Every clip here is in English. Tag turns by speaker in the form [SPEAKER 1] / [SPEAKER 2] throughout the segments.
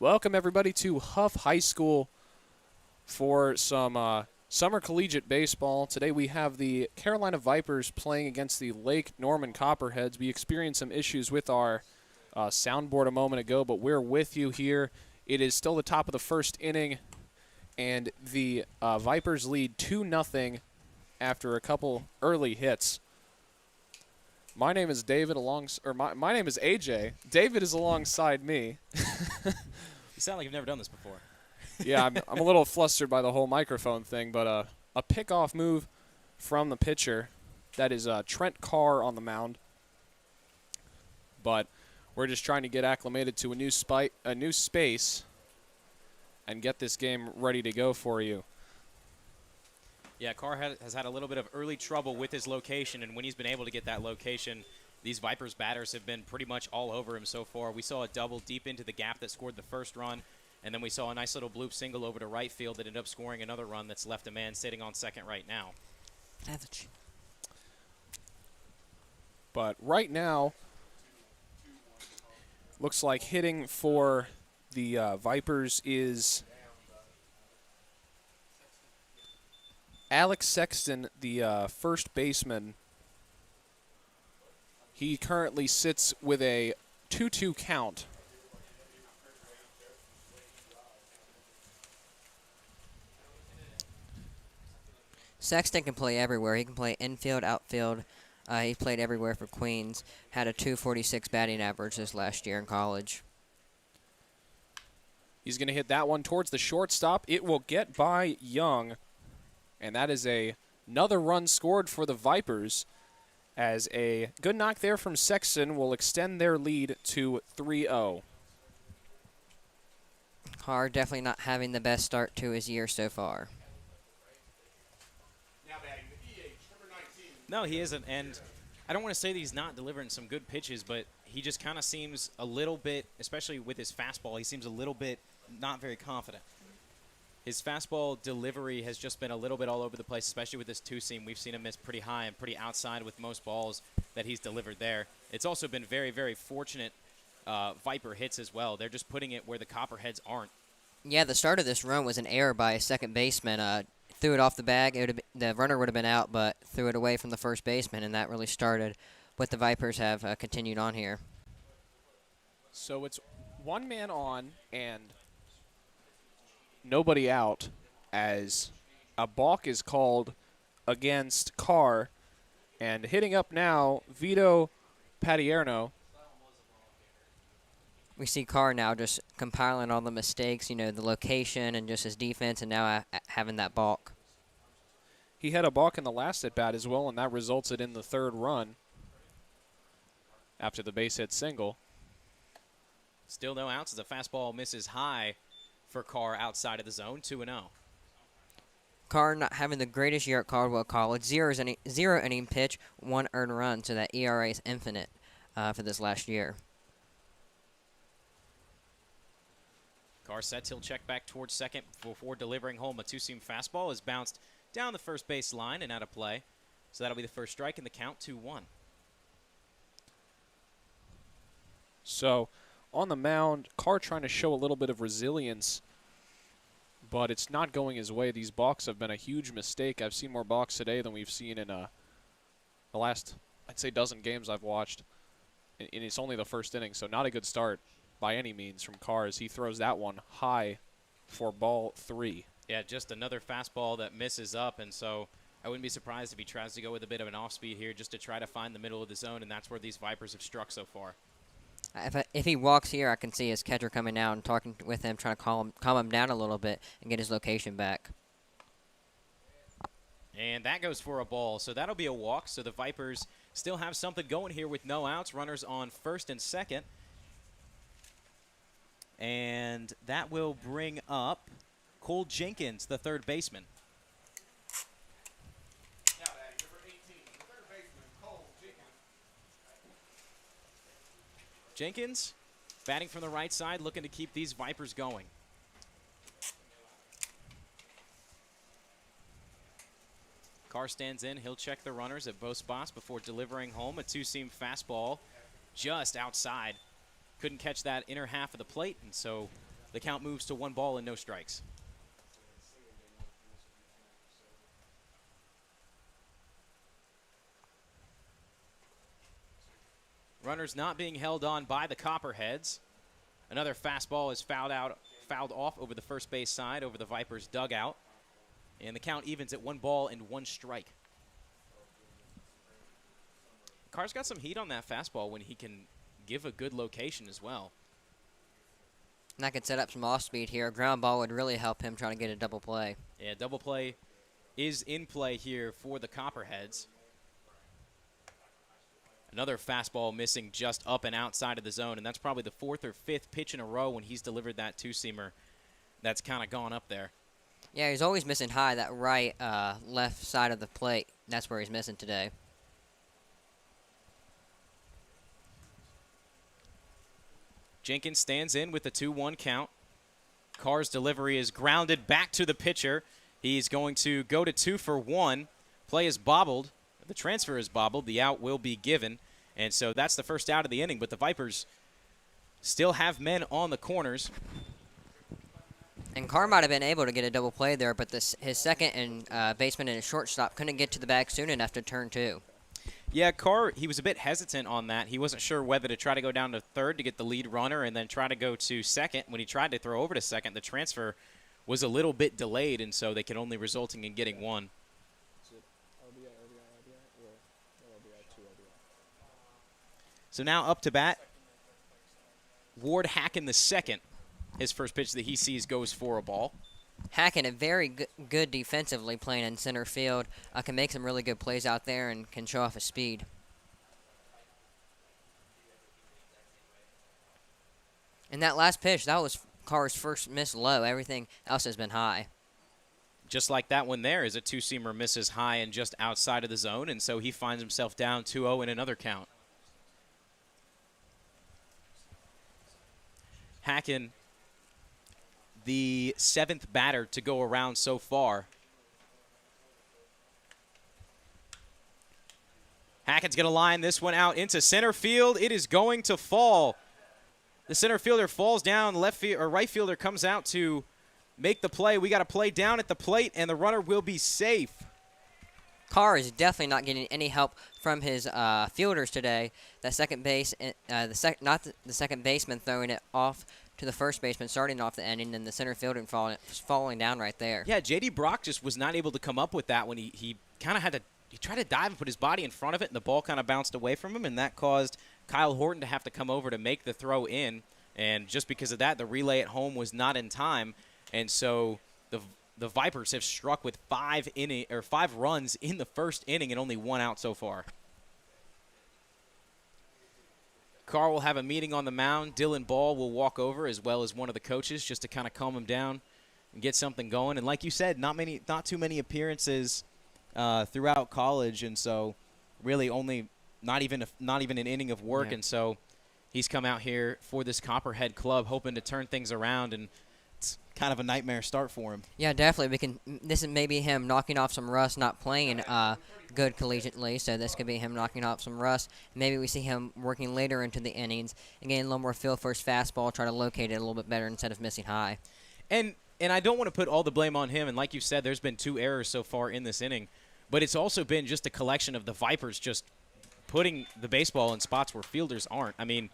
[SPEAKER 1] Welcome, everybody, to Hough High School for some summer collegiate baseball. Today we have the Carolina Vipers playing against the Lake Norman Copperheads. We experienced some issues with our soundboard a moment ago, but we're with you here. It is still the top of the first inning, and the Vipers lead 2-0 after a couple early hits. My name is David my name is AJ. David is alongside me.
[SPEAKER 2] You sound like you've never done this before.
[SPEAKER 1] Yeah, I'm a little flustered by the whole microphone thing, but a pickoff move from the pitcher. That is Trent Carr on the mound. But we're just trying to get acclimated to a new space and get this game ready to go for you.
[SPEAKER 2] Yeah, Carr has had a little bit of early trouble with his location, and when he's been able to get that location, these Vipers batters have been pretty much all over him so far. We saw a double deep into the gap that scored the first run, and then we saw a nice little bloop single over to right field that ended up scoring another run that's left a man sitting on second right now.
[SPEAKER 1] But right now, looks like hitting for the Vipers is Alex Sexton, the first baseman. He currently sits with a 2-2 count.
[SPEAKER 3] Sexton can play everywhere. He can play infield, outfield. He played everywhere for Queens. Had a .246 batting average this last year in college.
[SPEAKER 1] He's going to hit that one towards the shortstop. It will get by Young, and that is another run scored for the Vipers, as a good knock there from Sexton will extend their lead to 3-0.
[SPEAKER 3] Carr definitely not having the best start to his year so far.
[SPEAKER 2] No, he isn't, and I don't want to say that he's not delivering some good pitches, but he just kind of seems a little bit, especially with his fastball, he seems a little bit not very confident. His fastball delivery has just been a little bit all over the place, especially with this two-seam. We've seen him miss pretty high and pretty outside with most balls that he's delivered there. It's also been very, very fortunate Viper hits as well. They're just putting it where the Copperheads aren't.
[SPEAKER 3] Yeah, the start of this run was an error by a second baseman. Threw it off the bag. The runner would have been out, but threw it away from the first baseman, and that really started what the Vipers have continued on here.
[SPEAKER 1] So it's one man on and nobody out, as a balk is called against Carr. And hitting up now, Vito Patierno.
[SPEAKER 3] We see Carr now just compiling all the mistakes, the location and just his defense, and now having that balk.
[SPEAKER 1] He had a balk in the last at-bat as well, and that resulted in the third run after the base hit single.
[SPEAKER 2] Still no outs as the fastball misses high for Carr outside of the zone, 2-0.
[SPEAKER 3] Carr not having the greatest year at Caldwell College. Zero inning pitch, 1 earned run, so that ERA is infinite for this last year.
[SPEAKER 2] Carr sets, he'll check back towards second before delivering home. A two-seam fastball is bounced down the first base line and out of play. So that'll be the first strike in the count, 2-1.
[SPEAKER 1] So on the mound, Carr trying to show a little bit of resilience, but it's not going his way. These balks have been a huge mistake. I've seen more balks today than we've seen in the last, I'd say, dozen games I've watched. And it's only the first inning, so not a good start by any means from Carr as he throws that one high for ball 3.
[SPEAKER 2] Yeah, just another fastball that misses up, and so I wouldn't be surprised if he tries to go with a bit of an off-speed here just to try to find the middle of the zone, and that's where these Vipers have struck so far.
[SPEAKER 3] If he walks here, I can see his catcher coming out and talking with him, trying to calm him down a little bit and get his location back.
[SPEAKER 2] And that goes for a ball, so that'll be a walk. So the Vipers still have something going here with no outs, runners on first and second. And that will bring up Cole Jenkins, the third baseman. Jenkins, batting from the right side, looking to keep these Vipers going. Carr stands in. He'll check the runners at both spots before delivering home. A two-seam fastball just outside. Couldn't catch that inner half of the plate, and so The count moves to 1 ball and no strikes. Runners not being held on by the Copperheads. Another fastball is fouled off over the first base side, over the Vipers' dugout. And the count evens at 1 ball and 1 strike. Carr's got some heat on that fastball when he can give a good location as well.
[SPEAKER 3] And that could set up some off speed here. A ground ball would really help him trying to get a double play.
[SPEAKER 2] Yeah, double play is in play here for the Copperheads. Another fastball missing just up and outside of the zone, and that's probably the 4th or 5th pitch in a row when he's delivered that two-seamer that's kind of gone up there.
[SPEAKER 3] Yeah, he's always missing high, that right left side of the plate. That's where he's missing today.
[SPEAKER 2] Jenkins stands in with the 2-1 count. Carr's delivery is grounded back to the pitcher. He's going to go to 2 for 1. Play is bobbled. The transfer is bobbled. The out will be given. And so that's the first out of the inning. But the Vipers still have men on the corners.
[SPEAKER 3] And Carr might have been able to get a double play there, but his second and baseman and his shortstop couldn't get to the bag soon enough to turn 2.
[SPEAKER 2] Yeah, Carr, he was a bit hesitant on that. He wasn't sure whether to try to go down to third to get the lead runner and then try to go to second. When he tried to throw over to second, the transfer was a little bit delayed, and so they could only resulting in getting 1. So now up to bat, Ward Hacken the second. His first pitch that he sees goes for a ball.
[SPEAKER 3] Hacken, a very good defensively playing in center field, can make some really good plays out there and can show off his speed. And that last pitch, that was Carr's first miss low. Everything else has been high.
[SPEAKER 2] Just like that one there is a two-seamer misses high and just outside of the zone, and so he finds himself down 2-0 in another count. Hacken, the 7th batter to go around so far. Hacken's going to line this one out into center field. It is going to fall. The center fielder falls down. Right fielder comes out to make the play. We got a play down at the plate, and the runner will be safe.
[SPEAKER 3] Carr is definitely not getting any help from his fielders today. That second base, the second baseman throwing it off to the first baseman, starting off the inning, and the center fielder falling down right there.
[SPEAKER 2] Yeah, J.D. Brock just was not able to come up with that when he kind of had to. He tried to dive and put his body in front of it, and the ball kind of bounced away from him, and that caused Kyle Horton to have to come over to make the throw in. And just because of that, the relay at home was not in time, and so the Vipers have struck with 5 runs in the first inning and only 1 out so far. Carr will have a meeting on the mound. Dylan Ball will walk over as well as one of the coaches just to kind of calm him down and get something going. And like you said, not too many appearances throughout college, and so really only not even an inning of work. Yeah. And so he's come out here for this Copperhead club hoping to turn things around, and it's kind of a nightmare start for him.
[SPEAKER 3] Yeah, definitely. This is maybe him knocking off some rust, not playing good collegiately, so this could be him knocking off some rust. Maybe we see him working later into the innings and getting a little more feel for his fastball, try to locate it a little bit better instead of missing high.
[SPEAKER 2] And I don't want to put all the blame on him, and like you said, there's been 2 errors so far in this inning, but it's also been just a collection of the Vipers just putting the baseball in spots where fielders aren't. I mean,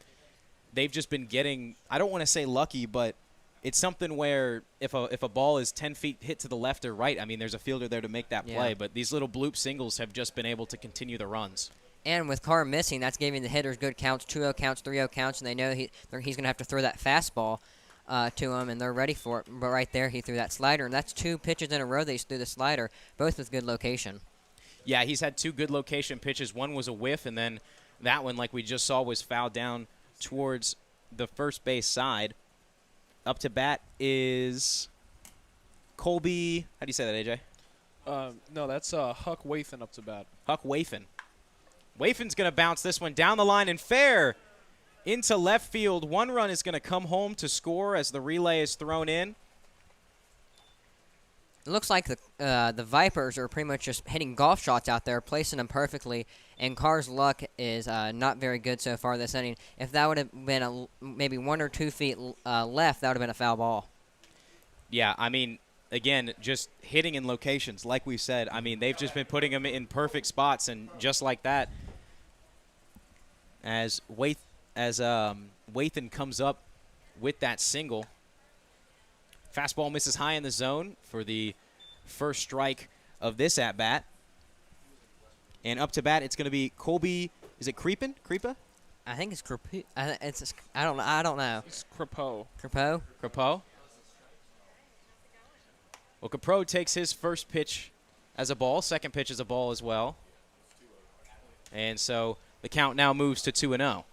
[SPEAKER 2] they've just been getting, I don't want to say lucky, but it's something where if a ball is 10 feet hit to the left or right, I mean, there's a fielder there to make that play. But these little bloop singles have just been able to continue the runs.
[SPEAKER 3] And with Carr missing, that's giving the hitters good counts, 2-0 counts, 3-0 counts, and they know he's going to have to throw that fastball to him, and they're ready for it. But right there, he threw that slider, and that's 2 pitches in a row that he threw the slider, both with good location.
[SPEAKER 2] Yeah, he's had 2 good location pitches. One was a whiff, and then that one, like we just saw, was fouled down towards the first base side. Up to bat is Colby. How do you say that, AJ?
[SPEAKER 1] No, that's Huck Wathan up to bat.
[SPEAKER 2] Huck Wathan. Wathan's going to bounce this one down the line and fair into left field. 1 run is going to come home to score as the relay is thrown in.
[SPEAKER 3] It looks like the Vipers are pretty much just hitting golf shots out there, placing them perfectly, and Carr's luck is not very good so far this inning. If that would have been maybe 1 or 2 feet left, that would have been a foul ball.
[SPEAKER 2] Yeah, I mean, again, just hitting in locations, like we said. I mean, they've just been putting them in perfect spots, and just like that, as Wathan comes up with that single, fastball misses high in the zone for the first strike of this at-bat. And up to bat, it's going to be Colby. Is it Creepa?
[SPEAKER 3] I think it's Crepeau. I don't know.
[SPEAKER 1] It's Crepeau.
[SPEAKER 2] Crepeau. Well, Crepeau takes his first pitch as a ball, second pitch as a ball as well. And so the count now moves to 2-0.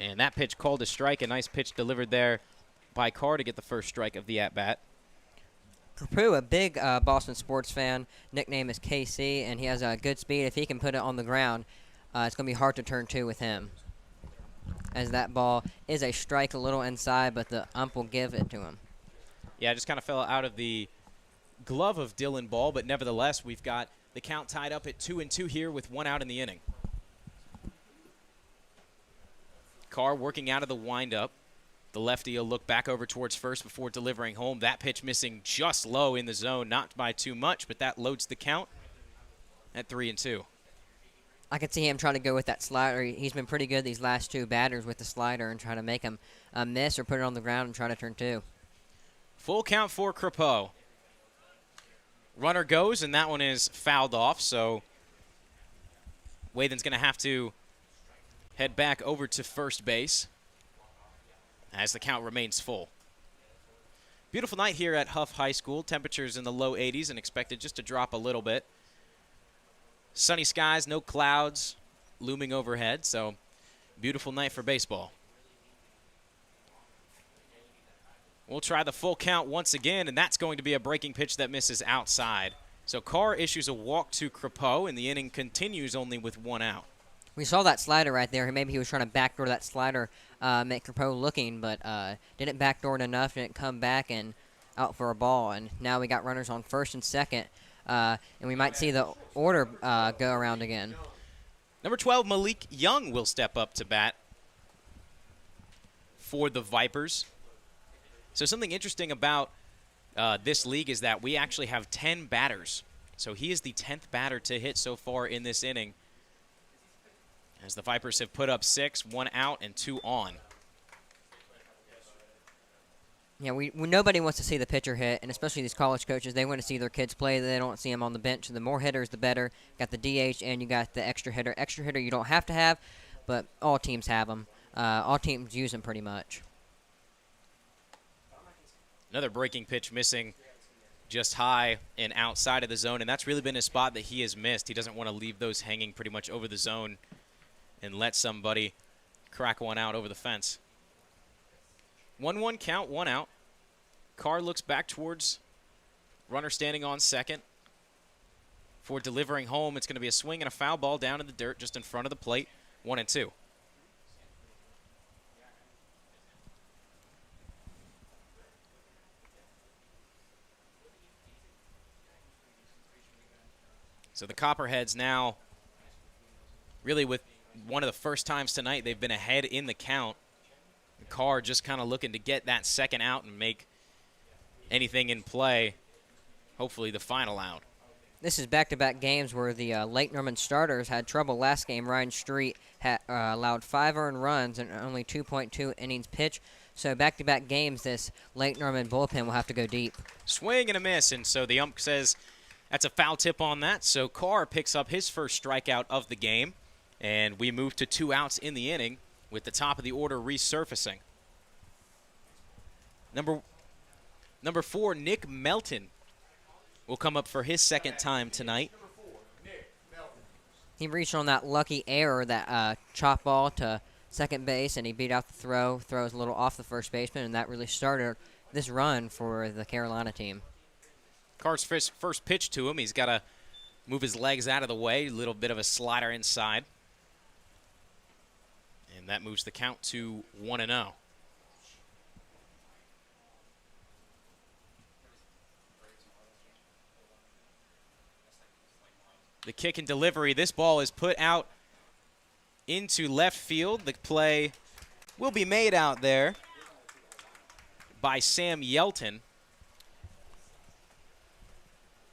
[SPEAKER 2] And that pitch called a strike. A nice pitch delivered there by Carr to get the first strike of the at-bat.
[SPEAKER 3] Crepeau, a big Boston sports fan. Nickname is KC, and he has good speed. If he can put it on the ground, it's going to be hard to turn 2 with him. As that ball is a strike a little inside, but the ump will give it to him.
[SPEAKER 2] Yeah, it just kind of fell out of the glove of Dylan Ball, but nevertheless, we've got the count tied up at 2-2 here with 1 out in the inning. Carr working out of the windup. The lefty will look back over towards first before delivering home. That pitch missing just low in the zone, not by too much, but that loads the count at 3-2.
[SPEAKER 3] I could see him trying to go with that slider. He's been pretty good these last 2 batters with the slider and trying to make him miss or put it on the ground and try to turn 2.
[SPEAKER 2] Full count for Crepeau. Runner goes, and that one is fouled off, so Wathan's going to have to head back over to first base as the count remains full. Beautiful night here at Hough High School. Temperatures in the low 80s and expected just to drop a little bit. Sunny skies, no clouds looming overhead, so beautiful night for baseball. We'll try the full count once again, and that's going to be a breaking pitch that misses outside. So Carr issues a walk to Crepeau, and the inning continues only with 1 out.
[SPEAKER 3] We saw that slider right there. Maybe he was trying to backdoor that slider, make Crepeau looking, but didn't backdoor it enough, didn't come back and out for a ball. And now we got runners on first and second, and we might see the order go around again.
[SPEAKER 2] Number 12, Malik Young will step up to bat for the Vipers. So something interesting about this league is that we actually have 10 batters. So he is the 10th batter to hit so far in this inning, as the Vipers have put up 6, 1 out, and 2 on.
[SPEAKER 3] Yeah, nobody wants to see the pitcher hit, and especially these college coaches, they want to see their kids play. They don't see them on the bench. The more hitters, the better. Got the DH, and you got the extra hitter. Extra hitter you don't have to have, but all teams have them. All teams use them pretty much.
[SPEAKER 2] Another breaking pitch missing just high and outside of the zone, and that's really been a spot that he has missed. He doesn't want to leave those hanging pretty much over the zone and let somebody crack one out over the fence. 1-1 count, 1 out. Carr looks back towards runner standing on second. For delivering home, it's going to be a swing and a foul ball down in the dirt just in front of the plate. 1-2. So the Copperheads now, really with one of the first times tonight they've been ahead in the count. Carr just kind of looking to get that second out and make anything in play, hopefully the final out.
[SPEAKER 3] This is back-to-back games where the Lake Norman starters had trouble last game. Ryan Street allowed 5 earned runs and only 2.2 innings pitched. So back-to-back games, this Lake Norman bullpen will have to go deep.
[SPEAKER 2] Swing and a miss, and so the ump says that's a foul tip on that. So Carr picks up his first strikeout of the game, and we move to 2 outs in the inning with the top of the order resurfacing. Number 4, Nick Melton, will come up for his second time tonight.
[SPEAKER 3] He reached on that lucky error, that chop ball to second base, and he beat out the throw. Throws a little off the first baseman, and that really started this run for the Carolina team.
[SPEAKER 2] Carr's first pitch to him. He's got a move his legs out of the way. A little bit of a slider inside. And that moves the count to 1-0. The kick and delivery. This ball is put out into left field. The play will be made out there by Sam Yelton.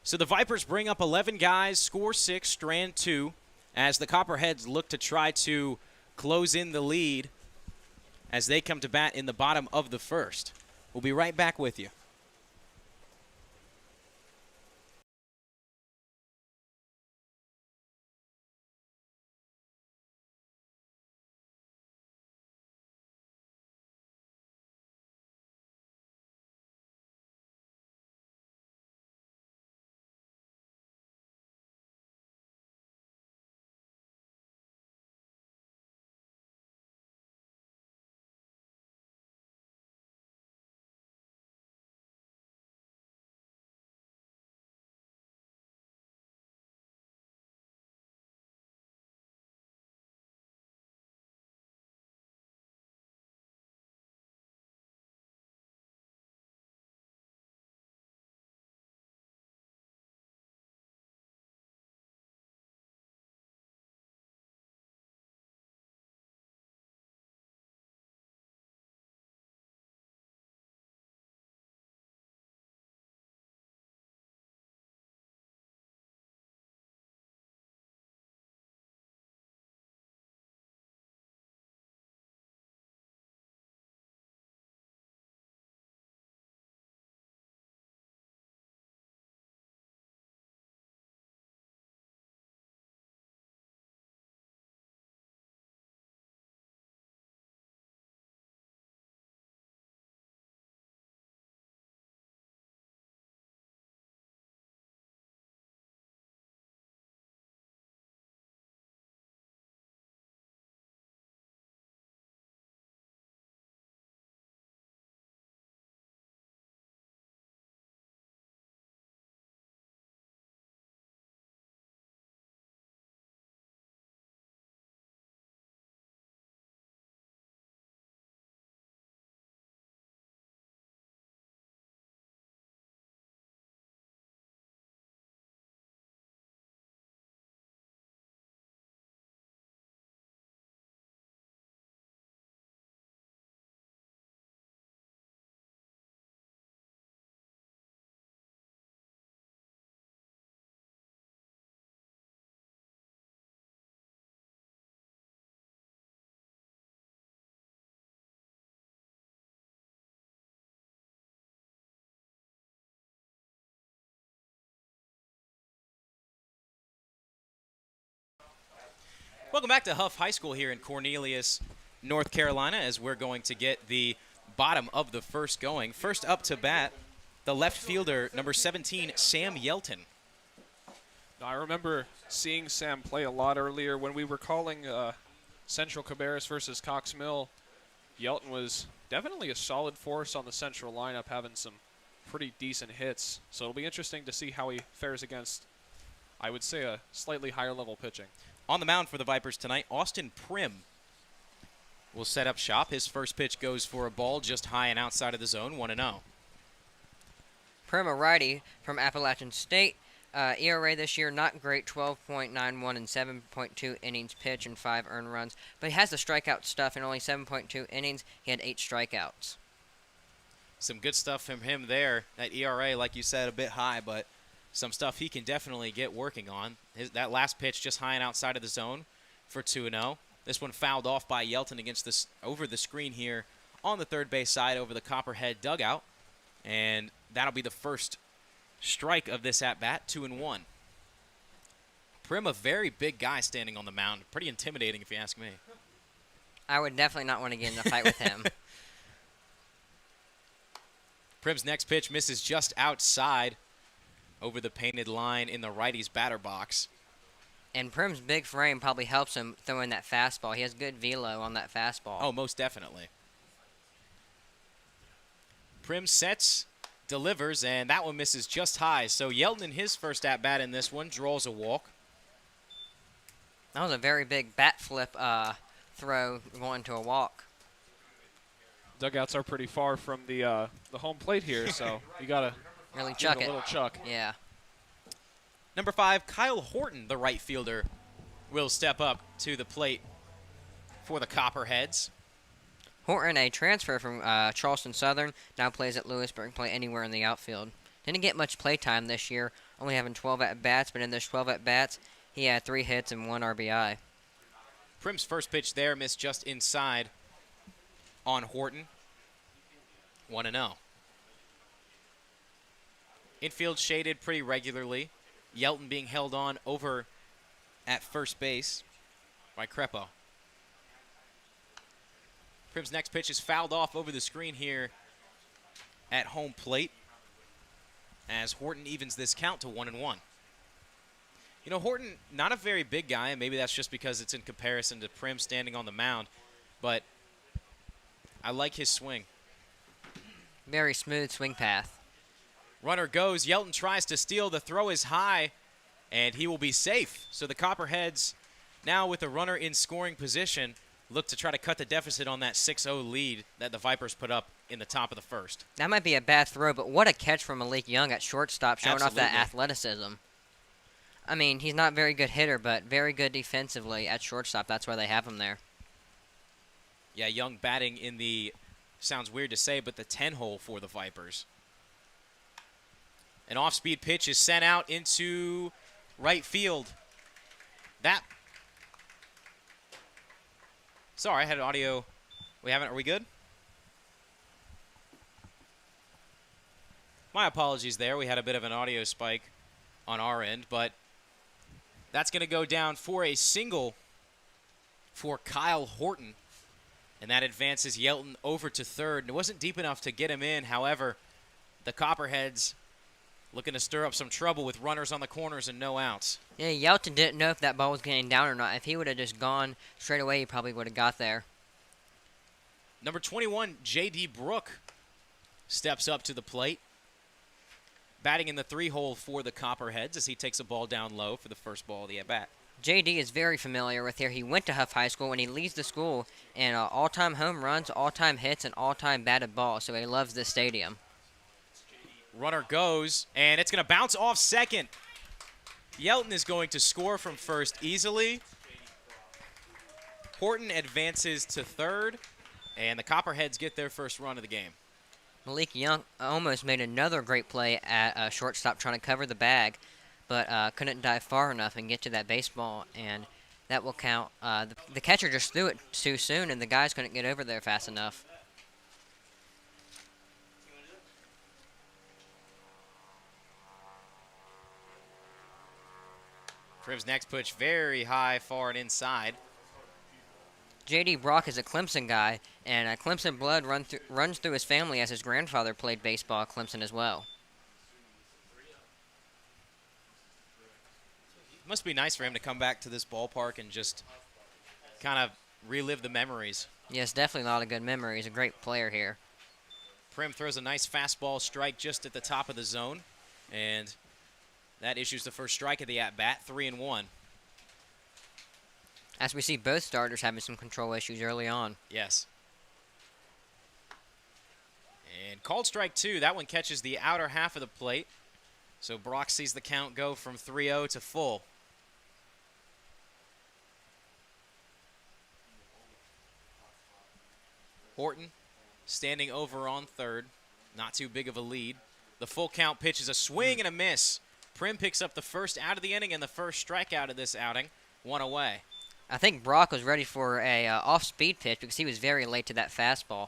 [SPEAKER 2] So the Vipers bring up 11 guys, score 6, strand 2, as the Copperheads look to try to close in the lead as they come to bat in the bottom of the first. We'll be right back with you. Welcome back to Hough High School here in Cornelius, North Carolina, as we're going to get the bottom of the first going. First up to bat, the left fielder, number 17, Sam Yelton.
[SPEAKER 1] Now, I remember seeing Sam play a lot earlier when we were calling Central Cabarrus versus Cox Mill. Yelton was definitely a solid force on the Central lineup, having some pretty decent hits. So it'll be interesting to see how he fares against, I would say, a slightly higher level pitching.
[SPEAKER 2] On the mound for the Vipers tonight, Austin Prim will set up shop. His first pitch goes for a ball just high and outside of the zone, 1-0.
[SPEAKER 3] Prim, a righty from Appalachian State. ERA this year not great, 12.91 and 7.2 innings pitched and 5 earned runs. But he has the strikeout stuff. In only 7.2 innings, he had 8 strikeouts.
[SPEAKER 2] Some good stuff from him there. That ERA, like you said, a bit high, but some stuff he can definitely get working on. That last pitch just high and outside of the zone for 2-0. This one fouled off by Yelton against this over the screen here on the third base side over the Copperhead dugout. And that'll be the first strike of this at-bat, 2-1. Prim, a very big guy standing on the mound. Pretty intimidating if you ask me.
[SPEAKER 3] I would definitely not want to get in a fight with him.
[SPEAKER 2] Prim's next pitch misses just outside over the painted line in the righty's batter box.
[SPEAKER 3] And Prim's big frame probably helps him throwing that fastball. He has good velo on that fastball.
[SPEAKER 2] Oh, most definitely. Prim sets delivers, and that one misses just high. So Yelton in his first at-bat in this one draws a walk.
[SPEAKER 3] That was a very big bat flip throw going to a walk.
[SPEAKER 1] Dugouts are pretty far from the home plate here, so you got to
[SPEAKER 3] Really
[SPEAKER 1] give
[SPEAKER 3] chuck
[SPEAKER 1] it a
[SPEAKER 3] it.
[SPEAKER 1] little chuck.
[SPEAKER 3] Yeah.
[SPEAKER 2] Number 5, Kyle Horton, the right fielder, will step up to the plate for the Copperheads.
[SPEAKER 3] Horton, a transfer from Charleston Southern, now plays at Lewisburg, play anywhere in the outfield. Didn't get much play time this year, only having 12 at-bats, but in those 12 at-bats, he had 3 hits and 1 RBI.
[SPEAKER 2] Prim's first pitch there missed just inside on Horton. 1-0. Infield shaded pretty regularly. Yelton being held on over at first base by Crepo. Prim's next pitch is fouled off over the screen here at home plate as Horton evens this count to 1-1. You know, Horton, not a very big guy, and maybe that's just because it's in comparison to Prim standing on the mound, but I like his swing.
[SPEAKER 3] Very smooth swing path.
[SPEAKER 2] Runner goes. Yelton tries to steal. The throw is high, and he will be safe. So the Copperheads, now with the runner in scoring position, look to try to cut the deficit on that 6-0 lead that the Vipers put up in the top of the first.
[SPEAKER 3] That might be a bad throw, but what a catch from Malik Young at shortstop, showing off that
[SPEAKER 2] Absolutely.
[SPEAKER 3] athleticism. I mean, he's not a very good hitter, but very good defensively at shortstop. That's why they have him there.
[SPEAKER 2] Yeah, Young batting in the, sounds weird to say, but the 10 hole for the Vipers. An off-speed pitch is sent out into right field. Sorry, I had audio. Are we good? My apologies there. We had a bit of an audio spike on our end, but that's going to go down for a single for Kyle Horton. And that advances Yelton over to third. And it wasn't deep enough to get him in. However, the Copperheads looking to stir up some trouble with runners on the corners and no outs.
[SPEAKER 3] Yeah, Yelton didn't know if that ball was getting down or not. If he would have just gone straight away, he probably would have got there.
[SPEAKER 2] Number 21, J.D. Brook, steps up to the plate. Batting in the 3-hole for the Copperheads as he takes a ball down low for the first ball of the at-bat.
[SPEAKER 3] JD is very familiar with here. He went to Hough High School, and he leads the school in all-time home runs, all-time hits, and all-time batted balls, so he loves this stadium.
[SPEAKER 2] Runner goes, and it's going to bounce off second. Yelton is going to score from first easily. Horton advances to third, and the Copperheads get their first run of the game.
[SPEAKER 3] Malik Young almost made another great play at shortstop trying to cover the bag, but couldn't dive far enough and get to that baseball, and that will count. The catcher just threw it too soon, and the guys couldn't get over there fast enough.
[SPEAKER 2] Prim's next pitch very high, far, and inside.
[SPEAKER 3] J.D. Brock is a Clemson guy, and Clemson blood runs through his family as his grandfather played baseball at Clemson as well.
[SPEAKER 2] It must be nice for him to come back to this ballpark and just kind of relive the memories.
[SPEAKER 3] Yes, definitely a lot of good memories. A great player here.
[SPEAKER 2] Prim throws a nice fastball strike just at the top of the zone, and that issues the first strike of the at-bat, 3-1.
[SPEAKER 3] As we see both starters having some control issues early on.
[SPEAKER 2] Yes. And called strike 2. That one catches the outer half of the plate. So Brock sees the count go from 3-0 to full. Horton standing over on third. Not too big of a lead. The full count pitch is a swing and a miss. Prim picks up the first out of the inning and the first strikeout of this outing. One away.
[SPEAKER 3] I think Brock was ready for a off-speed pitch because he was very late to that fastball.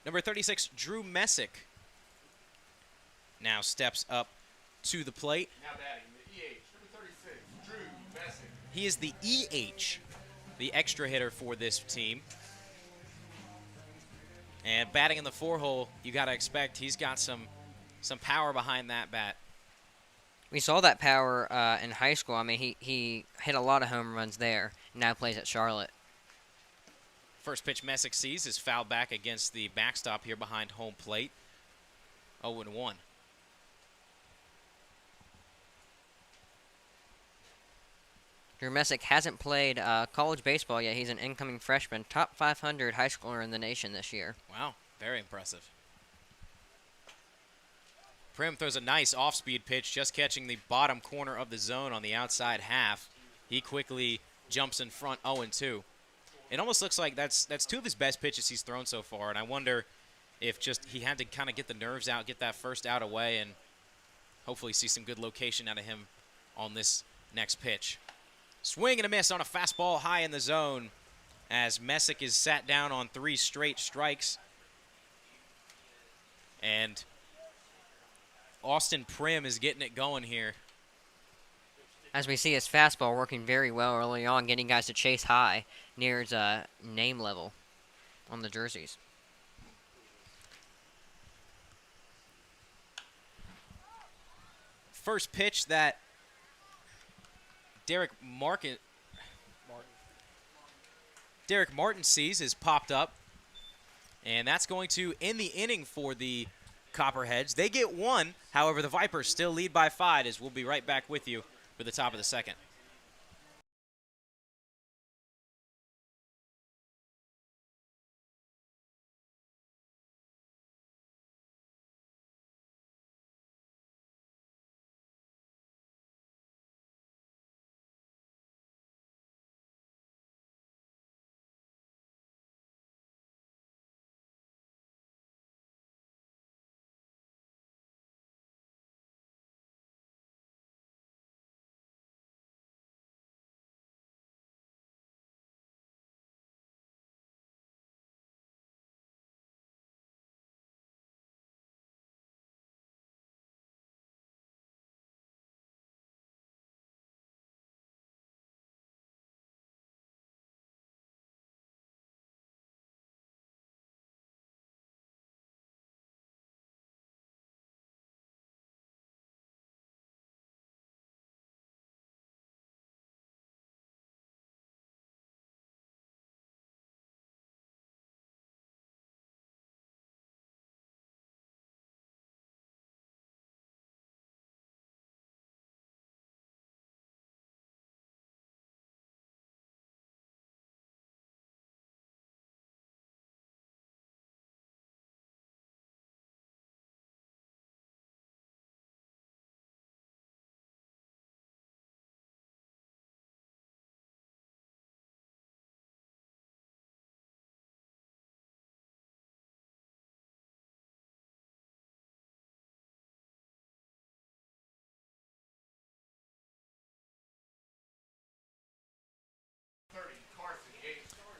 [SPEAKER 2] Number 36, Drew Messick, now steps up to the plate.
[SPEAKER 4] Now batting, the EH, number 36, Drew Messick.
[SPEAKER 2] He is the EH, the extra hitter for this team. And batting in the 4-hole, you got to expect he's got some power behind that bat.
[SPEAKER 3] We saw that power in high school. I mean, he hit a lot of home runs there. Now plays at Charlotte.
[SPEAKER 2] First pitch Messick sees is fouled back against the backstop here behind home plate. 0-1.
[SPEAKER 3] Drew Messick hasn't played college baseball yet. He's an incoming freshman, top 500 high schooler in the nation this year.
[SPEAKER 2] Wow, very impressive. Prim throws a nice off-speed pitch, just catching the bottom corner of the zone on the outside half. He quickly jumps in front, 0-2. It almost looks like that's two of his best pitches he's thrown so far, and I wonder if just he had to kind of get the nerves out, get that first out away, and hopefully see some good location out of him on this next pitch. Swing and a miss on a fastball high in the zone as Messick is sat down on 3 straight strikes. And Austin Prim is getting it going here.
[SPEAKER 3] As we see his fastball working very well early on, getting guys to chase high near his name level on the jerseys.
[SPEAKER 2] First pitch that Derek Martin sees is popped up, and that's going to end the inning for the Copperheads. They get 1, however, the Vipers still lead by 5, as we'll be right back with you for the top of the second.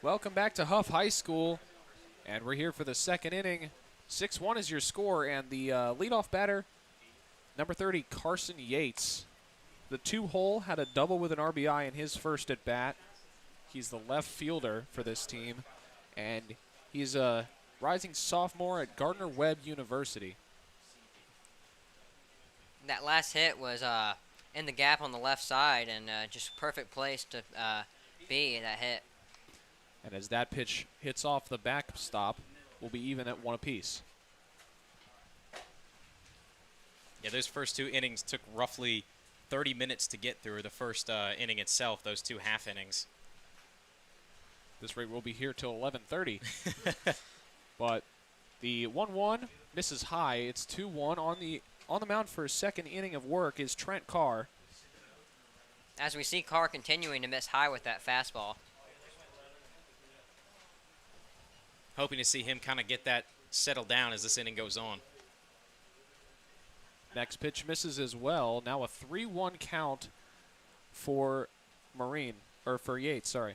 [SPEAKER 1] Welcome back to Hough High School, and we're here for the second inning. 6-1 is your score, and the leadoff batter, number 30, Carson Yates. The 2-hole had a double with an RBI in his first at-bat. He's the left fielder for this team, and he's a rising sophomore at Gardner-Webb University.
[SPEAKER 3] That last hit was in the gap on the left side, and just perfect place to be that hit.
[SPEAKER 1] And as that pitch hits off the backstop, we'll be even at 1 apiece.
[SPEAKER 2] Yeah, those first 2 innings took roughly 30 minutes to get through. The first inning itself, those 2 half innings.
[SPEAKER 1] This rate will be here till 11:30. But the 1-1 misses high. It's 2-1 on the mound for his second inning of work is Trent Carr.
[SPEAKER 3] As we see Carr continuing to miss high with that fastball.
[SPEAKER 2] Hoping to see him kind of get that settled down as this inning goes on.
[SPEAKER 1] Next pitch misses as well. Now a 3-1 count for Yates, sorry.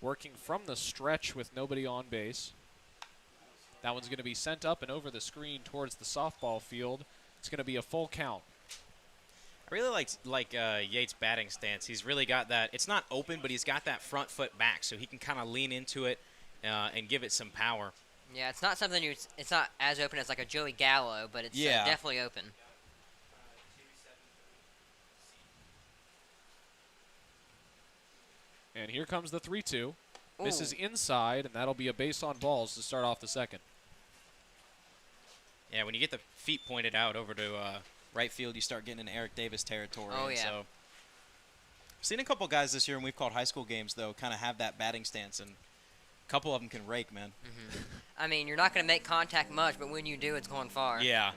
[SPEAKER 1] Working from the stretch with nobody on base. That one's going to be sent up and over the screen towards the softball field. It's going to be a full count.
[SPEAKER 2] I really like Yates' batting stance. He's really got that. It's not open, but he's got that front foot back, so he can kind of lean into it and give it some power.
[SPEAKER 3] Yeah, it's not something it's not as open as like a Joey Gallo, but it's definitely open.
[SPEAKER 1] And here comes the 3-2. Misses inside, and that'll be a base on balls to start off the second.
[SPEAKER 2] Yeah, when you get the feet pointed out over to right field, you start getting in Eric Davis territory.
[SPEAKER 3] Oh,
[SPEAKER 2] and
[SPEAKER 3] yeah.
[SPEAKER 2] So, I've seen a couple guys this year, and we've called high school games, though, kind of have that batting stance, and a couple of them can rake, man.
[SPEAKER 3] I mean, you're not going to make contact much, but when you do, it's going far.
[SPEAKER 2] Yeah.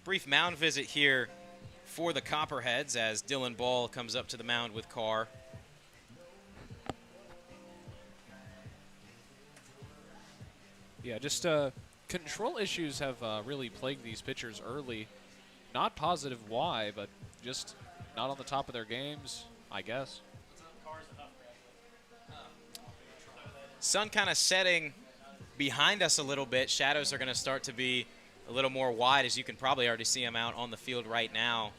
[SPEAKER 2] Brief mound visit here for the Copperheads as Dylan Ball comes up to the mound with Carr.
[SPEAKER 1] Yeah, just control issues have really plagued these pitchers early. Not positive why, but just not on the top of their games, I guess.
[SPEAKER 2] Sun kind of setting behind us a little bit. Shadows are going to start to be a little more wide, as you can probably already see them out on the field right now,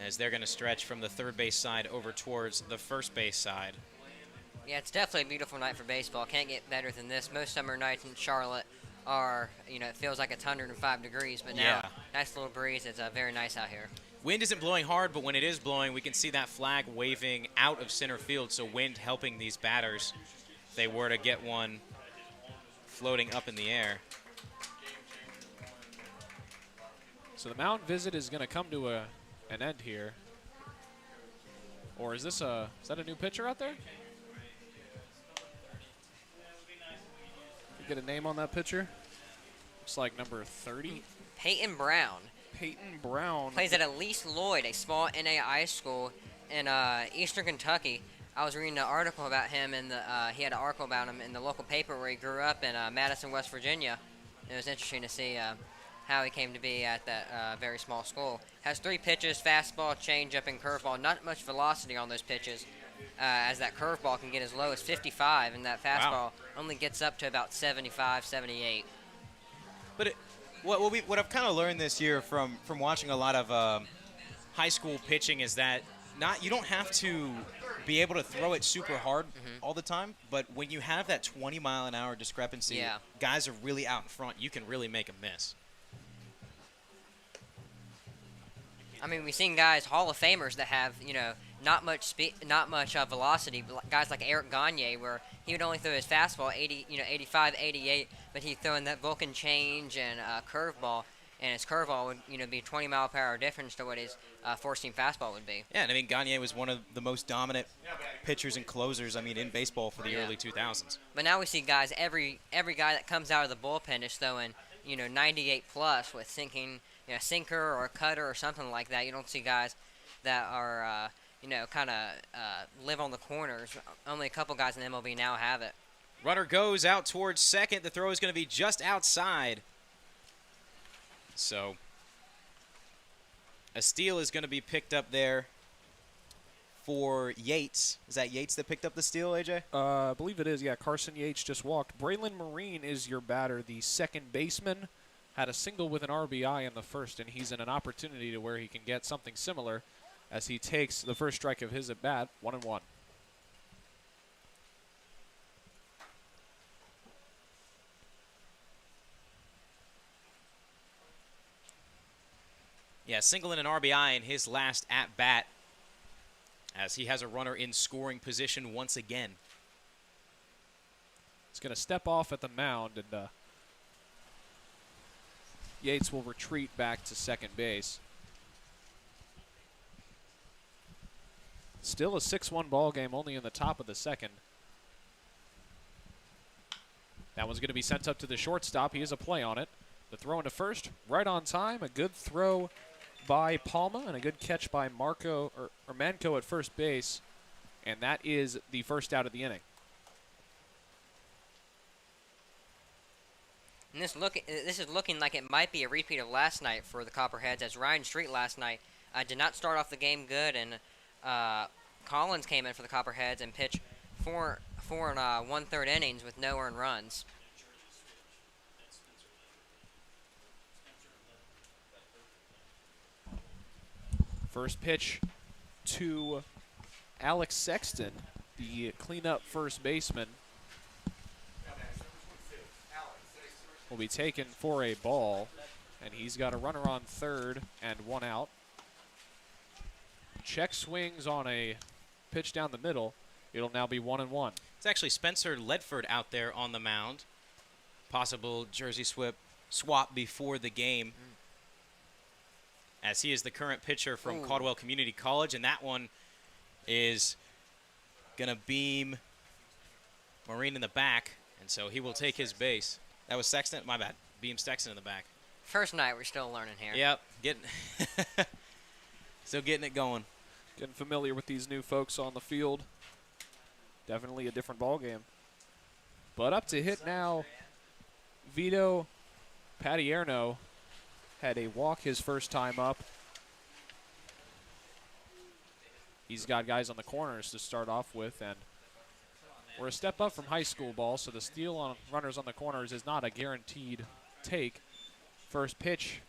[SPEAKER 2] as they're going to stretch from the third base side over towards the first base side.
[SPEAKER 3] Yeah, it's definitely a beautiful night for baseball. Can't get better than this. Most summer nights in Charlotte are, it feels like it's 105 degrees, but now,
[SPEAKER 2] Yeah.
[SPEAKER 3] nice little breeze. It's very nice out here.
[SPEAKER 2] Wind isn't blowing hard, but when it is blowing, we can see that flag waving out of center field, so wind helping these batters if they were to get one floating up in the air.
[SPEAKER 1] So the mound visit is going to come to an end here. Or is that a new pitcher out there? You get a name on that pitcher? Looks like number 30.
[SPEAKER 3] Peyton Brown
[SPEAKER 1] Peyton Brown.
[SPEAKER 3] plays at Elise Lloyd, a small NAI school in eastern Kentucky. I was reading an article about him, and he had an article about him in the local paper where he grew up in Madison, West Virginia. It was interesting to see how he came to be at that very small school. Has 3 pitches, fastball, changeup, and curveball. Not much velocity on those pitches, as that curveball can get as low as 55, and that fastball only gets up to about 75, 78.
[SPEAKER 2] But what I've kind of learned this year from watching a lot of high school pitching is that you don't have to be able to throw it super hard all the time, but when you have that 20-mile-an-hour discrepancy, guys are really out in front. You can really make a miss.
[SPEAKER 3] I mean, we've seen guys, Hall of Famers, that have, not much speed, not much velocity. Guys like Eric Gagne, where he would only throw his fastball 85, 88, but he'd throw in that Vulcan change and curveball, and his curveball would, be a 20-mile-per-hour difference to what his four-seam fastball would be.
[SPEAKER 2] Yeah, and I mean, Gagne was one of the most dominant pitchers and closers, in baseball for the early 2000s.
[SPEAKER 3] But now we see guys, every guy that comes out of the bullpen is throwing, 98 plus with sinker or a cutter or something like that. You don't see guys that are, kind of live on the corners. Only a couple guys in MLB now have it.
[SPEAKER 2] Runner goes out towards second. The throw is going to be just outside. So a steal is going to be picked up there for Yates. Is that Yates that picked up the steal, AJ?
[SPEAKER 1] I believe it is, yeah. Carson Yates just walked. Braylon Marine is your batter, the second baseman. Had a single with an RBI in the first, and he's in an opportunity to where he can get something similar as he takes the first strike of his at-bat, 1-1.
[SPEAKER 2] Yeah, single and an RBI in his last at-bat as he has a runner in scoring position once again.
[SPEAKER 1] He's going to step off at the mound, and Yates will retreat back to second base. Still a 6-1 ball game, only in the top of the second. That one's going to be sent up to the shortstop. He has a play on it. The throw into first, right on time. A good throw by Palma and a good catch by Manco at first base. And that is the first out of the inning.
[SPEAKER 3] And this is looking like it might be a repeat of last night for the Copperheads, as Ryan Street last night did not start off the game good, and Collins came in for the Copperheads and pitched four and 1/3 innings with no earned runs.
[SPEAKER 1] First pitch to Alex Sexton, the cleanup first baseman, will be taken for a ball, and he's got a runner on third and one out. Check swings on a pitch down the middle. It'll now be 1-1.
[SPEAKER 2] It's actually Spencer Ledford out there on the mound. Possible jersey swap before the game, as he is the current pitcher from Caldwell Community College, and that one is going to beam Maureen in the back, and so he will take his base. That was Sexton. My bad. Beam Sexton in the back.
[SPEAKER 3] First night, we're still learning here.
[SPEAKER 2] Yep. Still getting it going.
[SPEAKER 1] Getting familiar with these new folks on the field. Definitely a different ball game. But up to hit now, Vito Patierno had a walk his first time up. He's got guys on the corners to start off with, and we're a step up from high school ball, so the steal on runners on the corners is not a guaranteed take. First pitch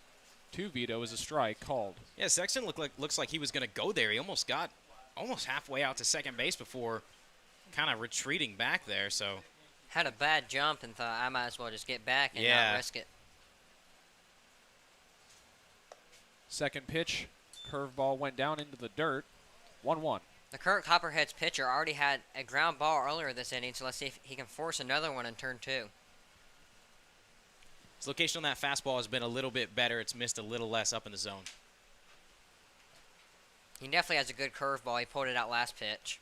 [SPEAKER 1] to Vito is a strike called.
[SPEAKER 2] Yeah, Sexton looks like he was going to go there. He almost got halfway out to second base before kind of retreating back there. So
[SPEAKER 3] Had a bad jump and thought I might as well just get back and not risk it.
[SPEAKER 1] Second pitch, curveball went down into the dirt. 1-1.
[SPEAKER 3] The current Copperheads pitcher already had a ground ball earlier this inning, so let's see if he can force another one in turn 2.
[SPEAKER 2] his location on that fastball has been a little bit better. It's missed a little less up in the zone.
[SPEAKER 3] He definitely has a good curveball. He pulled it out last pitch.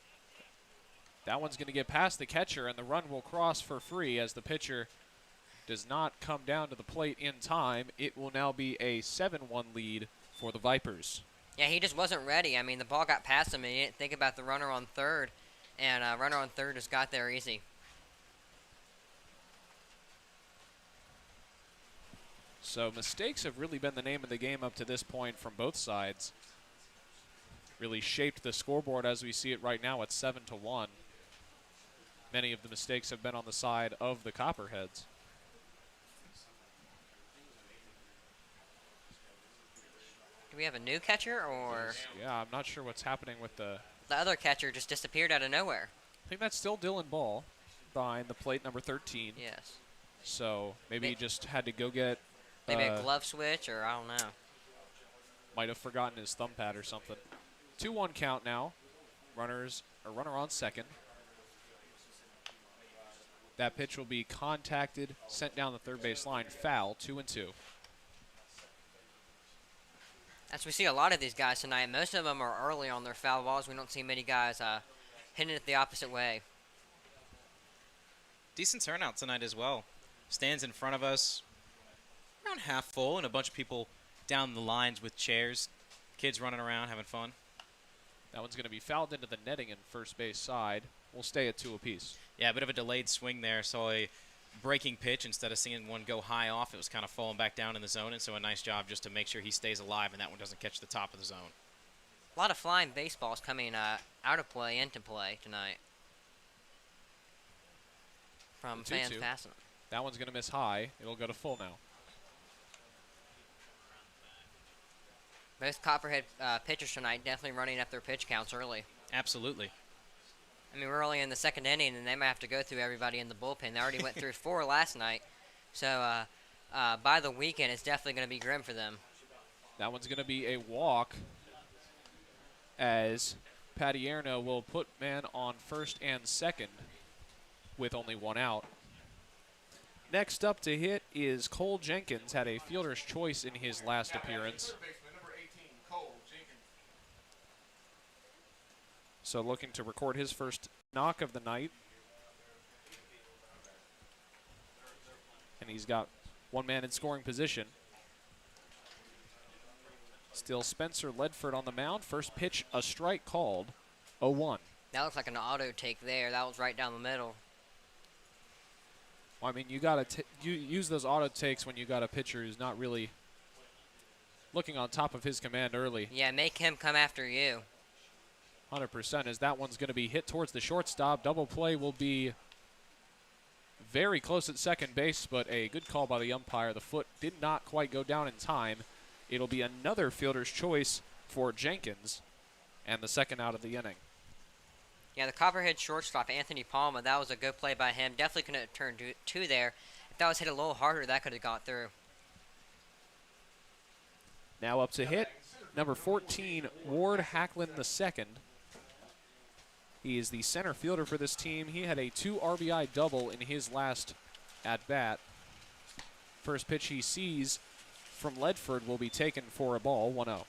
[SPEAKER 1] That one's going to get past the catcher, and the run will cross for free as the pitcher does not come down to the plate in time. It will now be a 7-1 lead for the Vipers.
[SPEAKER 3] Yeah, he just wasn't ready. I mean, the ball got past him, and he didn't think about the runner on third, and runner on third just got there easy.
[SPEAKER 1] So mistakes have really been the name of the game up to this point from both sides. Really shaped the scoreboard as we see it right now at 7-1. Many of the mistakes have been on the side of the Copperheads.
[SPEAKER 3] Do we have a new catcher, or
[SPEAKER 1] Yeah, I'm not sure what's happening with the...
[SPEAKER 3] the other catcher just disappeared out of nowhere?
[SPEAKER 1] I think that's still Dylan Ball behind the plate, number 13.
[SPEAKER 3] Yes.
[SPEAKER 1] So maybe he just had to go get...
[SPEAKER 3] Maybe a glove switch, or I don't know.
[SPEAKER 1] Might have forgotten his thumb pad or something. 2-1 count now. Runner on second. That pitch will be contacted, sent down the third base line, foul, 2-2.
[SPEAKER 3] As we see a lot of these guys tonight, most of them are early on their foul balls. We don't see many guys hitting it the opposite way.
[SPEAKER 2] Decent turnout tonight as well. Stands in front of us, around half full, and a bunch of people down the lines with chairs. Kids running around, having fun.
[SPEAKER 1] That one's going to be fouled into the netting in first base side. We'll stay at 2 apiece.
[SPEAKER 2] Yeah, a bit of a delayed swing there. Saw a breaking pitch. Instead of seeing one go high off, it was kind of falling back down in the zone, and so a nice job just to make sure he stays alive and that one doesn't catch the top of the zone.
[SPEAKER 3] A lot of flying baseballs coming out of play into play tonight from fans
[SPEAKER 1] 2-2.
[SPEAKER 3] passing them.
[SPEAKER 1] That one's going to miss high. It'll go to full now.
[SPEAKER 3] Both Copperhead pitchers tonight definitely running up their pitch counts early.
[SPEAKER 2] Absolutely.
[SPEAKER 3] I mean, we're only in the second inning, and they might have to go through everybody in the bullpen. They already went through 4 last night. So by the weekend, it's definitely going to be grim for them.
[SPEAKER 1] That one's going to be a walk as Patierno will put man on first and second with only 1 out. Next up to hit is Cole Jenkins. Had a fielder's choice in his last appearance.
[SPEAKER 4] Third baseman, number 18, Cole Jenkins.
[SPEAKER 1] So looking to record his first knock of the night. And he's got 1 man in scoring position. Still Spencer Ledford on the mound. First pitch, a strike called, 0-1.
[SPEAKER 3] That looks like an auto take there. That was right down the middle.
[SPEAKER 1] Well, I mean, you got to use those auto takes when you got a pitcher who's not really looking on top of his command early.
[SPEAKER 3] Yeah, make him come after you.
[SPEAKER 1] 100%, as that one's going to be hit towards the shortstop. Double play will be very close at second base, but a good call by the umpire. The foot did not quite go down in time. It'll be another fielder's choice for Jenkins and the second out of the inning.
[SPEAKER 3] Yeah, the Copperhead shortstop, Anthony Palma, that was a good play by him. Definitely couldn't have turned 2 there. If that was hit a little harder, that could have got through.
[SPEAKER 1] Now up to hit, number 14, Ward Hacklin II. He is the center fielder for this team. He had a 2 RBI double in his last at-bat. First pitch he sees from Ledford will be taken for a ball, 1-0.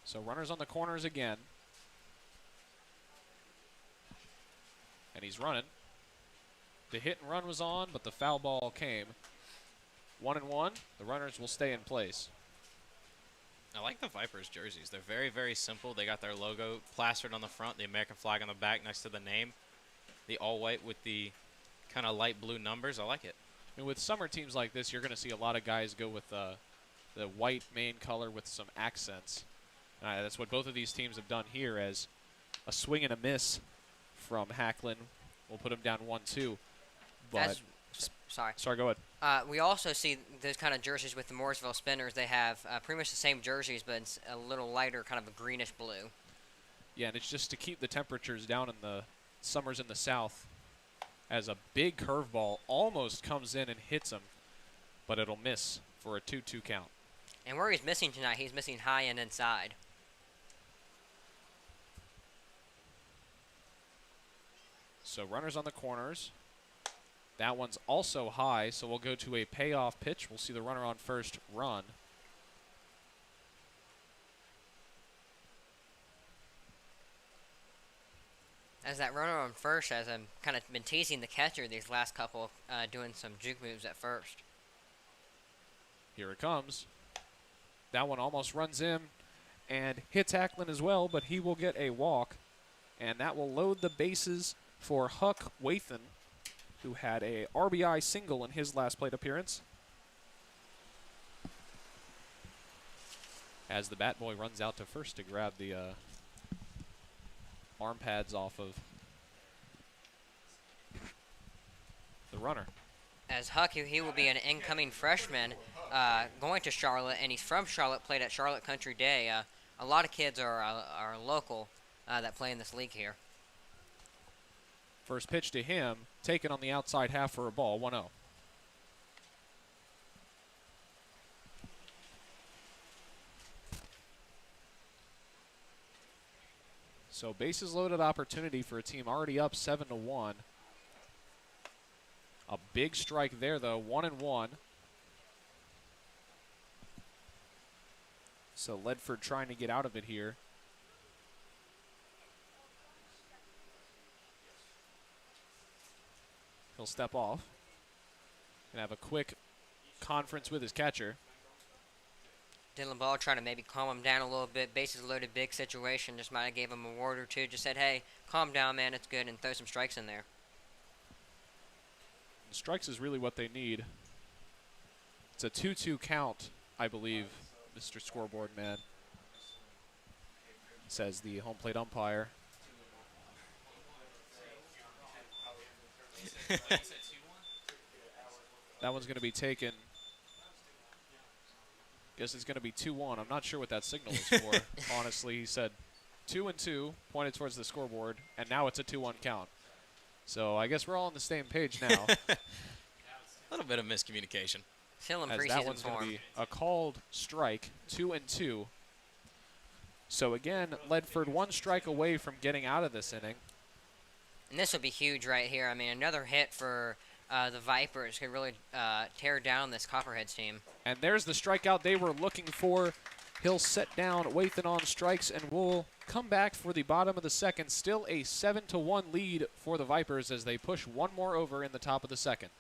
[SPEAKER 1] So runners on the corners again. And he's running. The hit and run was on, but the foul ball came. 1-1. The runners will stay in place.
[SPEAKER 2] I like the Vipers jerseys. They're very, very simple. They got their logo plastered on the front, the American flag on the back next to the name. The all white with the kind of light blue numbers. I like it.
[SPEAKER 1] And with summer teams like this, you're going to see a lot of guys go with the white main color with some accents. That's what both of these teams have done here, as a swing and a miss from Hacklin will put him down 1-2. But sorry, go ahead.
[SPEAKER 3] We also see those kind of jerseys with the Mooresville Spinners. They have pretty much the same jerseys, but it's a little lighter, kind of a greenish blue.
[SPEAKER 1] Yeah, and it's just to keep the temperatures down in the summers in the south, as a big curveball almost comes in and hits him, but it'll miss for a 2-2 count.
[SPEAKER 3] And where he's missing tonight, he's missing high and inside.
[SPEAKER 1] So runners on the corners. That one's also high, so we'll go to a payoff pitch. We'll see the runner on first run.
[SPEAKER 3] As that runner on first, as I'm kind of been teasing the catcher these last couple, doing some juke moves at first.
[SPEAKER 1] Here it comes. That one almost runs in and hits Hacklin as well, but he will get a walk. And that will load the bases for Huck Wathan, who had a RBI single in his last plate appearance. As the bat boy runs out to first to grab the arm pads off of the runner.
[SPEAKER 3] As Huck, he will be an incoming freshman going to Charlotte, and he's from Charlotte, played at Charlotte Country Day. A lot of kids are local that play in this league here.
[SPEAKER 1] First pitch to him, taken on the outside half for a ball, 1-0. So bases loaded opportunity for a team already up 7-1. A big strike there though, 1-1. So Ledford trying to get out of it here. He'll step off and have a quick conference with his catcher.
[SPEAKER 3] Dylan Ball trying to maybe calm him down a little bit. Bases loaded, big situation. Just might have gave him a word or two. Just said, hey, calm down, man. It's good, and throw some strikes in there.
[SPEAKER 1] And strikes is really what they need. It's a 2-2 count, I believe, Mr. Scoreboard Man, says the home plate umpire. That one's going to be taken. Guess it's going to be 2-1. I'm not sure what that signal is for. Honestly, he said 2-2, pointed towards the scoreboard, and now it's a 2-1 count. So I guess we're all on the same page now.
[SPEAKER 2] A little bit of miscommunication.
[SPEAKER 3] Still in
[SPEAKER 1] As
[SPEAKER 3] preseason
[SPEAKER 1] that one's going to
[SPEAKER 3] form.
[SPEAKER 1] be a called strike, 2-2. So again, Ledford one strike away from getting out of this inning.
[SPEAKER 3] And this will be huge right here. I mean, another hit for the Vipers could really tear down this Copperheads team.
[SPEAKER 1] And there's the strikeout they were looking for. He'll set down Wathan on strikes, and we'll come back for the bottom of the second. Still a 7-1 lead for the Vipers as they push one more over in the top of the second.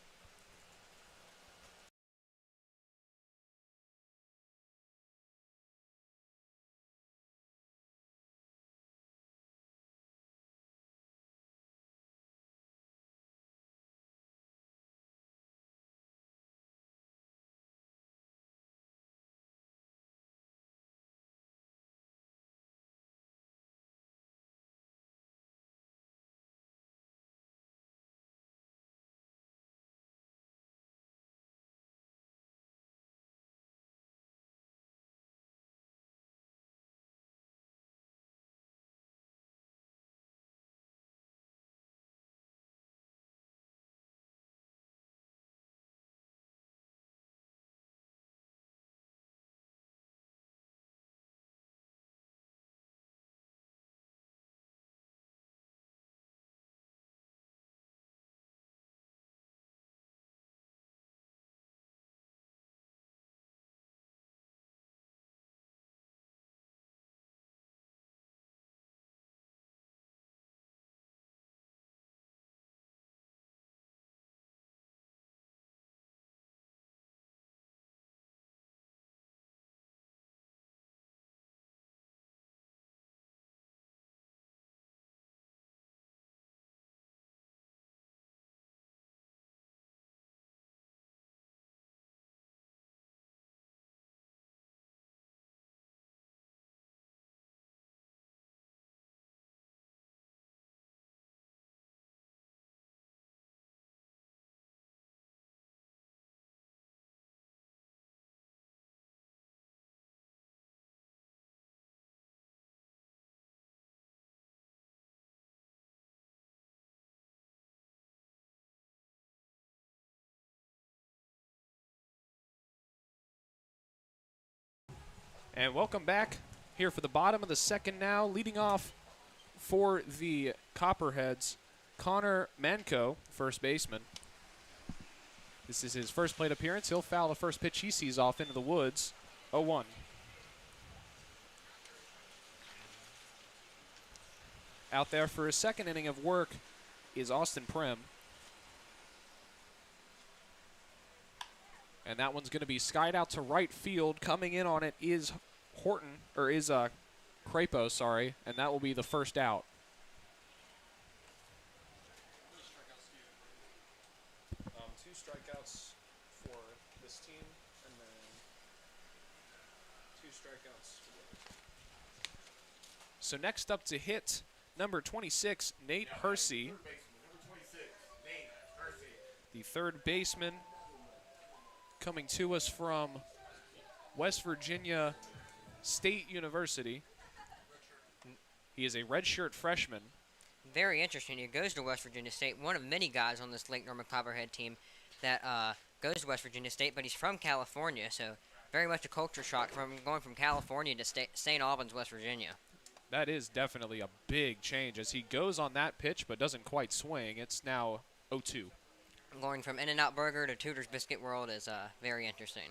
[SPEAKER 1] And welcome back here for the bottom of the second now. Leading off for the Copperheads, Connor Manco, first baseman. This is his first plate appearance. He'll foul the first pitch he sees off into the woods. 0-1. Out there for his second inning of work is Austin Prim. And that one's going to be skied out to right field. Coming in on it is Crapo, sorry, and that will be the first out. Two strikeouts for this team, and then 2 strikeouts for the other. So next up to hit, number 26, Nate Hersey.
[SPEAKER 4] Number 26, Nate Hersey.
[SPEAKER 1] The third baseman, coming to us from West Virginia State University. He is a redshirt freshman.
[SPEAKER 3] Very interesting. He goes to West Virginia State. One of many guys on this Lake Norman Copperhead team that goes to West Virginia State, but he's from California, so very much a culture shock from going from California to St. Albans, West Virginia.
[SPEAKER 1] That is definitely a big change as he goes on that pitch but doesn't quite swing. It's now 0-2.
[SPEAKER 3] Going from In-N-Out Burger to Tudor's Biscuit World is very interesting.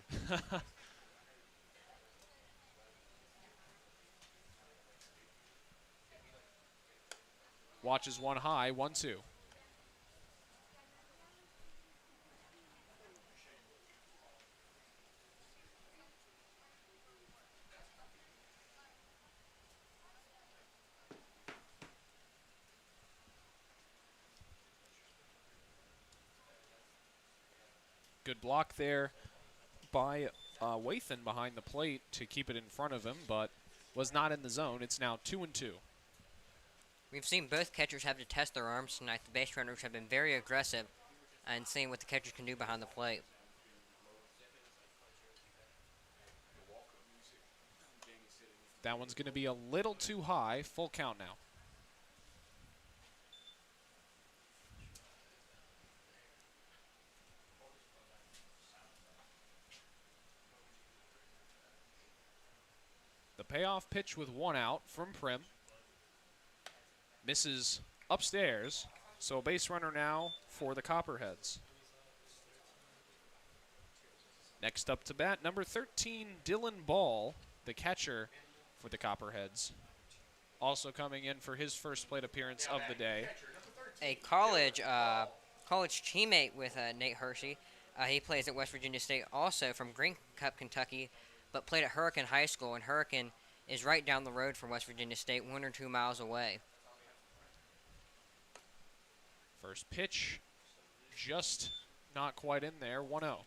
[SPEAKER 1] Watches one high, 1-2. Good block there by Wathan behind the plate to keep it in front of him, but was not in the zone. It's now 2-2.
[SPEAKER 3] We've seen both catchers have to test their arms tonight. The base runners have been very aggressive and seeing what the catchers can do behind the plate.
[SPEAKER 1] That one's going to be a little too high. Full count now. The payoff pitch with 1 out from Prim. Misses upstairs, so a base runner now for the Copperheads. Next up to bat, number 13, Dylan Ball, the catcher for the Copperheads. Also coming in for his first plate appearance of the day.
[SPEAKER 3] A college teammate with Nate Hersey. He plays at West Virginia State, also from Green Cup, Kentucky, but played at Hurricane High School, and Hurricane is right down the road from West Virginia State, 1 or 2 miles away.
[SPEAKER 1] First pitch, just not quite in there, 1-0.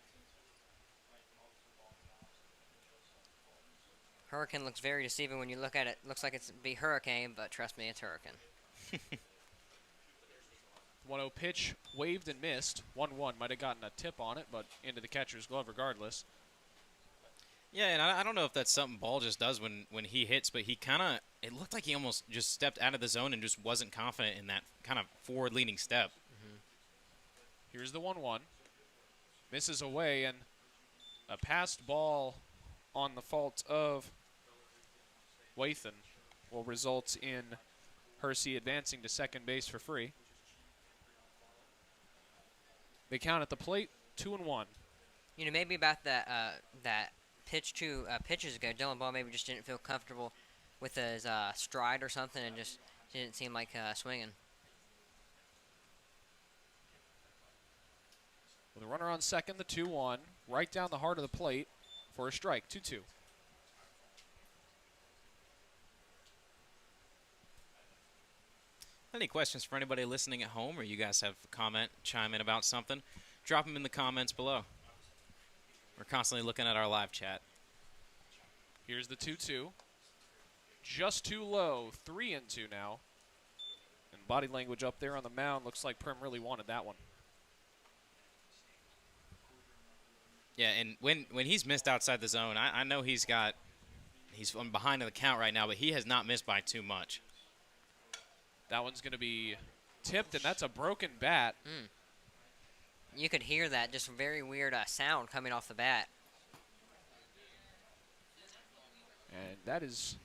[SPEAKER 3] Hurricane looks very deceiving when you look at it. Looks like it's be Hurricane, but trust me, it's Hurricane.
[SPEAKER 1] 1-0 pitch, waved and missed. 1-1, might have gotten a tip on it, but into the catcher's glove regardless.
[SPEAKER 2] Yeah, and I don't know if that's something Ball just does when he hits, but he kind of, it looked like he almost just stepped out of the zone and just wasn't confident in that kind of forward-leaning step.
[SPEAKER 1] Here's the 1-1. Misses away, and a passed ball on the fault of Wathan will result in Hersey advancing to second base for free. They count at the plate, 2-1.
[SPEAKER 3] You know, maybe about that pitch 2 pitches ago, Dylan Ball maybe just didn't feel comfortable with his stride or something and just didn't seem like swinging.
[SPEAKER 1] With a runner on second, the 2-1, right down the heart of the plate for a strike, 2-2.
[SPEAKER 2] Any questions for anybody listening at home, or you guys have a comment, chime in about something, drop them in the comments below. We're constantly looking at our live chat.
[SPEAKER 1] Here's the 2-2. Just too low, 3-2 now. And body language up there on the mound, looks like Prim really wanted that one.
[SPEAKER 2] Yeah, and when he's missed outside the zone, I know he's on behind in the count right now, but he has not missed by too much.
[SPEAKER 1] That one's going to be tipped, and that's a broken bat.
[SPEAKER 3] You could hear that, just very weird sound coming off the bat.
[SPEAKER 1] And that is,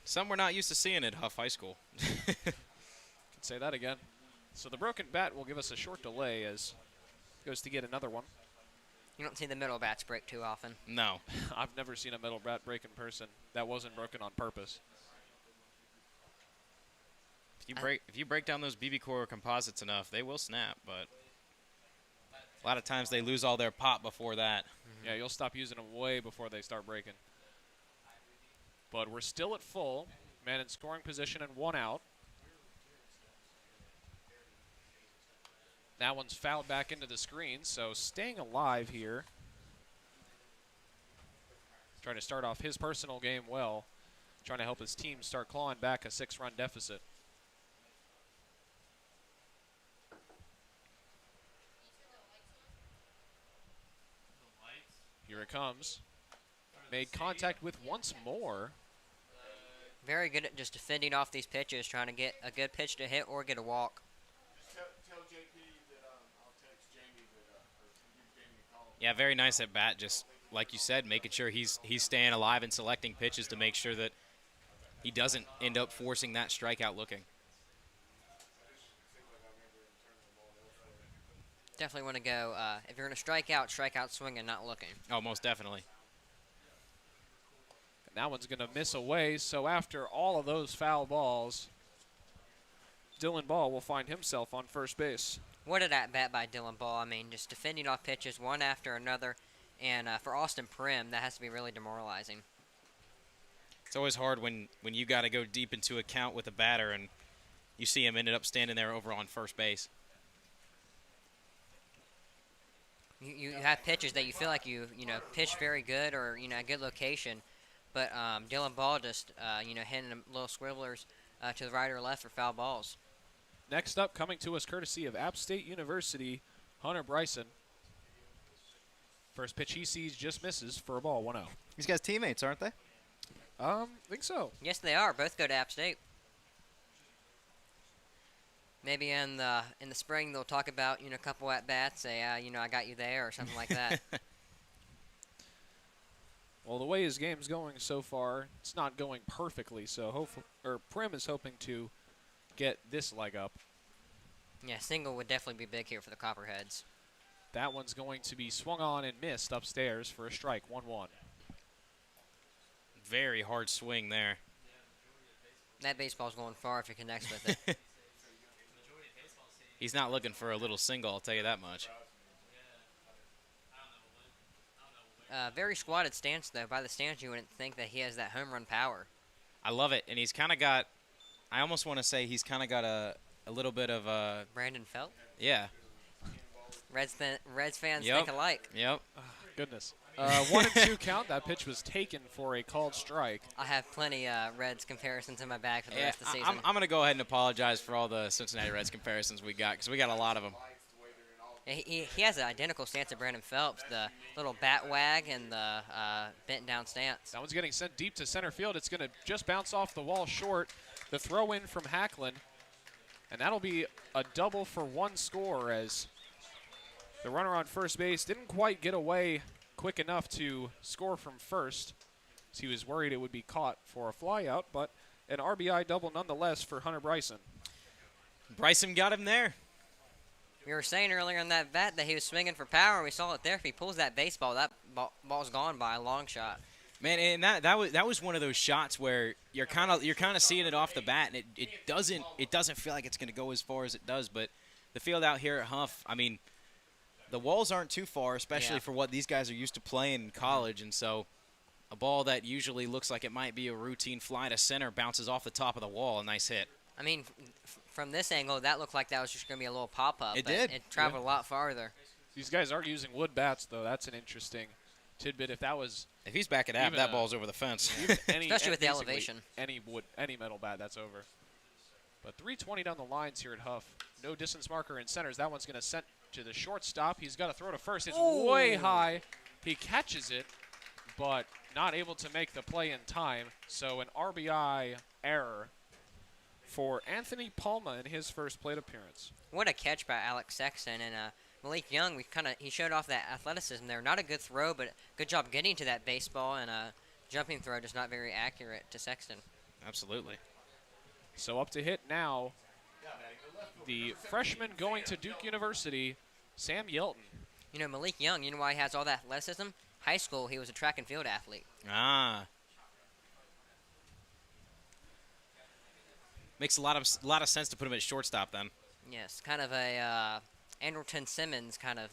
[SPEAKER 2] Some we're not used to seeing at Hough High School.
[SPEAKER 1] could say that again. So the broken bat will give us a short delay as goes to get another one.
[SPEAKER 3] You don't see the middle bats break too often.
[SPEAKER 2] No.
[SPEAKER 1] I've never seen a middle bat break in person that wasn't broken on purpose.
[SPEAKER 2] If you break down those BB core composites enough, they will snap, but a lot of times they lose all their pop before that.
[SPEAKER 1] Yeah, you'll stop using them way before they start breaking. But we're still at full. Man in scoring position and 1 out. That one's fouled back into the screen, so staying alive here. Trying to start off his personal game well. Trying to help his team start clawing back a 6-run deficit. Here it comes. Made contact with once more.
[SPEAKER 3] Very good at just defending off these pitches, trying to get a good pitch to hit or get a walk.
[SPEAKER 4] Tell JP that I'll text Jamie that or give Jamie a call.
[SPEAKER 2] Yeah, very nice at bat. Just like you said, making sure he's staying alive and selecting pitches to make sure that he doesn't end up forcing that strikeout looking.
[SPEAKER 3] Definitely want to go, if you're going to strike out swinging, not looking.
[SPEAKER 2] Oh, most definitely.
[SPEAKER 1] And that one's going to miss away, so after all of those foul balls, Dylan Ball will find himself on first base.
[SPEAKER 3] What an at-bat by Dylan Ball. I mean, just defending off pitches one after another. And for Austin Prim, that has to be really demoralizing.
[SPEAKER 2] It's always hard when you got to go deep into a count with a batter and you see him ended up standing there over on first base.
[SPEAKER 3] You have pitches that you feel like you pitch very good or, a good location. But Dylan Ball just, hitting them little scribblers to the right or left for foul balls.
[SPEAKER 1] Next up, coming to us courtesy of App State University, Hunter Bryson. First pitch he sees just misses for a ball, 1-0.
[SPEAKER 5] These guys teammates, aren't they?
[SPEAKER 1] Think so.
[SPEAKER 3] Yes, they are. Both go to App State. Maybe in the spring they'll talk about a couple at bats, say I got you there or something like that.
[SPEAKER 1] Well, the way his game's going so far, it's not going perfectly. So Prim is hoping to get this leg up.
[SPEAKER 3] Yeah, single would definitely be big here for the Copperheads.
[SPEAKER 1] That one's going to be swung on and missed upstairs for a strike, 1-1.
[SPEAKER 2] Very hard swing there.
[SPEAKER 3] That baseball's going far if he connects with it.
[SPEAKER 2] He's not looking for a little single, I'll tell you that much.
[SPEAKER 3] Very squatted stance, though. By the stance, you wouldn't think that he has that home run power.
[SPEAKER 2] I love it, and he's kind of got, I almost want to say he's kind of got a little bit of a,
[SPEAKER 3] Brandon Felt?
[SPEAKER 2] yeah.
[SPEAKER 3] Reds fans
[SPEAKER 2] Yep.
[SPEAKER 3] think alike.
[SPEAKER 2] Yep.
[SPEAKER 1] Goodness. 1-2 count. That pitch was taken for a called strike.
[SPEAKER 3] I have plenty Reds comparisons in my bag for the
[SPEAKER 2] Yeah,
[SPEAKER 3] rest of the season.
[SPEAKER 2] I'm going to go ahead and apologize for all the Cincinnati Reds comparisons we got, because we got a lot of them.
[SPEAKER 3] He has an identical stance to Brandon Phelps, the little bat wag and the bent down stance.
[SPEAKER 1] That one's getting sent deep to center field. It's going to just bounce off the wall short. The throw in from Hacklin. And that'll be a double for one score as the runner on first base didn't quite get away quick enough to score from first. He was worried it would be caught for a flyout, but an RBI double nonetheless for Hunter Bryson.
[SPEAKER 2] Bryson got him there.
[SPEAKER 3] We were saying earlier in that bat that he was swinging for power. We saw it there. If he pulls that baseball, that ball's gone by a long shot.
[SPEAKER 2] Man, and that was one of those shots where you're kind of seeing it off the bat, and it doesn't feel like it's going to go as far as it does. But the field out here at Hough, I mean, the walls aren't too far, especially for what these guys are used to playing in college, and so a ball that usually looks like it might be a routine fly to center bounces off the top of the wall. A nice hit.
[SPEAKER 3] I mean, from this angle, that looked like that was just going to be a little pop-up.
[SPEAKER 2] It
[SPEAKER 3] but
[SPEAKER 2] did.
[SPEAKER 3] It traveled a lot farther.
[SPEAKER 1] These guys are using wood bats, though. That's an interesting tidbit.
[SPEAKER 2] If he's back at app, that ball's over the fence.
[SPEAKER 3] Especially with the
[SPEAKER 1] basically
[SPEAKER 3] elevation.
[SPEAKER 1] Any metal bat, that's over. But 3:20 down the lines here at Hough. No distance marker in centers. That one's going to send to the shortstop. He's got to throw to first. It's way high. He catches it, but not able to make the play in time. So an RBI error for Anthony Palma in his first plate appearance.
[SPEAKER 3] What a catch by Alex Sexton. And Malik Young, he showed off that athleticism there. Not a good throw, but good job getting to that baseball and jumping throw just not very accurate to Sexton.
[SPEAKER 2] Absolutely.
[SPEAKER 1] So up to hit now, the freshman going to Duke University, Sam Yelton.
[SPEAKER 3] You know, Malik Young, you know why he has all that athleticism? High school, he was a track and field athlete.
[SPEAKER 2] Ah. Makes a lot of sense to put him at shortstop then.
[SPEAKER 3] Yes, kind of a Anderton Simmons kind of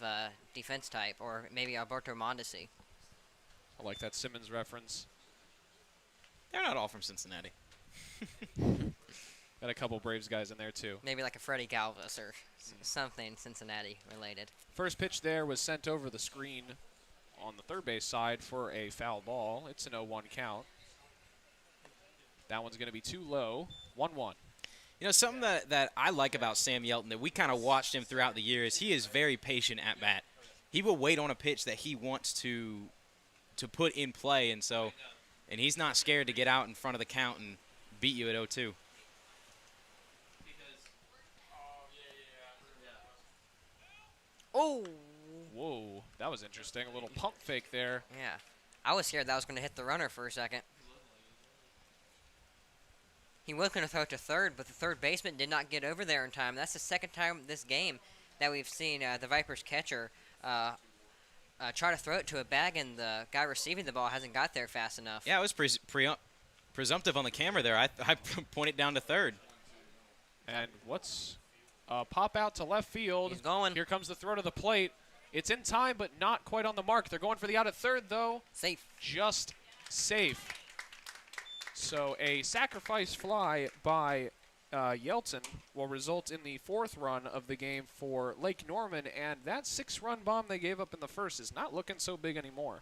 [SPEAKER 3] defense type, or maybe Alberto Mondesi.
[SPEAKER 1] I like that Simmons reference.
[SPEAKER 2] They're not all from Cincinnati.
[SPEAKER 1] Got a couple Braves guys in there too.
[SPEAKER 3] Maybe like a Freddie Galvis or something Cincinnati related.
[SPEAKER 1] First pitch there was sent over the screen on the third base side for a foul ball. It's an 0-1 count. That one's going to be too low. 1-1.
[SPEAKER 2] You know, something that I like about Sam Yelton, that we kind of watched him throughout the years, he is very patient at bat. He will wait on a pitch that he wants to put in play, and he's not scared to get out in front of the count and beat you at 0-2.
[SPEAKER 3] Oh!
[SPEAKER 1] Whoa, that was interesting. A little pump fake there.
[SPEAKER 3] Yeah. I was scared that was going to hit the runner for a second. He was going to throw it to third, but the third baseman did not get over there in time. That's the second time this game that we've seen the Vipers catcher try to throw it to a bag, and the guy receiving the ball hasn't got there fast enough.
[SPEAKER 2] Yeah, it was presumptive on the camera there. I pointed down to third.
[SPEAKER 1] And what's pop out to left field.
[SPEAKER 3] He's going.
[SPEAKER 1] Here comes the throw to the plate. It's in time, but not quite on the mark. They're going for the out at third, though.
[SPEAKER 3] Safe.
[SPEAKER 1] Just safe. So a sacrifice fly by Yelton will result in the fourth run of the game for Lake Norman, and that 6-run bomb they gave up in the first is not looking so big anymore.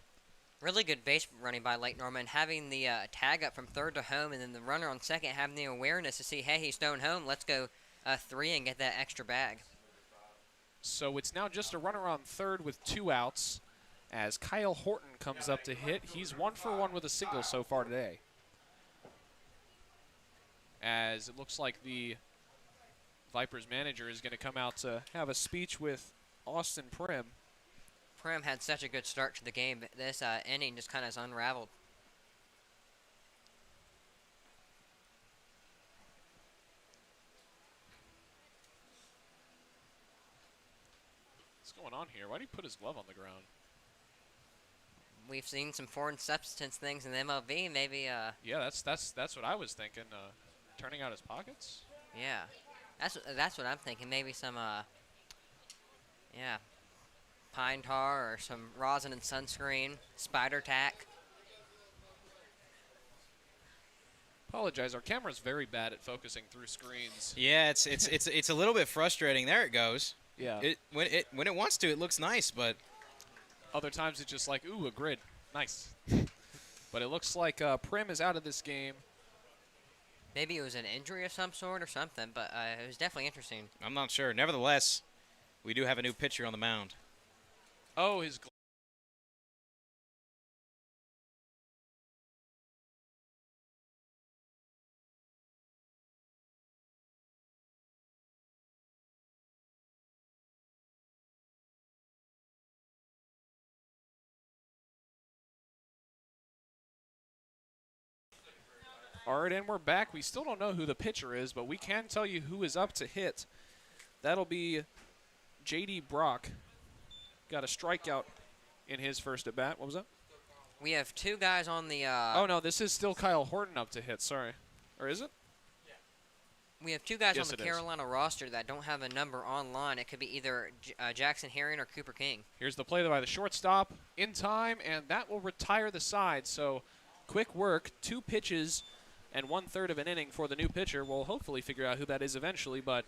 [SPEAKER 3] Really good base running by Lake Norman, having the tag up from third to home, and then the runner on second having the awareness to see, hey, he's thrown home. Let's go 3 and get that extra bag.
[SPEAKER 1] So it's now just a runner on third with 2 outs as Kyle Horton comes up to hit. He's 1 for 1 with a single so far today. As it looks like the Vipers manager is going to come out to have a speech with Austin Prim.
[SPEAKER 3] Prim had such a good start to the game, but this inning just kind of has unraveled.
[SPEAKER 1] What's going on here? Why did he put his glove on the ground?
[SPEAKER 3] We've seen some foreign substance things in the MLB, maybe,
[SPEAKER 1] Yeah, that's what I was thinking. Turning out his pockets?
[SPEAKER 3] yeah. That's what I'm thinking, maybe some, yeah, pine tar or some rosin and sunscreen, spider tack.
[SPEAKER 1] Apologize, our camera's very bad at focusing through screens.
[SPEAKER 2] Yeah, it's a little bit frustrating. There it goes.
[SPEAKER 1] Yeah.
[SPEAKER 2] When it wants to, it looks nice, but
[SPEAKER 1] Other times it's just like, ooh, a grid. Nice. But it looks like Prim is out of this game.
[SPEAKER 3] Maybe it was an injury of some sort or something, but it was definitely interesting.
[SPEAKER 2] I'm not sure. Nevertheless, we do have a new pitcher on the mound.
[SPEAKER 1] Oh, his All right, and we're back. We still don't know who the pitcher is, but we can tell you who is up to hit. That'll be J.D. Brock. Got a strikeout in his first at bat. What was that?
[SPEAKER 3] We have 2 guys on the.
[SPEAKER 1] Oh, no, this is still Kyle Horton up to hit. Sorry. Or is it?
[SPEAKER 3] We have 2 guys
[SPEAKER 1] Yes,
[SPEAKER 3] on the
[SPEAKER 1] it is.
[SPEAKER 3] Carolina roster that don't have a number online. It could be either Jackson Herring or Cooper King.
[SPEAKER 1] Here's the play by the shortstop in time, and that will retire the side. So quick work, 2 pitches and 1/3 of an inning for the new pitcher. We'll hopefully figure out who that is eventually, but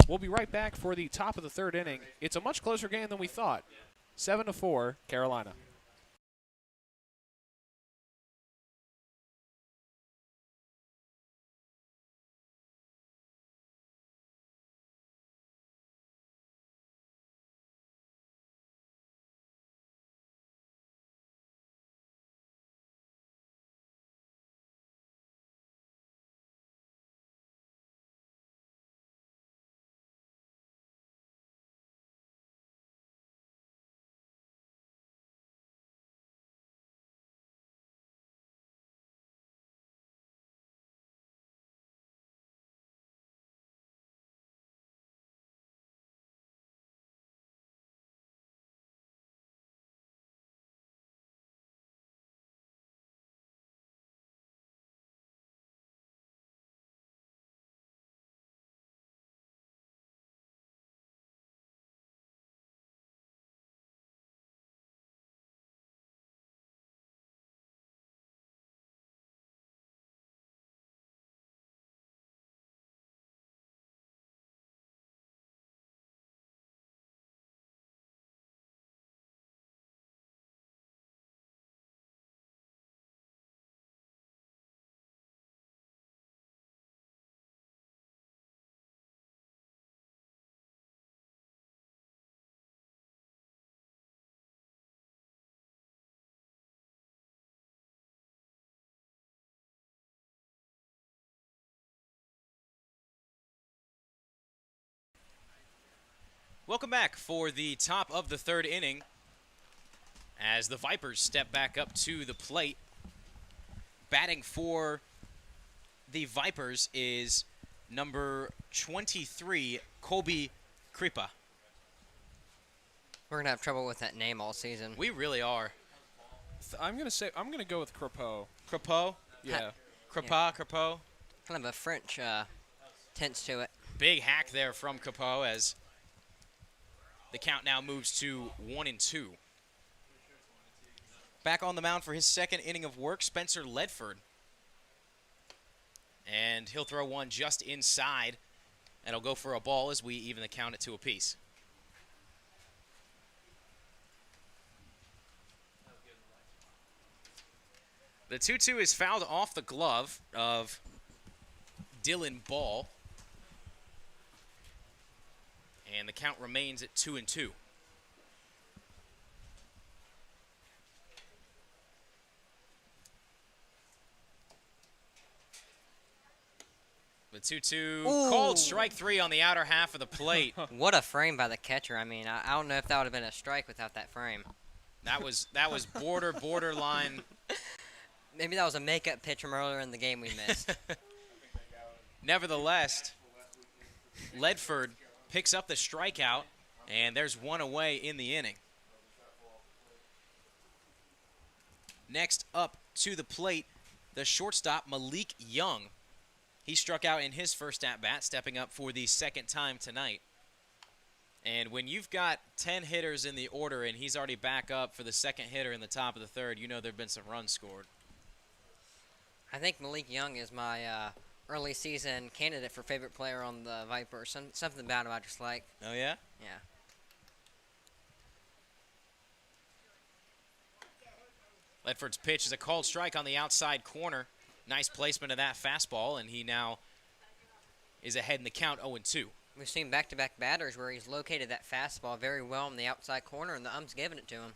[SPEAKER 1] we'll be right back for the top of the 3rd inning. It's a much closer game than we thought. 7-4, Carolina.
[SPEAKER 2] Welcome back for the top of the third inning as the Vipers step back up to the plate. Batting for the Vipers is number 23, Colby Kripa.
[SPEAKER 3] We're going to have trouble with that name all season.
[SPEAKER 2] We really are.
[SPEAKER 1] I'm gonna go with Crepeau.
[SPEAKER 2] Crepeau?
[SPEAKER 1] Yeah.
[SPEAKER 2] Crepeau?
[SPEAKER 3] Kind of a French tense to it.
[SPEAKER 2] Big hack there from Crepeau as the count now moves to 1-2. Back on the mound for his second inning of work, Spencer Ledford. And he'll throw one just inside. And he'll go for a ball as we even the count at 2 apiece. The 2-2 is fouled off the glove of Dylan Ball. And the count remains at 2-2. The 2-2 called strike 3 on the outer half of the plate.
[SPEAKER 3] What a frame by the catcher. I mean, I don't know if that would have been a strike without that frame.
[SPEAKER 2] That was borderline.
[SPEAKER 3] Maybe that was a makeup pitch from earlier in the game we missed.
[SPEAKER 2] Nevertheless, Ledford picks up the strikeout, and there's one away in the inning. Next up to the plate, the shortstop, Malik Young. He struck out in his first at-bat, stepping up for the second time tonight. And when you've got 10 hitters in the order and he's already back up for the second hitter in the top of the third, you know there have been some runs scored.
[SPEAKER 3] I think Malik Young is my early season candidate for favorite player on the Vipers. Something about him I just like.
[SPEAKER 2] Oh, yeah?
[SPEAKER 3] Yeah.
[SPEAKER 2] Ledford's pitch is a called strike on the outside corner. Nice placement of that fastball, and he now is ahead in the count 0-2.
[SPEAKER 3] We've seen back-to-back batters where he's located that fastball very well in the outside corner, and the ump's giving it to him.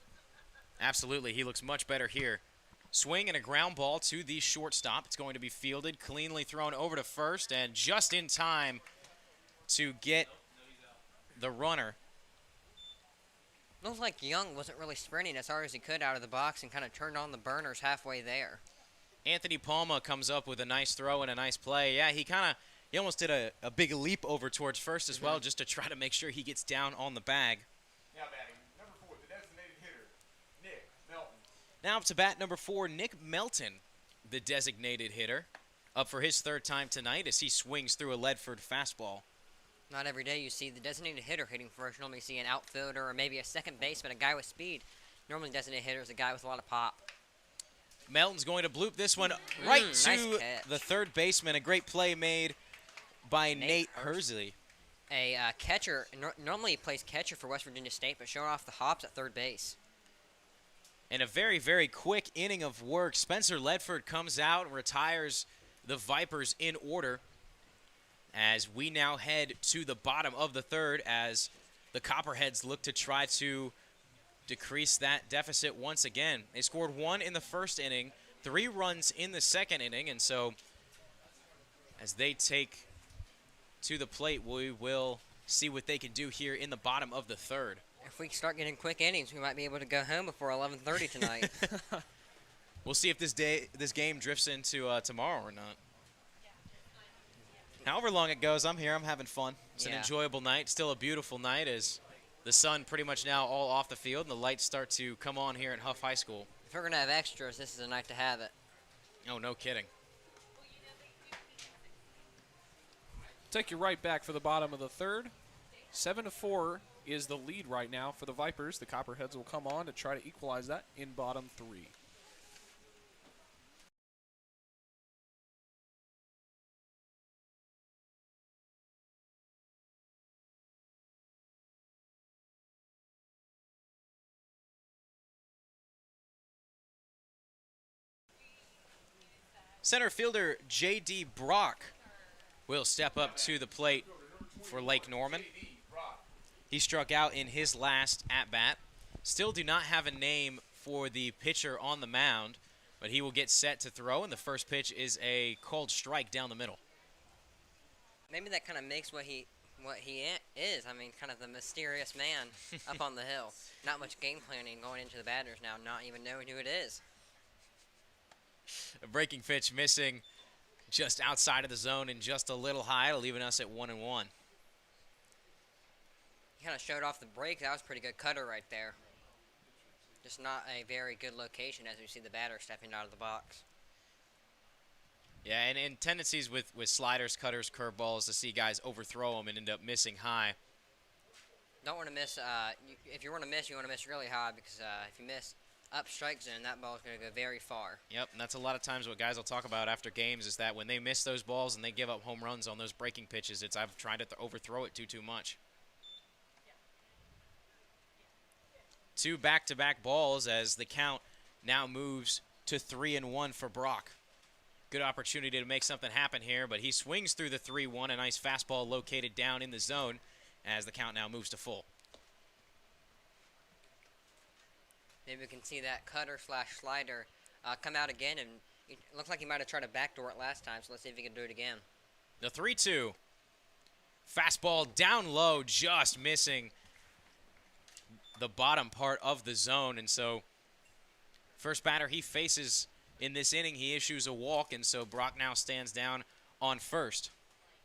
[SPEAKER 2] Absolutely. He looks much better here. Swing and a ground ball to the shortstop. It's going to be fielded, cleanly thrown over to first, and just in time to get the runner.
[SPEAKER 3] Looks like Young wasn't really sprinting as hard as he could out of the box and kind of turned on the burners halfway there.
[SPEAKER 2] Anthony Palma comes up with a nice throw and a nice play. Yeah, he almost did a big leap over towards first as well, just to try to make sure he gets down on the bag.
[SPEAKER 4] Now batting, number 4, the designated hitter, Nick Melton.
[SPEAKER 2] Now up to bat number 4, Nick Melton, the designated hitter, up for his third time tonight as he swings through a Ledford fastball.
[SPEAKER 3] Not every day you see the designated hitter hitting first. Normally you see an outfielder or maybe a second baseman, a guy with speed. Normally designated hitter is a guy with a lot of pop.
[SPEAKER 2] Melton's going to bloop this one right
[SPEAKER 3] nice
[SPEAKER 2] to
[SPEAKER 3] catch.
[SPEAKER 2] the third baseman. A great play made by Nate Hersley.
[SPEAKER 3] A catcher, normally he plays catcher for West Virginia State, but showing off the hops at third base.
[SPEAKER 2] And a very, very quick inning of work. Spencer Ledford comes out and retires the Vipers in order as we now head to the bottom of the third as the Copperheads look to try to decrease that deficit once again. They scored 1 in the first inning, 3 runs in the second inning, and so as they take to the plate, we will see what they can do here in the bottom of the third.
[SPEAKER 3] If we start getting quick innings, we might be able to go home before 11:30 tonight.
[SPEAKER 2] We'll see if this game drifts into tomorrow or not. However long it goes, I'm here. I'm having fun. It's an enjoyable night. Still a beautiful night as the sun pretty much now all off the field and the lights start to come on here at Hough High School.
[SPEAKER 3] If we're going to have extras, this is a night to have it.
[SPEAKER 2] Oh, no kidding.
[SPEAKER 1] Take you right back for the bottom of the third. 7-4 is the lead right now for the Vipers. The Copperheads will come on to try to equalize that in bottom 3.
[SPEAKER 2] Center fielder J.D. Brock will step up to the plate for Lake Norman. He struck out in his last at-bat. Still do not have a name for the pitcher on the mound, but he will get set to throw, and the first pitch is a called strike down the middle.
[SPEAKER 3] Maybe that kind of makes what he what he is. I mean, kind of the mysterious man up on the hill. Not much game planning going into the batters now, not even knowing who it is.
[SPEAKER 2] A breaking pitch missing just outside of the zone and just a little high, leaving us at 1-1.
[SPEAKER 3] He kind of showed off the break. That was a pretty good cutter right there. Just not a very good location as we see the batter stepping out of the box.
[SPEAKER 2] Yeah, and tendencies with sliders, cutters, curveballs to see guys overthrow them and end up missing high.
[SPEAKER 3] Don't want to miss. If you want to miss, you want to miss really high because if you miss up strike zone, that ball is going to go very far.
[SPEAKER 2] Yep, and that's a lot of times what guys will talk about after games is that when they miss those balls and they give up home runs on those breaking pitches, it's I've tried to overthrow it too much. 2 back-to-back balls as the count now moves to 3-1 for Brock. Good opportunity to make something happen here, but he swings through the 3-1, a nice fastball located down in the zone as the count now moves to full.
[SPEAKER 3] Maybe we can see that cutter / slider come out again, and it looks like he might have tried to backdoor it last time, so let's see if he can do it again.
[SPEAKER 2] The 3-2. Fastball down low, just missing the bottom part of the zone, and so first batter he faces in this inning, he issues a walk, and so Brock now stands down on first.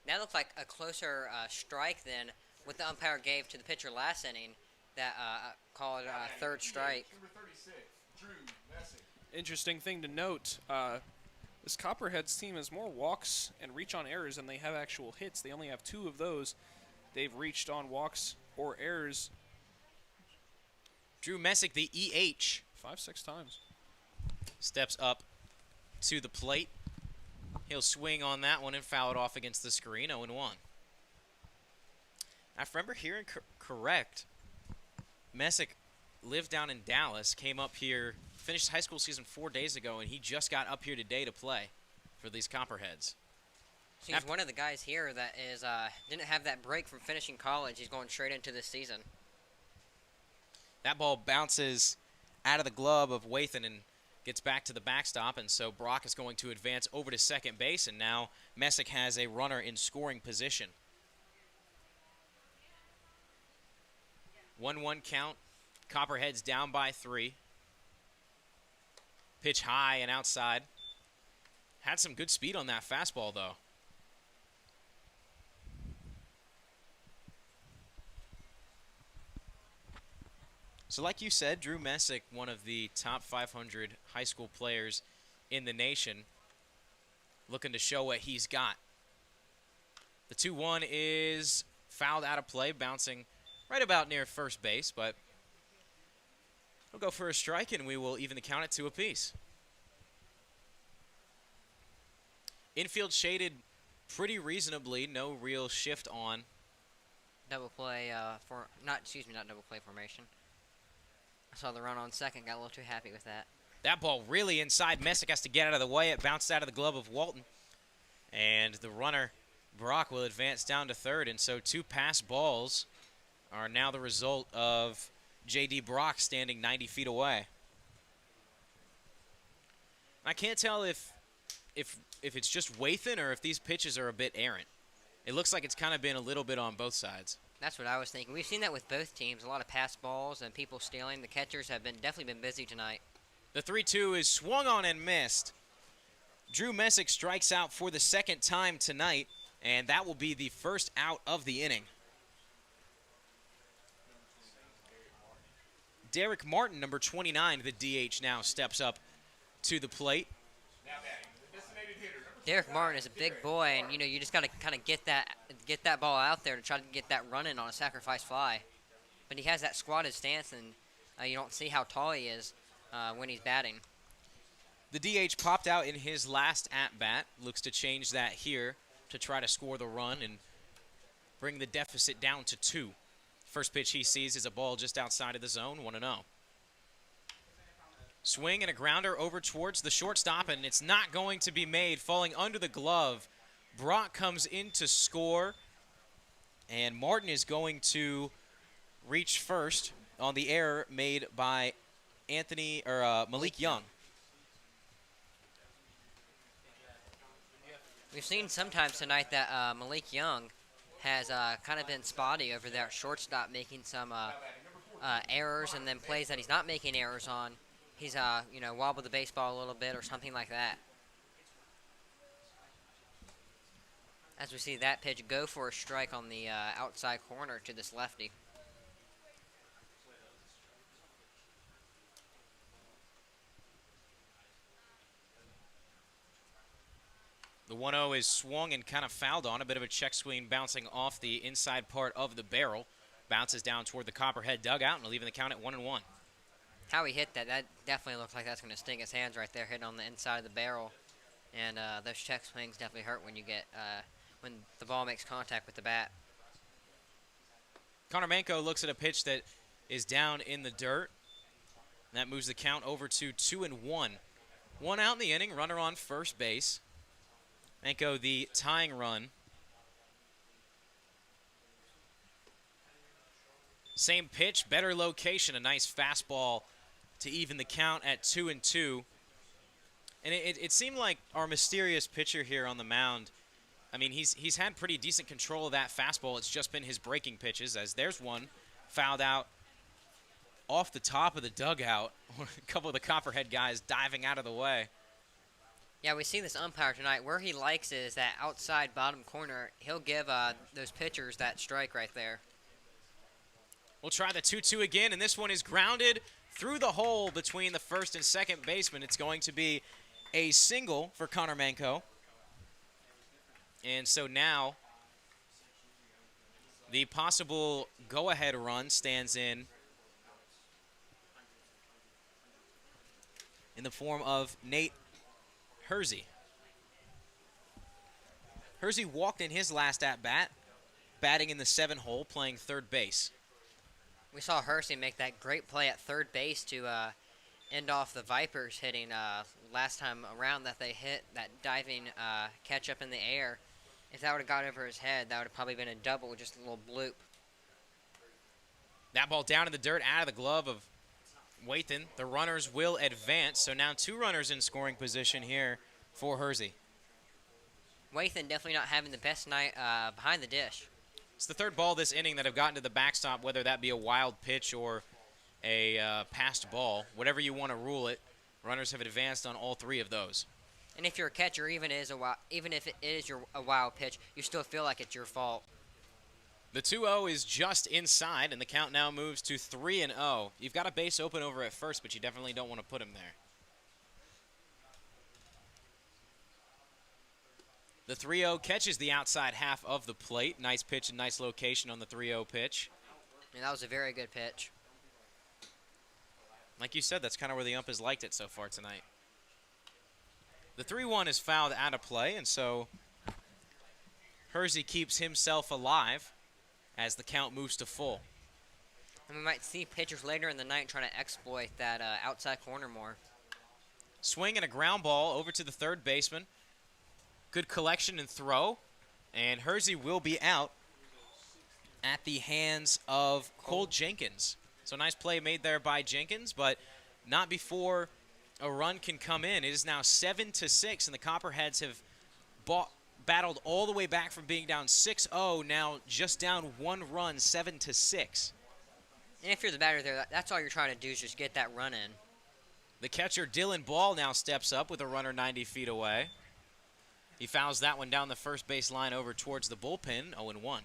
[SPEAKER 3] That looked like a closer strike than what the umpire gave to the pitcher last inning that called third strike.
[SPEAKER 4] Number 36, Drew Messick.
[SPEAKER 1] Interesting thing to note, this Copperheads team has more walks and reach on errors than they have actual hits. They only have 2 of those. They've reached on walks or errors
[SPEAKER 2] Drew Messick, the EH,
[SPEAKER 1] 5-6 times.
[SPEAKER 2] steps up to the plate. He'll swing on that one and foul it off against the screen, 0-1. If I remember hearing correct, Messick lived down in Dallas, came up here, finished high school season 4 days ago, and he just got up here today to play for these Copperheads.
[SPEAKER 3] So he's one of the guys here that is didn't have that break from finishing college. He's going straight into this season.
[SPEAKER 2] That ball bounces out of the glove of Wathan and gets back to the backstop, and so Brock is going to advance over to second base, and now Messick has a runner in scoring position. 1-1 count. Copperheads down by 3. Pitch high and outside. Had some good speed on that fastball, though. So like you said, Drew Messick, one of the top 500 high school players in the nation, looking to show what he's got. The 2-1 is fouled out of play, bouncing right about near first base, but we'll go for a strike, and we will even the count at 2 apiece. Infield shaded pretty reasonably, no real shift on.
[SPEAKER 3] Double play not double play formation. I saw the run on second, got a little too happy with that.
[SPEAKER 2] That ball really inside. Messick has to get out of the way. It bounced out of the glove of Walton. And the runner, Brock, will advance down to third. And so 2 pass balls are now the result of J.D. Brock standing 90 feet away. I can't tell if it's just Wathan or if these pitches are a bit errant. It looks like it's kind of been a little bit on both sides.
[SPEAKER 3] That's what I was thinking. We've seen that with both teams. A lot of pass balls and people stealing. The catchers have definitely been busy tonight.
[SPEAKER 2] The 3-2 is swung on and missed. Drew Messick strikes out for the second time tonight, and that will be the first out of the inning. Derek Martin, number 29, the DH, now steps up to the plate.
[SPEAKER 3] Derek Martin is a big boy, and you just got to kind of get that ball out there to try to get that running on a sacrifice fly. But he has that squatted stance, and you don't see how tall he is when he's batting.
[SPEAKER 2] The DH popped out in his last at-bat. Looks to change that here to try to score the run and bring the deficit down to 2. First pitch he sees is a ball just outside of the zone, 1-0. Swing and a grounder over towards the shortstop, and it's not going to be made. Falling under the glove, Brock comes in to score, and Martin is going to reach first on the error made by Malik Young.
[SPEAKER 3] We've seen sometimes tonight that Malik Young has kind of been spotty over there at shortstop, making some errors, and then plays that he's not making errors on, he's wobbled the baseball a little bit or something like that. As we see that pitch go for a strike on the outside corner to this lefty.
[SPEAKER 2] The 1-0 is swung and kind of fouled on. A bit of a check swing bouncing off the inside part of the barrel. Bounces down toward the Copperhead dugout and leaving the count at 1-1.
[SPEAKER 3] How he hit that, that definitely looks like that's going to sting his hands right there, hitting on the inside of the barrel. And those check swings definitely hurt when you get when the ball makes contact with the bat.
[SPEAKER 2] Connor Manko looks at a pitch that is down in the dirt. And that moves the count over to 2-1. One out in the inning, runner on first base. Manko, the tying run. Same pitch, better location, a nice fastball to even the count at 2-2. And it seemed like our mysterious pitcher here on the mound, I mean, he's had pretty decent control of that fastball. It's just been his breaking pitches, as there's one fouled out off the top of the dugout. A couple of the Copperhead guys diving out of the way.
[SPEAKER 3] Yeah, we see this umpire tonight. Where he likes is that outside bottom corner. He'll give those pitchers that strike right there.
[SPEAKER 2] We'll try the 2-2 again, and this one is grounded through the hole between the first and second baseman. It's going to be a single for Connor Manko. And so now the possible go-ahead run stands in the form of Nate Hersey. Hersey walked in his last at-bat, batting in the 7 hole, playing third base.
[SPEAKER 3] We saw Hersey make that great play at third base to end off the Vipers hitting last time around that they hit that diving catch up in the air. If that would have got over his head, that would have probably been a double, just a little bloop.
[SPEAKER 2] That ball down in the dirt, out of the glove of Wathan. The runners will advance, so now 2 runners in scoring position here for Hersey.
[SPEAKER 3] Wathan definitely not having the best night behind the dish.
[SPEAKER 2] It's the third ball this inning that have gotten to the backstop, whether that be a wild pitch or a passed ball. Whatever you want to rule it, runners have advanced on all 3 of those.
[SPEAKER 3] And if you're a catcher, even if it is a wild pitch, you still feel like it's your fault.
[SPEAKER 2] The 2-0 is just inside, and the count now moves to 3-0. You've got a base open over at first, but you definitely don't want to put him there. The 3-0 catches the outside half of the plate. Nice pitch and nice location on the 3-0 pitch.
[SPEAKER 3] And that was a very good pitch.
[SPEAKER 2] Like you said, that's kind of where the ump has liked it so far tonight. The 3-1 is fouled out of play, and so Hersey keeps himself alive as the count moves to full.
[SPEAKER 3] And we might see pitchers later in the night trying to exploit that outside corner more.
[SPEAKER 2] Swing and a ground ball over to the third baseman. Good collection and throw, and Hersey will be out at the hands of Cole Jenkins. So nice play made there by Jenkins, but not before a run can come in. It is now 7-6, and the Copperheads have battled all the way back from being down 6-0, now just down 1 run, 7-6.
[SPEAKER 3] And if you're the batter there, that's all you're trying to do is just get that run in.
[SPEAKER 2] The catcher, Dylan Ball, now steps up with a runner 90 feet away. He fouls that one down the first base line over towards the bullpen, 0-1.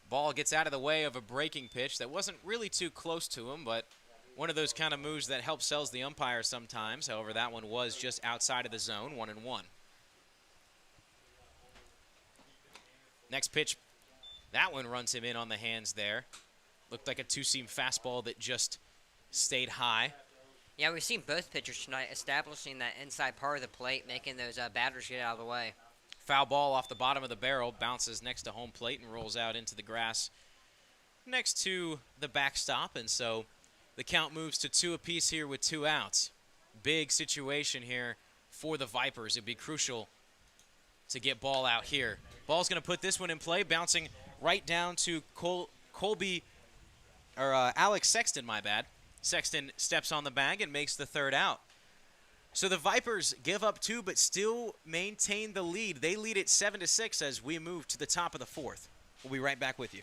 [SPEAKER 2] Ball gets out of the way of a breaking pitch that wasn't really too close to him, but one of those kind of moves that helps sells the umpire sometimes. However, that one was just outside of the zone, 1-1. Next pitch, that one runs him in on the hands there. Looked like a 2-seam fastball that just stayed high.
[SPEAKER 3] Yeah, we've seen both pitchers tonight establishing that inside part of the plate, making those batters get out of the way.
[SPEAKER 2] Foul ball off the bottom of the barrel, bounces next to home plate and rolls out into the grass next to the backstop. And so the count moves to 2 apiece here with 2 outs. Big situation here for the Vipers. It'd be crucial to get Ball out here. Ball's going to put this one in play, bouncing right down to Alex Sexton, my bad. Sexton steps on the bag and makes the third out. So the Vipers give up 2 but still maintain the lead. They lead it 7-6 as we move to the top of the 4th. We'll be right back with you.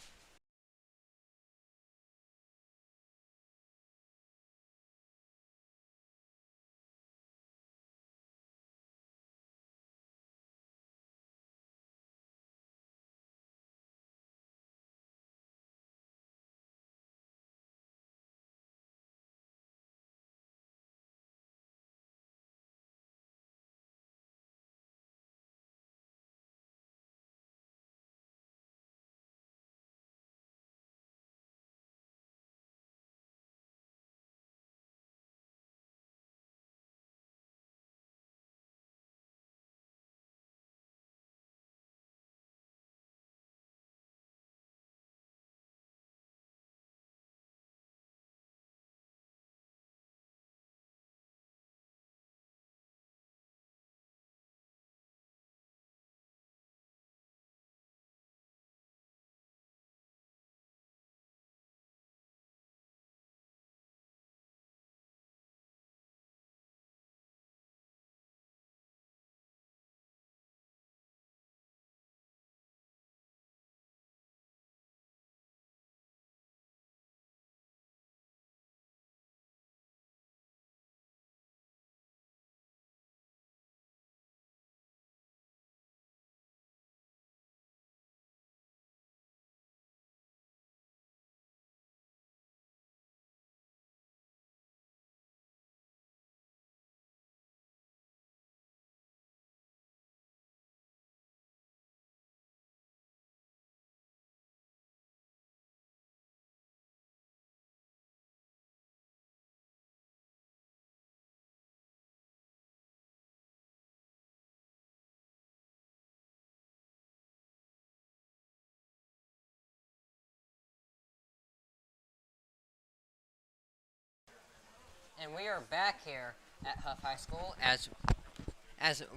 [SPEAKER 3] And we are back here at Hough High School as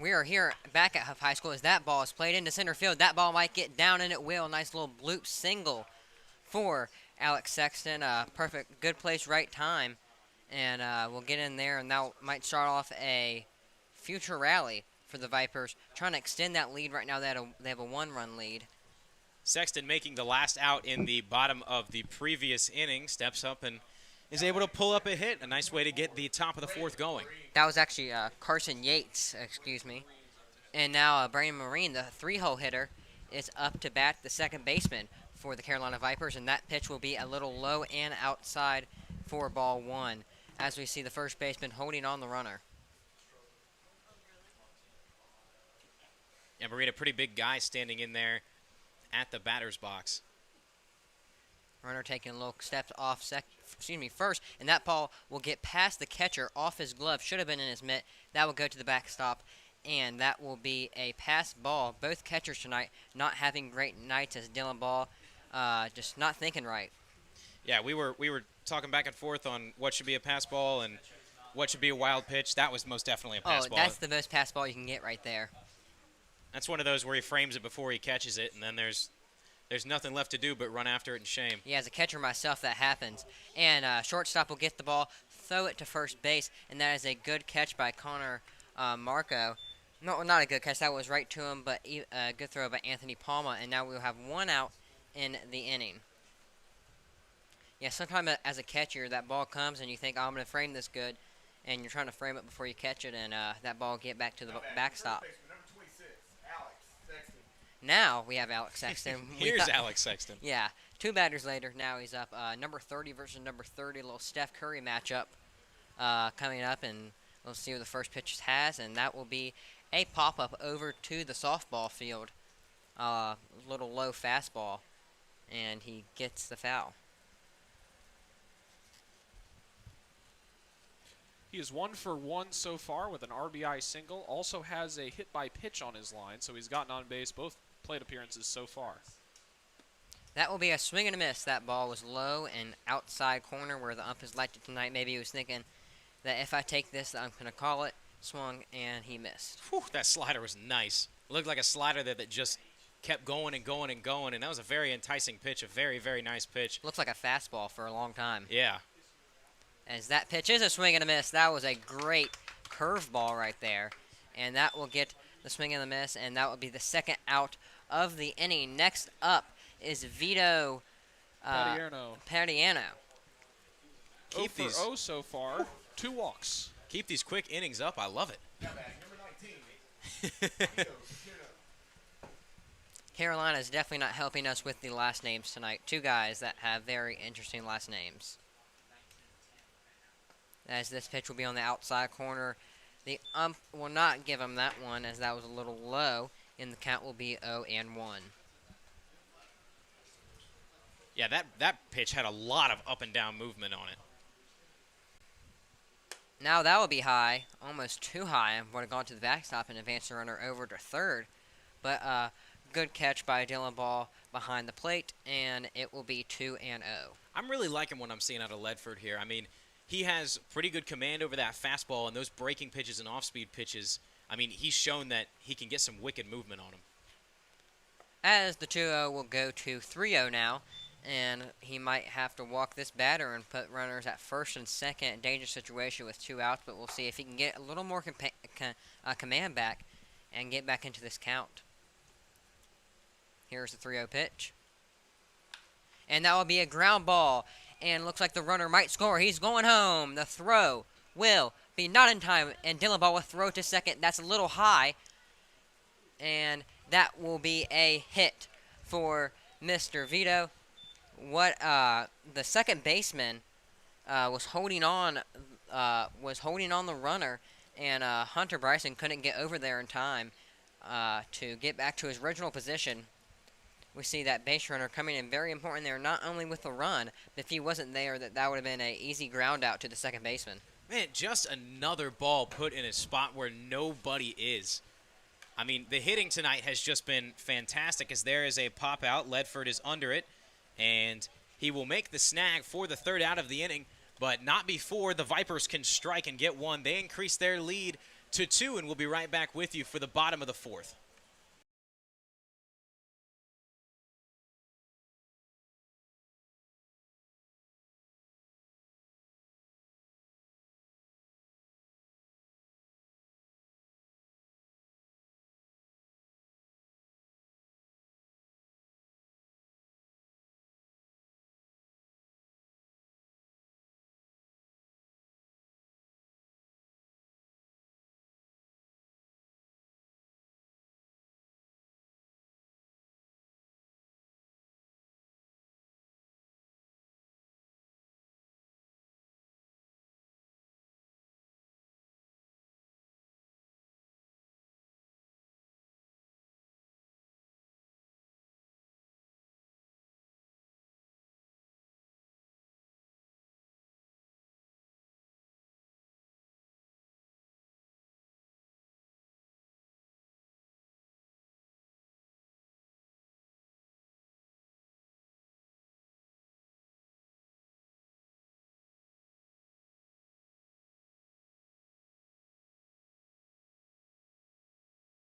[SPEAKER 3] we are here back at Hough High School as that ball is played into center field. That ball might get down, and it will. Nice little bloop single for Alex Sexton. Perfect, good place, right time. And we'll get in there, and that might start off a future rally for the Vipers, trying to extend that lead right now. They have a 1-run lead.
[SPEAKER 2] Sexton making the last out in the bottom of the previous inning, steps up and is able to pull up a hit. A nice way to get the top of the 4th going.
[SPEAKER 3] That was actually Carson Yates, excuse me. And now Brandon Marine, the 3-hole hitter, is up to bat, the second baseman for the Carolina Vipers, and that pitch will be a little low and outside for ball 1, as we see the first baseman holding on the runner.
[SPEAKER 2] Yeah, Marine, a pretty big guy standing in there at the batter's box.
[SPEAKER 3] Runner taking a little steps off first, and that ball will get past the catcher off his glove. Should have been in his mitt. That will go to the backstop, and that will be a pass ball. Both catchers tonight not having great nights as Dylan Ball just not thinking right.
[SPEAKER 2] Yeah, we were talking back and forth on what should be a pass ball and what should be a wild pitch. That was most definitely a pass ball.
[SPEAKER 3] Oh, that's the most pass ball you can get right there.
[SPEAKER 2] That's one of those where he frames it before he catches it, and then there's nothing left to do but run after it in shame.
[SPEAKER 3] Yeah, as a catcher myself, that happens. And shortstop will get the ball, throw it to first base, and that is a good catch by Connor Marco. No, not a good catch. That was right to him, but a good throw by Anthony Palma, and now we'll have 1 out in the inning. Yeah, sometimes as a catcher, that ball comes and you think, oh, I'm going to frame this good, and you're trying to frame it before you catch it, and that ball get back to the backstop. Now we have Alex Sexton.
[SPEAKER 2] Here's Alex Sexton.
[SPEAKER 3] Yeah, 2 batters later. Now he's up. Number 30 versus number 30. A little Steph Curry matchup coming up, and we'll see what the first pitch has, and that will be a pop-up over to the softball field. Little low fastball, and he gets the foul.
[SPEAKER 1] He is 1 for 1 so far with an RBI single. Also has a hit by pitch on his line, so he's gotten on base both plate appearances so far.
[SPEAKER 3] That will be a swing and a miss. That ball was low and outside corner where the ump has liked it tonight. Maybe he was thinking that if I take this, I'm going to call it. Swung, and he missed.
[SPEAKER 2] Whew, that slider was nice. Looked like a slider that just kept going and going and going, and that was a very enticing pitch, a very, very nice pitch.
[SPEAKER 3] Looks like a fastball for a long time.
[SPEAKER 2] Yeah.
[SPEAKER 3] As that pitch is a swing and a miss. That was a great curveball right there. And that will get the swing and the miss, and that will be the second out of the inning. Next up is Vito Perdiano.
[SPEAKER 2] Keep
[SPEAKER 1] for
[SPEAKER 2] these
[SPEAKER 1] 0 so far. 2 walks.
[SPEAKER 2] keep these quick innings up. I love it.
[SPEAKER 3] Carolina is definitely not helping us with the last names tonight. 2 guys that have very interesting last names. As this pitch will be on the outside corner. The ump will not give him that one, as that was a little low, and the count will be 0-1.
[SPEAKER 2] Yeah, that pitch had a lot of up and down movement on it.
[SPEAKER 3] Now that will be high, almost too high, and would have gone to the backstop and advanced the runner over to third. But good catch by Dylan Ball behind the plate, and it will be 2-0.
[SPEAKER 2] I'm really liking what I'm seeing out of Ledford here. I mean, he has pretty good command over that fastball and those breaking pitches and off-speed pitches. I mean, he's shown that he can get some wicked movement on him.
[SPEAKER 3] As the 2-0 will go to 3-0 now, and he might have to walk this batter and put runners at first and second, dangerous situation with 2 outs, but we'll see if he can get a little more command back and get back into this count. Here's the 3-0 pitch. And that will be a ground ball. And looks like the runner might score. He's going home. The throw will be not in time. And Dylan Ball will throw to second. That's a little high. And that will be a hit for Mr. Vito. The second baseman was holding on the runner, and Hunter Bryson couldn't get over there in time to get back to his original position. We see that base runner coming in very important there, not only with the run, but if he wasn't there, that would have been an easy ground out to the second baseman.
[SPEAKER 2] Man, just another ball put in a spot where nobody is. I mean, the hitting tonight has just been fantastic, as there is a pop out. Ledford is under it, and he will make the snag for the third out of the inning, but not before the Vipers can strike and get one. They increase their lead to 2, and we'll be right back with you for the bottom of the 4th.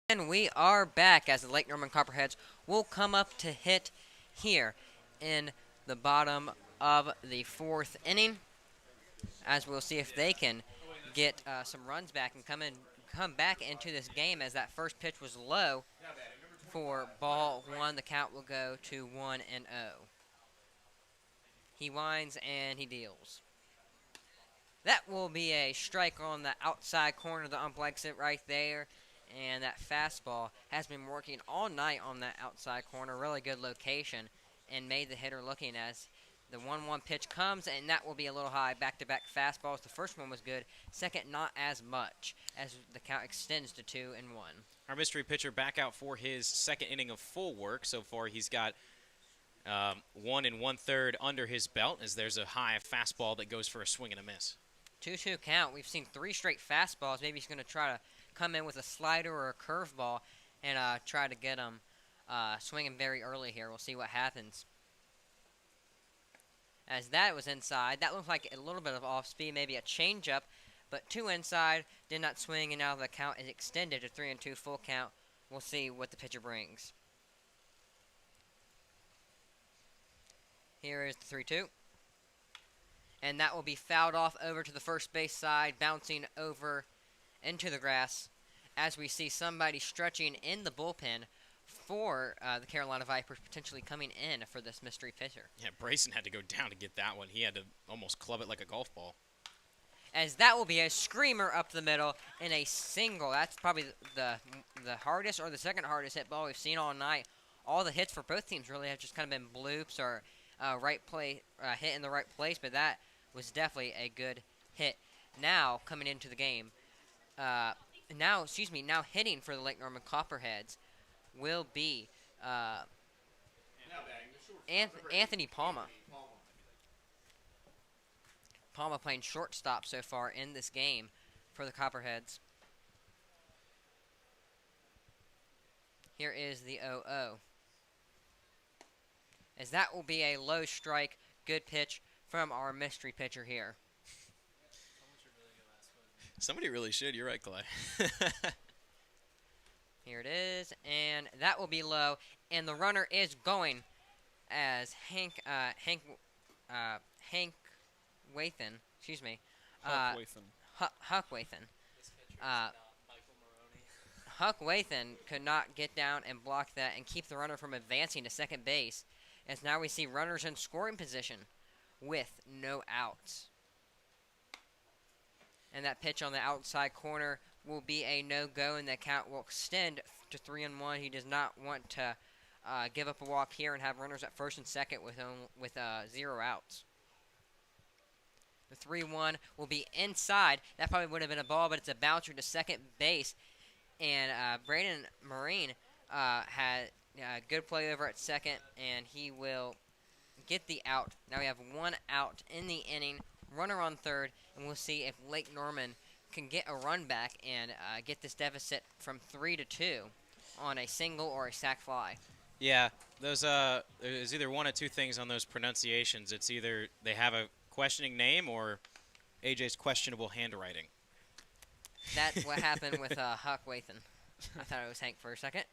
[SPEAKER 3] And we are back as the Lake Norman Copperheads will come up to hit here in the bottom of the 4th inning, as we'll see if they can get some runs back and come back into this game, as that first pitch was low for ball 1. The count will go to 1-0. He winds and he deals. That will be a strike on the outside corner. The ump likes it right there. And that fastball has been working all night on that outside corner. Really good location, and made the hitter looking as the 1-1 pitch comes, and that will be a little high. Back-to-back fastballs. The first one was good. Second, not as much, as the count extends to 2-1.
[SPEAKER 2] Our mystery pitcher back out for his second inning of full work. So far, he's got 1 1/3 under his belt, as there's a high fastball that goes for a swing and a miss.
[SPEAKER 3] 2-2 count. We've seen 3 straight fastballs. Maybe he's going to try to come in with a slider or a curveball and try to get him swinging very early here. We'll see what happens. As that was inside, that looked like a little bit of off speed, maybe a changeup, but 2 inside, did not swing, and now the count is extended to 3-2 full count. We'll see what the pitcher brings. Here is the 3-2. And that will be fouled off over to the first base side, bouncing over into the grass as we see somebody stretching in the bullpen for the Carolina Vipers potentially coming in for this mystery pitcher.
[SPEAKER 2] Yeah, Brayson had to go down to get that one. He had to almost club it like a golf ball.
[SPEAKER 3] As that will be a screamer up the middle in a single. That's probably the hardest or the second hardest hit ball we've seen all night. All the hits for both teams really have just kind of been bloops or hit in the right place, but that was definitely a good hit. Now coming into the game, now hitting for the Lake Norman Copperheads will be Anthony Palma. Palma playing shortstop so far in this game for the Copperheads. Here is the 0-0. As that will be a low strike, good pitch from our mystery pitcher here.
[SPEAKER 2] Somebody really should. You're right, Clay.
[SPEAKER 3] Here it is, and that will be low, and the runner is going as Hank Wathan, excuse me.
[SPEAKER 1] Huck Wathan.
[SPEAKER 3] Huck Wathan. Huck Wathan could not get down and block that and keep the runner from advancing to second base, as now we see runners in scoring position with no outs. And that pitch on the outside corner will be a no-go, and the count will extend to 3-1. He does not want to give up a walk here and have runners at first and second with 0 outs. The 3-1 will be inside. That probably would have been a ball, but it's a bouncer to second base. And Braden Marine had good play over at second, and he will get the out. Now we have 1 out in the inning, runner on third, and we'll see if Lake Norman can get a run back and get this deficit from 3-2 on a single or a sac fly.
[SPEAKER 2] Yeah, there's either one of two things on those pronunciations. It's either they have a questioning name or AJ's questionable handwriting.
[SPEAKER 3] That's what happened with Huck Wathan. I thought it was Hank for a second.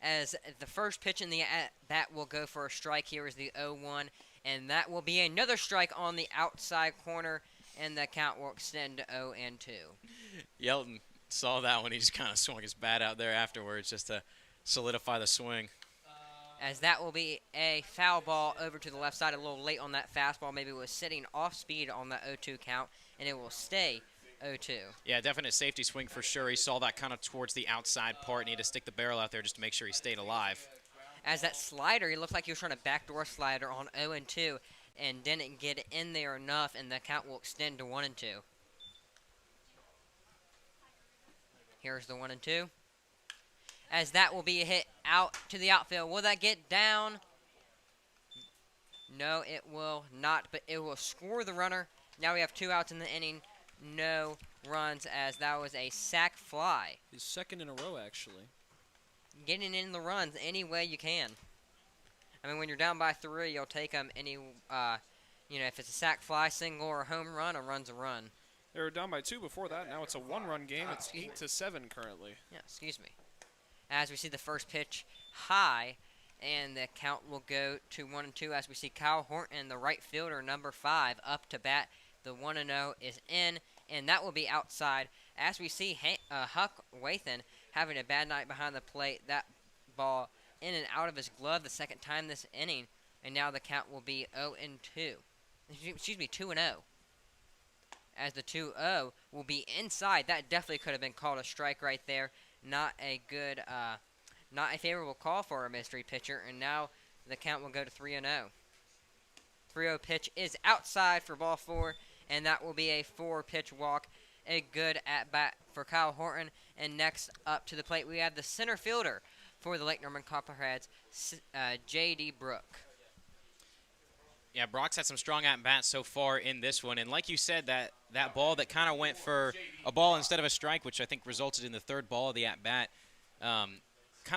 [SPEAKER 3] As the first pitch in the at-bat will go for a strike. Here is the 0-1, and that will be another strike on the outside corner, and the count will extend to 0-2.
[SPEAKER 2] Yelton saw that one. He just kind of swung his bat out there afterwards just to solidify the swing.
[SPEAKER 3] As that will be a foul ball over to the left side, a little late on that fastball. Maybe it was sitting off speed on that 0-2 count, and it will stay 0-2.
[SPEAKER 2] Yeah, definite safety swing for sure. He saw that kind of towards the outside part, and he had to stick the barrel out there just to make sure he stayed alive.
[SPEAKER 3] As that slider, he looked like he was trying to backdoor slider on 0-2 and didn't get in there enough, and the count will extend to 1-2. Here's the 1-2. As that will be a hit out to the outfield. Will that get down? No, it will not, but it will score the runner. Now we have 2 outs in the inning. No runs, as that was a sac fly.
[SPEAKER 1] His second in a row, actually.
[SPEAKER 3] Getting in the runs any way you can. I mean, when you're down by 3, you'll take them any, if it's a sac fly, single, or a home run, a run's a run.
[SPEAKER 1] They were down by 2 before that. Now it's a 1-run game. It's 8-7 currently.
[SPEAKER 3] Yeah, excuse me. As we see the first pitch high, and the count will go to 1-2 as we see Kyle Horton, the right fielder, number 5, up to bat. The 1-0 is in, and that will be outside. As we see Huck Wathan having a bad night behind the plate, that ball in and out of his glove the second time this inning, and now the count will be 0-2. Excuse me, 2-0. As the 2-0 will be inside. That definitely could have been called a strike right there. Not a good, not a favorable call for a mystery pitcher, and now the count will go to 3-0. 3-0 pitch is outside for ball 4, and that will be a 4-pitch walk. A good at-bat for Kyle Horton, and next up to the plate we have the center fielder for the Lake Norman Copperheads, J.D. Brooke.
[SPEAKER 2] Yeah, Brock's had some strong at-bats so far in this one, and like you said, that ball that kind of went for a ball instead of a strike, which I think resulted in the third ball of the at-bat, kind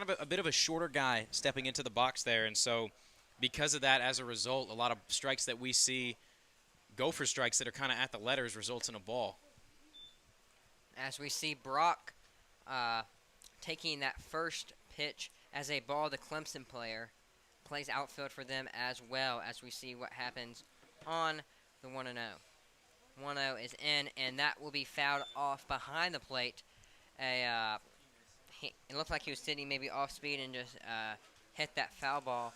[SPEAKER 2] of a bit of a shorter guy stepping into the box there, and so because of that, as a result, a lot of strikes that we see go for strikes that are kind of at the letters results in a ball.
[SPEAKER 3] As we see Brock taking that first pitch as a ball, the Clemson player plays outfield for them as well, as we see what happens on the 1-0. 1-0 is in, and that will be fouled off behind the plate. It looked like he was sitting maybe off speed and just hit that foul ball,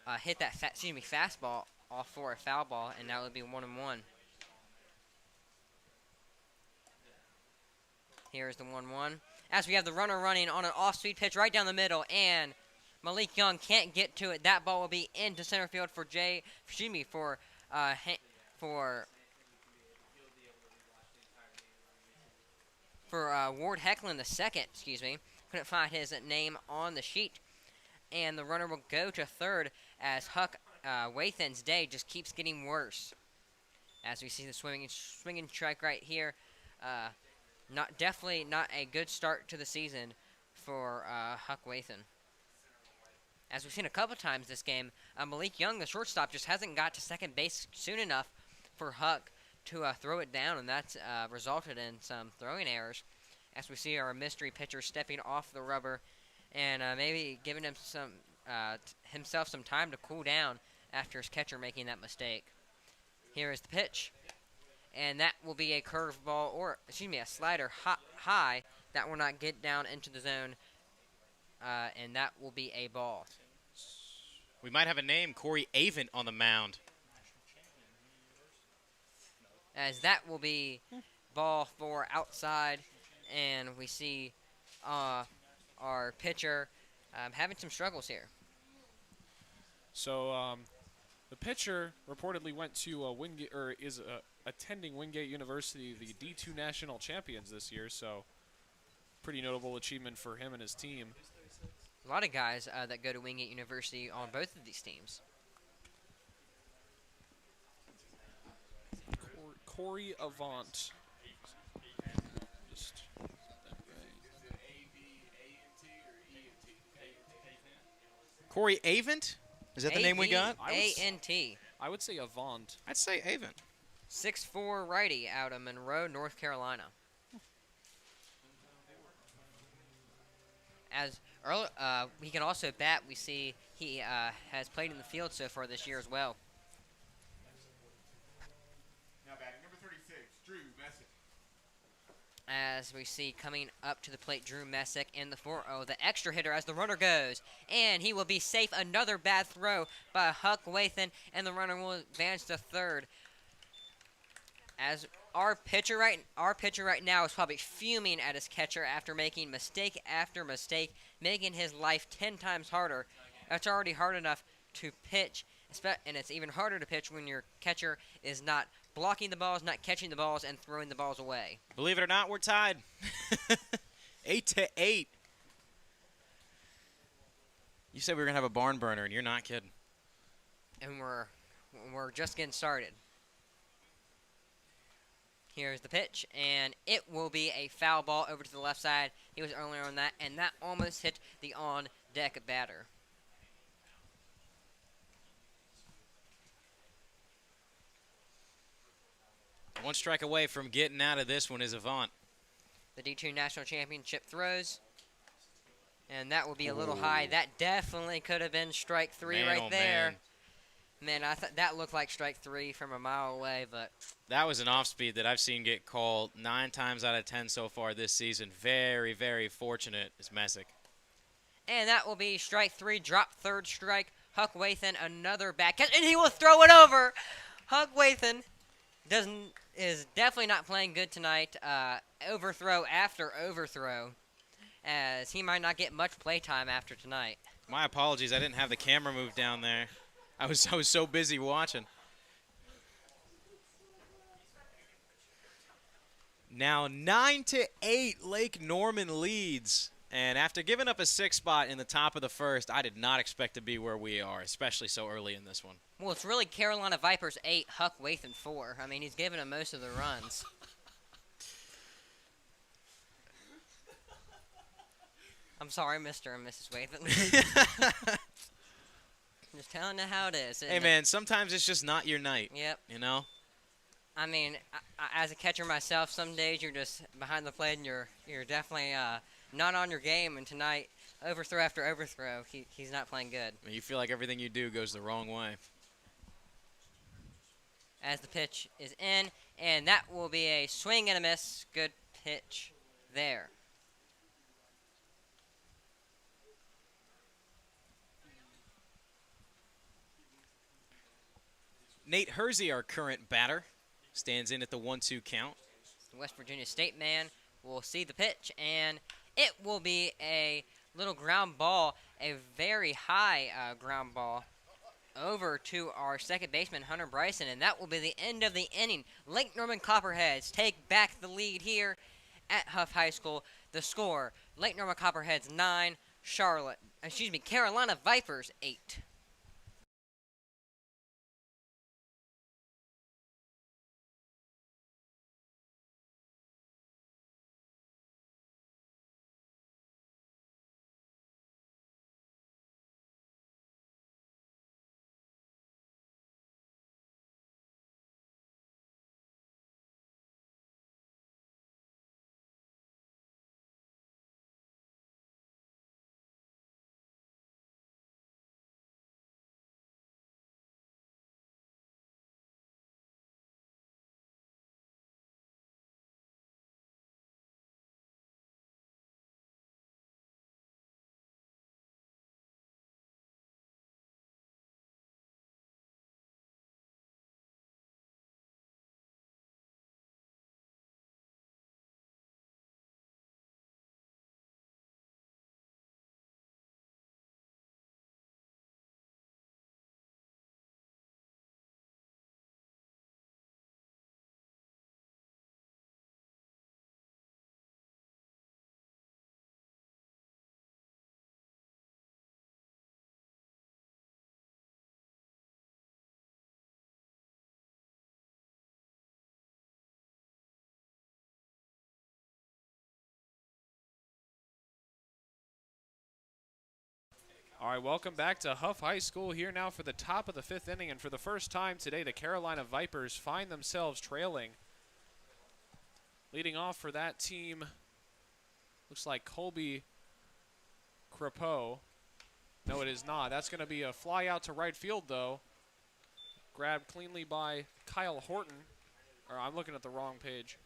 [SPEAKER 3] fastball off for a foul ball, and that would be 1-1. Here's the 1-1. As we have the runner running on an off-speed pitch right down the middle, and Malik Young can't get to it. That ball will be into center field for Ward Hecklin the second. Excuse me, couldn't find his name on the sheet, and the runner will go to third as Huck Wathan's day just keeps getting worse. As we see the swinging strike right here. Definitely not a good start to the season for Huck Wathan. As we've seen a couple times this game, Malik Young, the shortstop, just hasn't got to second base soon enough for Huck to throw it down, and that's resulted in some throwing errors. As we see our mystery pitcher stepping off the rubber and maybe giving him himself some time to cool down after his catcher making that mistake. Here is the pitch. And that will be a curveball, a slider high that will not get down into the zone, and that will be a ball.
[SPEAKER 2] We might have a name, Corey Avent, on the mound.
[SPEAKER 3] As that will be ball for outside, and we see our pitcher having some struggles here.
[SPEAKER 1] So the pitcher reportedly went to Wingate, or is attending Wingate University, the D2 national champions this year. So pretty notable achievement for him and his team.
[SPEAKER 3] A lot of guys that go to Wingate University on both of these teams.
[SPEAKER 1] Corey Avant. Just
[SPEAKER 2] Corey Avent? Is that the name we got?
[SPEAKER 3] A-V-A-N-T.
[SPEAKER 1] I would say Avant.
[SPEAKER 2] I'd say Avent.
[SPEAKER 3] 6'4" righty out of Monroe, North Carolina. As he can also bat, we see he has played in the field so far this year as well.
[SPEAKER 4] Now batting number 36, Drew Messick.
[SPEAKER 3] As we see coming up to the plate, Drew Messick in the 4-0, the extra hitter as the runner goes. And he will be safe. Another bad throw by Huck Wathan, and the runner will advance to third. As our pitcher right now is probably fuming at his catcher after making mistake after mistake, making his life 10 times harder. It's already hard enough to pitch, and it's even harder to pitch when your catcher is not blocking the balls, not catching the balls, and throwing the balls away.
[SPEAKER 2] Believe it or not, we're tied. 8-8. You said we were going to have a barn burner, and you're not kidding.
[SPEAKER 3] And we're just getting started. Here's the pitch, and it will be a foul ball over to the left side. He was earlier on that, and that almost hit the on-deck batter.
[SPEAKER 2] One strike away from getting out of this one is Avant.
[SPEAKER 3] The D2 National Championship throws, and that will be a little high. That definitely could have been strike three right there. Man, I thought that looked like strike three from a mile away, but
[SPEAKER 2] that was an off-speed that I've seen get called 9 times out of 10 so far this season. Very, very fortunate is Messick.
[SPEAKER 3] And that will be strike three, drop third strike. Huck Wathan, another back catch, and he will throw it over. Huck Wathan is definitely not playing good tonight. Overthrow after overthrow, as he might not get much playtime after tonight.
[SPEAKER 2] My apologies, I didn't have the camera moved down there. I was so busy watching. Now 9-8, Lake Norman leads. And after giving up a 6th spot in the top of the first, I did not expect to be where we are, especially so early in this one.
[SPEAKER 3] Well, it's really Carolina Vipers 8, Huck Wathan 4. I mean, he's given them most of the runs. I'm sorry, Mr. and Mrs. Wathan. Just telling you how it is.
[SPEAKER 2] Hey, man, sometimes it's just not your night.
[SPEAKER 3] Yep.
[SPEAKER 2] You know?
[SPEAKER 3] I mean, as a catcher myself, some days you're just behind the plate and you're definitely not on your game. And tonight, overthrow after overthrow, he's not playing good.
[SPEAKER 2] You feel like everything you do goes the wrong way.
[SPEAKER 3] as the pitch is in, and that will be a swing and a miss. Good pitch there.
[SPEAKER 2] Nate Hersey, our current batter, stands in at the 1-2 count.
[SPEAKER 3] The West Virginia State man will see the pitch, and it will be a little ground ball, a very high ground ball over to our second baseman, Hunter Bryson, and that will be the end of the inning. Lake Norman Copperheads take back the lead here at Hough High School. The score, Lake Norman Copperheads 9, Carolina Vipers 8.
[SPEAKER 1] All right, welcome back to Hough High School here now for the top of the 5th inning. And for the first time today, the Carolina Vipers find themselves trailing. Leading off for that team, looks like Colby Crepeau. No, it is not. That's going to be a fly out to right field, though. Grabbed cleanly by Kyle Horton. Or I'm looking at the wrong page.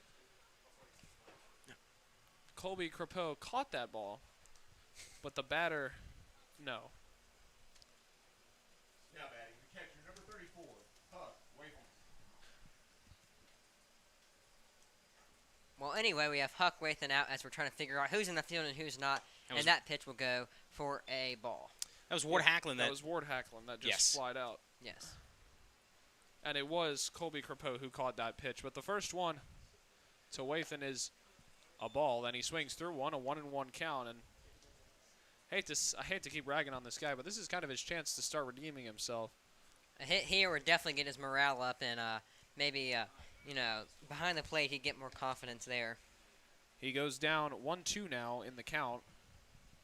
[SPEAKER 1] Colby Crepeau caught that ball, but the batter, no.
[SPEAKER 4] Now batting, the catcher, number 34, Hough High.
[SPEAKER 3] Well, anyway, we have Huck Wathan out as we're trying to figure out who's in the field and who's not, and that pitch will go for a ball.
[SPEAKER 2] That was Ward Hacklin.
[SPEAKER 1] That was Ward Hacklin that just slid out.
[SPEAKER 3] Yes.
[SPEAKER 1] And it was Colby Crepeau who caught that pitch. But the first one to Wathan is a ball. Then he swings through one, a 1-1 count. And I hate to keep ragging on this guy, but this is kind of his chance to start redeeming himself.
[SPEAKER 3] A hit here would definitely get his morale up, and maybe, behind the plate he'd get more confidence there.
[SPEAKER 1] He goes down 1-2 now in the count.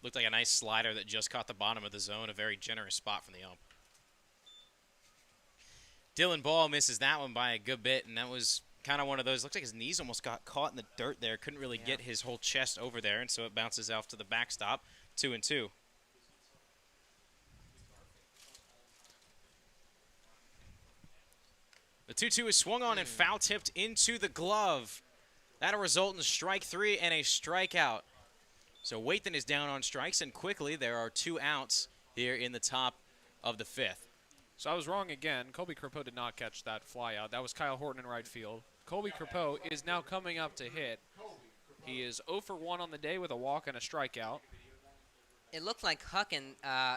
[SPEAKER 2] Looked like a nice slider that just caught the bottom of the zone. A very generous spot from the ump. Dylan Ball misses that one by a good bit, and that was kind of one of those. Looks like his knees almost got caught in the dirt there. Couldn't really get his whole chest over there, and so it bounces off to the backstop. 2-2. The 2-2 is swung on and foul tipped into the glove. That'll result in strike 3 and a strikeout. So Wathan is down on strikes, and quickly there are 2 outs here in the top of the 5th.
[SPEAKER 1] So I was wrong again. Colby Crepeau did not catch that fly out. That was Kyle Horton in right field. Colby Crepeau is now coming up to hit. He is 0 for 1 on the day with a walk and a strikeout.
[SPEAKER 3] It looked like Huckin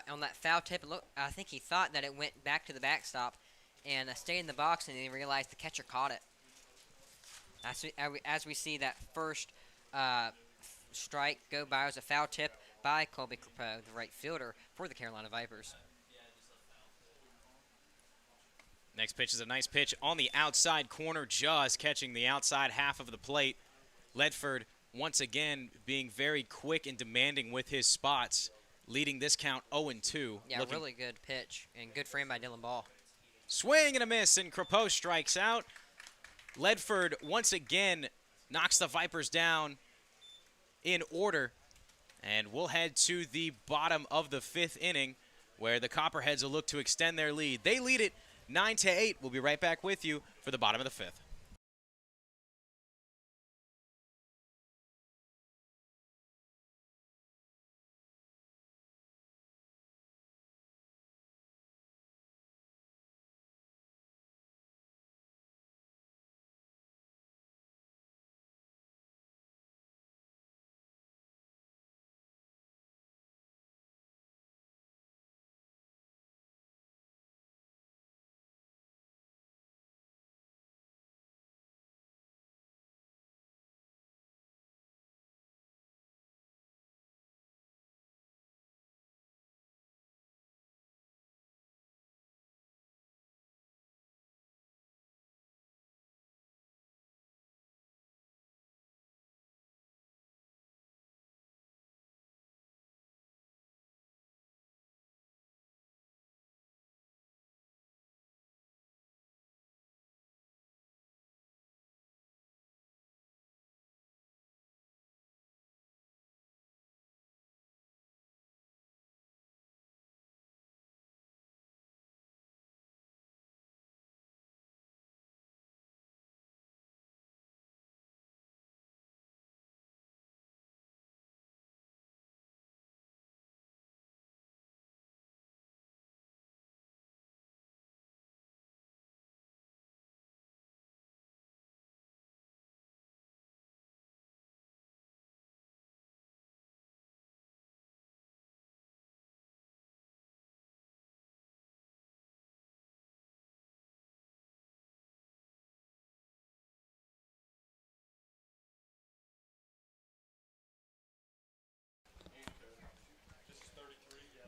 [SPEAKER 3] on that foul tip. I think he thought that it went back to the backstop and stayed in the box, and he realized the catcher caught it. As we see that first strike go by as a foul tip by Colby Crepeau, the right fielder for the Carolina Vipers.
[SPEAKER 2] Next pitch is a nice pitch on the outside corner, just catching the outside half of the plate. Ledford once again being very quick and demanding with his spots, leading this count 0-2.
[SPEAKER 3] Yeah, really good pitch and good frame by Dylan Ball.
[SPEAKER 2] Swing and a miss, and Crepeau strikes out. Ledford once again knocks the Vipers down in order, and we'll head to the bottom of the 5th inning where the Copperheads will look to extend their lead. They lead it 9-8. We'll be right back with you for the bottom of the fifth.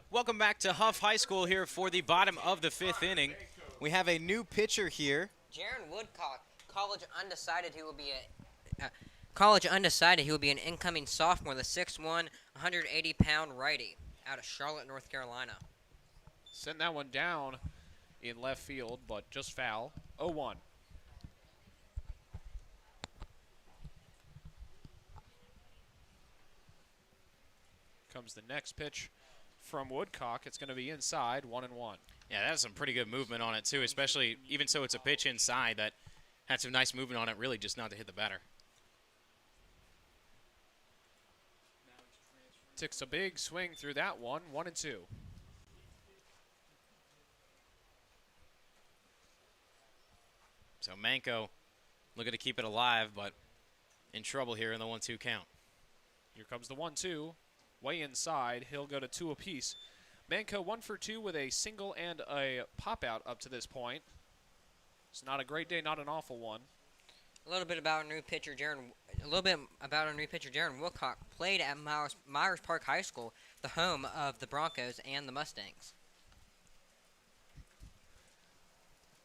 [SPEAKER 2] Welcome back to Hough High School here for the bottom of the fifth inning. We have a new pitcher here.
[SPEAKER 3] Jaron Woodcock, college undecided, who will be an incoming sophomore, the 6'1", 180-pound righty out of Charlotte, North Carolina.
[SPEAKER 1] Send that one down in left field, but just foul. 0-1. Comes the next pitch from Woodcock. It's going to be inside, 1-1.
[SPEAKER 2] Yeah, that's some pretty good movement on it, too, especially even so it's a pitch inside that had some nice movement on it, really just not to hit the batter.
[SPEAKER 1] Takes a big swing through that one, 1-2.
[SPEAKER 2] So Manco looking to keep it alive, but in trouble here in the 1-2 count.
[SPEAKER 1] Here comes the 1-2. Way inside. He'll go to 2 apiece. Manco 1 for 2 with a single and a pop out up to this point. It's not a great day, not an awful one.
[SPEAKER 3] A little bit about our new pitcher, Jaron Woodcock. Played at Myers Park High School, the home of the Broncos and the Mustangs.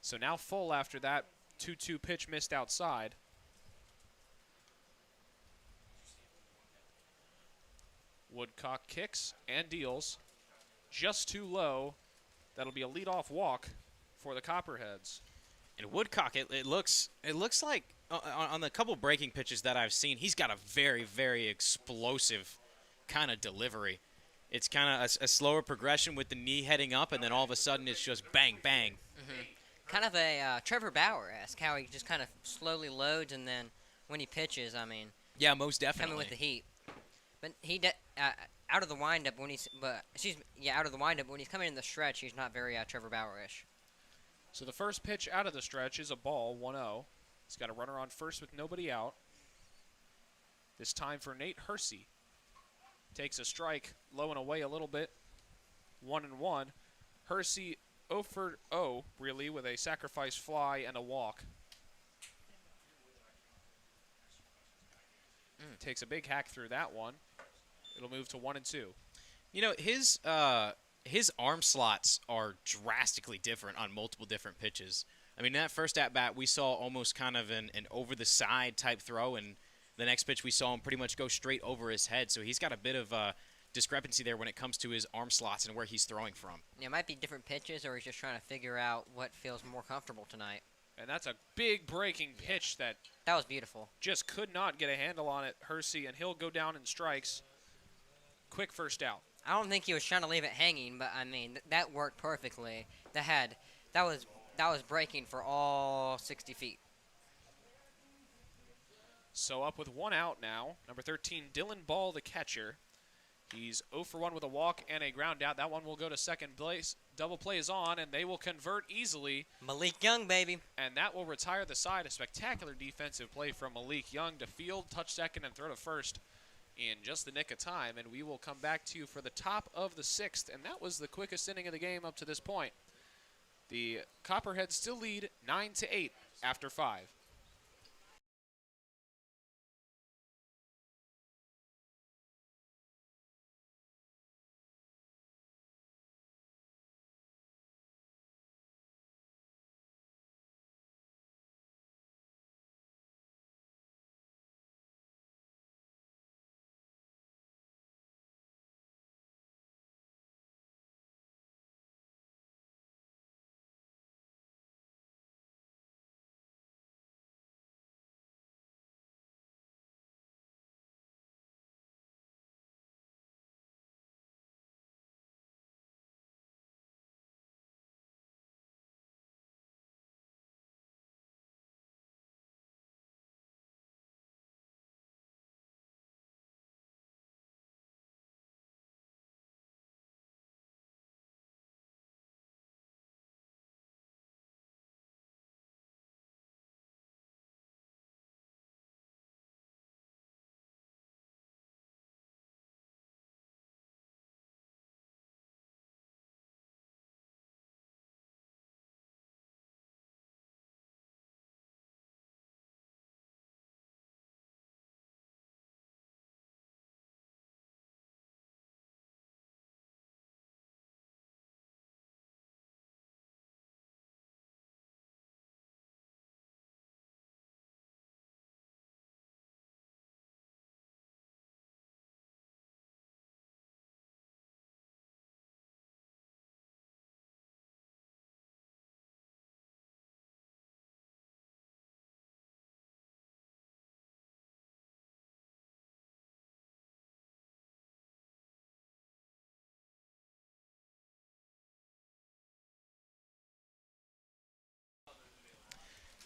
[SPEAKER 1] So now full after that 2-2 pitch missed outside. Woodcock kicks and deals just too low. That'll be a leadoff walk for the Copperheads.
[SPEAKER 2] And Woodcock, it looks like on the couple breaking pitches that I've seen, he's got a very, very explosive kind of delivery. It's kind of a slower progression with the knee heading up, and then all of a sudden it's just bang, bang.
[SPEAKER 3] Mm-hmm. Kind of a Trevor Bauer-esque, how he just kind of slowly loads, and then when he pitches, I mean,
[SPEAKER 2] yeah, most definitely
[SPEAKER 3] coming with the heat. But out of the windup when he's coming in the stretch, he's not very Trevor Bauer-ish.
[SPEAKER 1] So the first pitch out of the stretch is a ball, 1-0. He's got a runner on first with nobody out. This time for Nate Hersey. Takes a strike, low and away a little bit. 1-1. Hersey 0 for 0, really, with a sacrifice fly and a walk. Takes a big hack through that one. It'll move to 1-2.
[SPEAKER 2] You know, his arm slots are drastically different on multiple different pitches. I mean, that first at-bat, we saw almost kind of an over-the-side type throw, and the next pitch we saw him pretty much go straight over his head. So he's got a bit of a discrepancy there when it comes to his arm slots and where he's throwing from.
[SPEAKER 3] Yeah, it might be different pitches, or he's just trying to figure out what feels more comfortable tonight.
[SPEAKER 1] And that's a big breaking pitch that
[SPEAKER 3] was beautiful.
[SPEAKER 1] Just could not get a handle on it, Hersey, and he'll go down in strikes. Quick first out.
[SPEAKER 3] I don't think he was trying to leave it hanging, but I mean that worked perfectly. That was that was breaking for all 60 feet.
[SPEAKER 1] So up with 1 out now. Number 13, Dylan Ball, the catcher. He's 0 for 1 with a walk and a ground out. That one will go to second place. Double play is on, and they will convert easily.
[SPEAKER 3] Malik Young, baby.
[SPEAKER 1] And that will retire the side. A spectacular defensive play from Malik Young to field, touch second, and throw to first in just the nick of time. And we will come back to you for the top of the 6th. And that was the quickest inning of the game up to this point. The Copperheads still lead 9-8 after 5.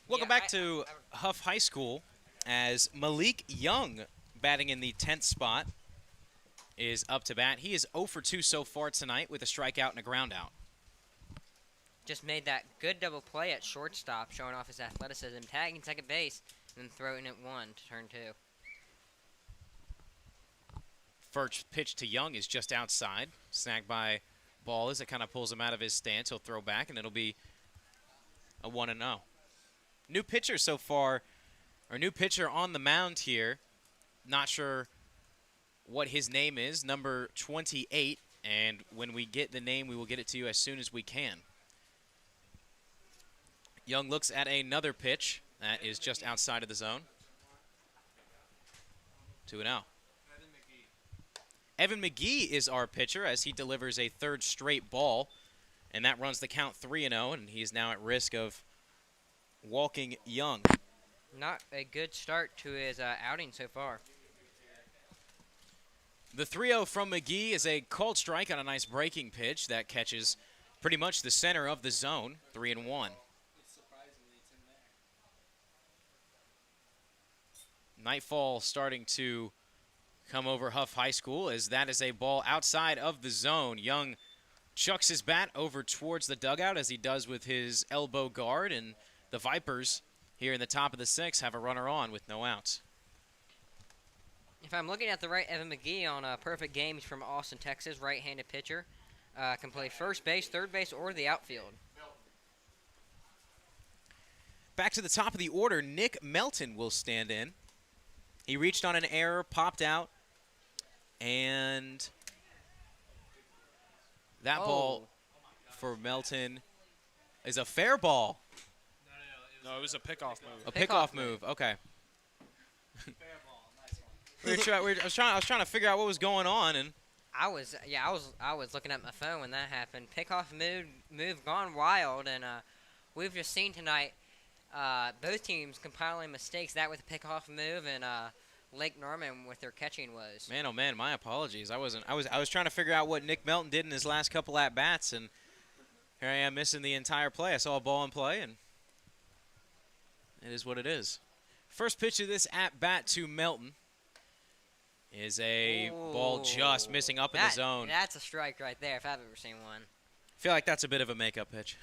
[SPEAKER 2] Welcome back to Hough High School as Malik Young, batting in the 10th spot, is up to bat. He is 0 for 2 so far tonight with a strikeout and a ground out.
[SPEAKER 3] Just made that good double play at shortstop, showing off his athleticism, tagging second base, and then throwing it 1 to turn 2.
[SPEAKER 2] First pitch to Young is just outside. Snagged by Ball as it kind of pulls him out of his stance. He'll throw back, and it'll be a 1-0. New pitcher so far, or new pitcher on the mound here. Not sure what his name is, number 28. And when we get the name, we will get it to you as soon as we can. Young looks at another pitch that is just outside of the zone. 2-0. Evan McGee is our pitcher as he delivers a third straight ball, and that runs the count 3-0, and he is now at risk of walking Young.
[SPEAKER 3] Not a good start to his outing so far.
[SPEAKER 2] The 3-0 from McGee is a called strike on a nice breaking pitch that catches pretty much the center of the zone, 3-1. Nightfall starting to come over Hough High School as that is a ball outside of the zone. Young chucks his bat over towards the dugout as he does with his elbow guard, and the Vipers here in the top of the 6th have a runner on with no outs.
[SPEAKER 3] If I'm looking at the right, Evan McGee on a perfect game. He's from Austin, Texas, right-handed pitcher. Can play first base, third base, or the outfield.
[SPEAKER 2] Back to the top of the order, Nick Melton will stand in. He reached on an error, popped out, and that ball for Melton is a fair ball.
[SPEAKER 1] No, it was a pickoff move.
[SPEAKER 2] A pickoff move. Okay. I was trying to figure out what was going on, and
[SPEAKER 3] I was looking at my phone when that happened. Pickoff move gone wild, and we've just seen tonight both teams compiling mistakes. That with the pickoff move, and Lake Norman with their catching was.
[SPEAKER 2] Man, oh man, my apologies. I was trying to figure out what Nick Melton did in his last couple at bats, and Here I am missing the entire play. I saw a ball in play, and it is what it is. First pitch of this at-bat to Melton is a ball just missing up in the zone.
[SPEAKER 3] That's a strike right there if I've ever seen one.
[SPEAKER 2] I feel like that's a bit of a makeup pitch.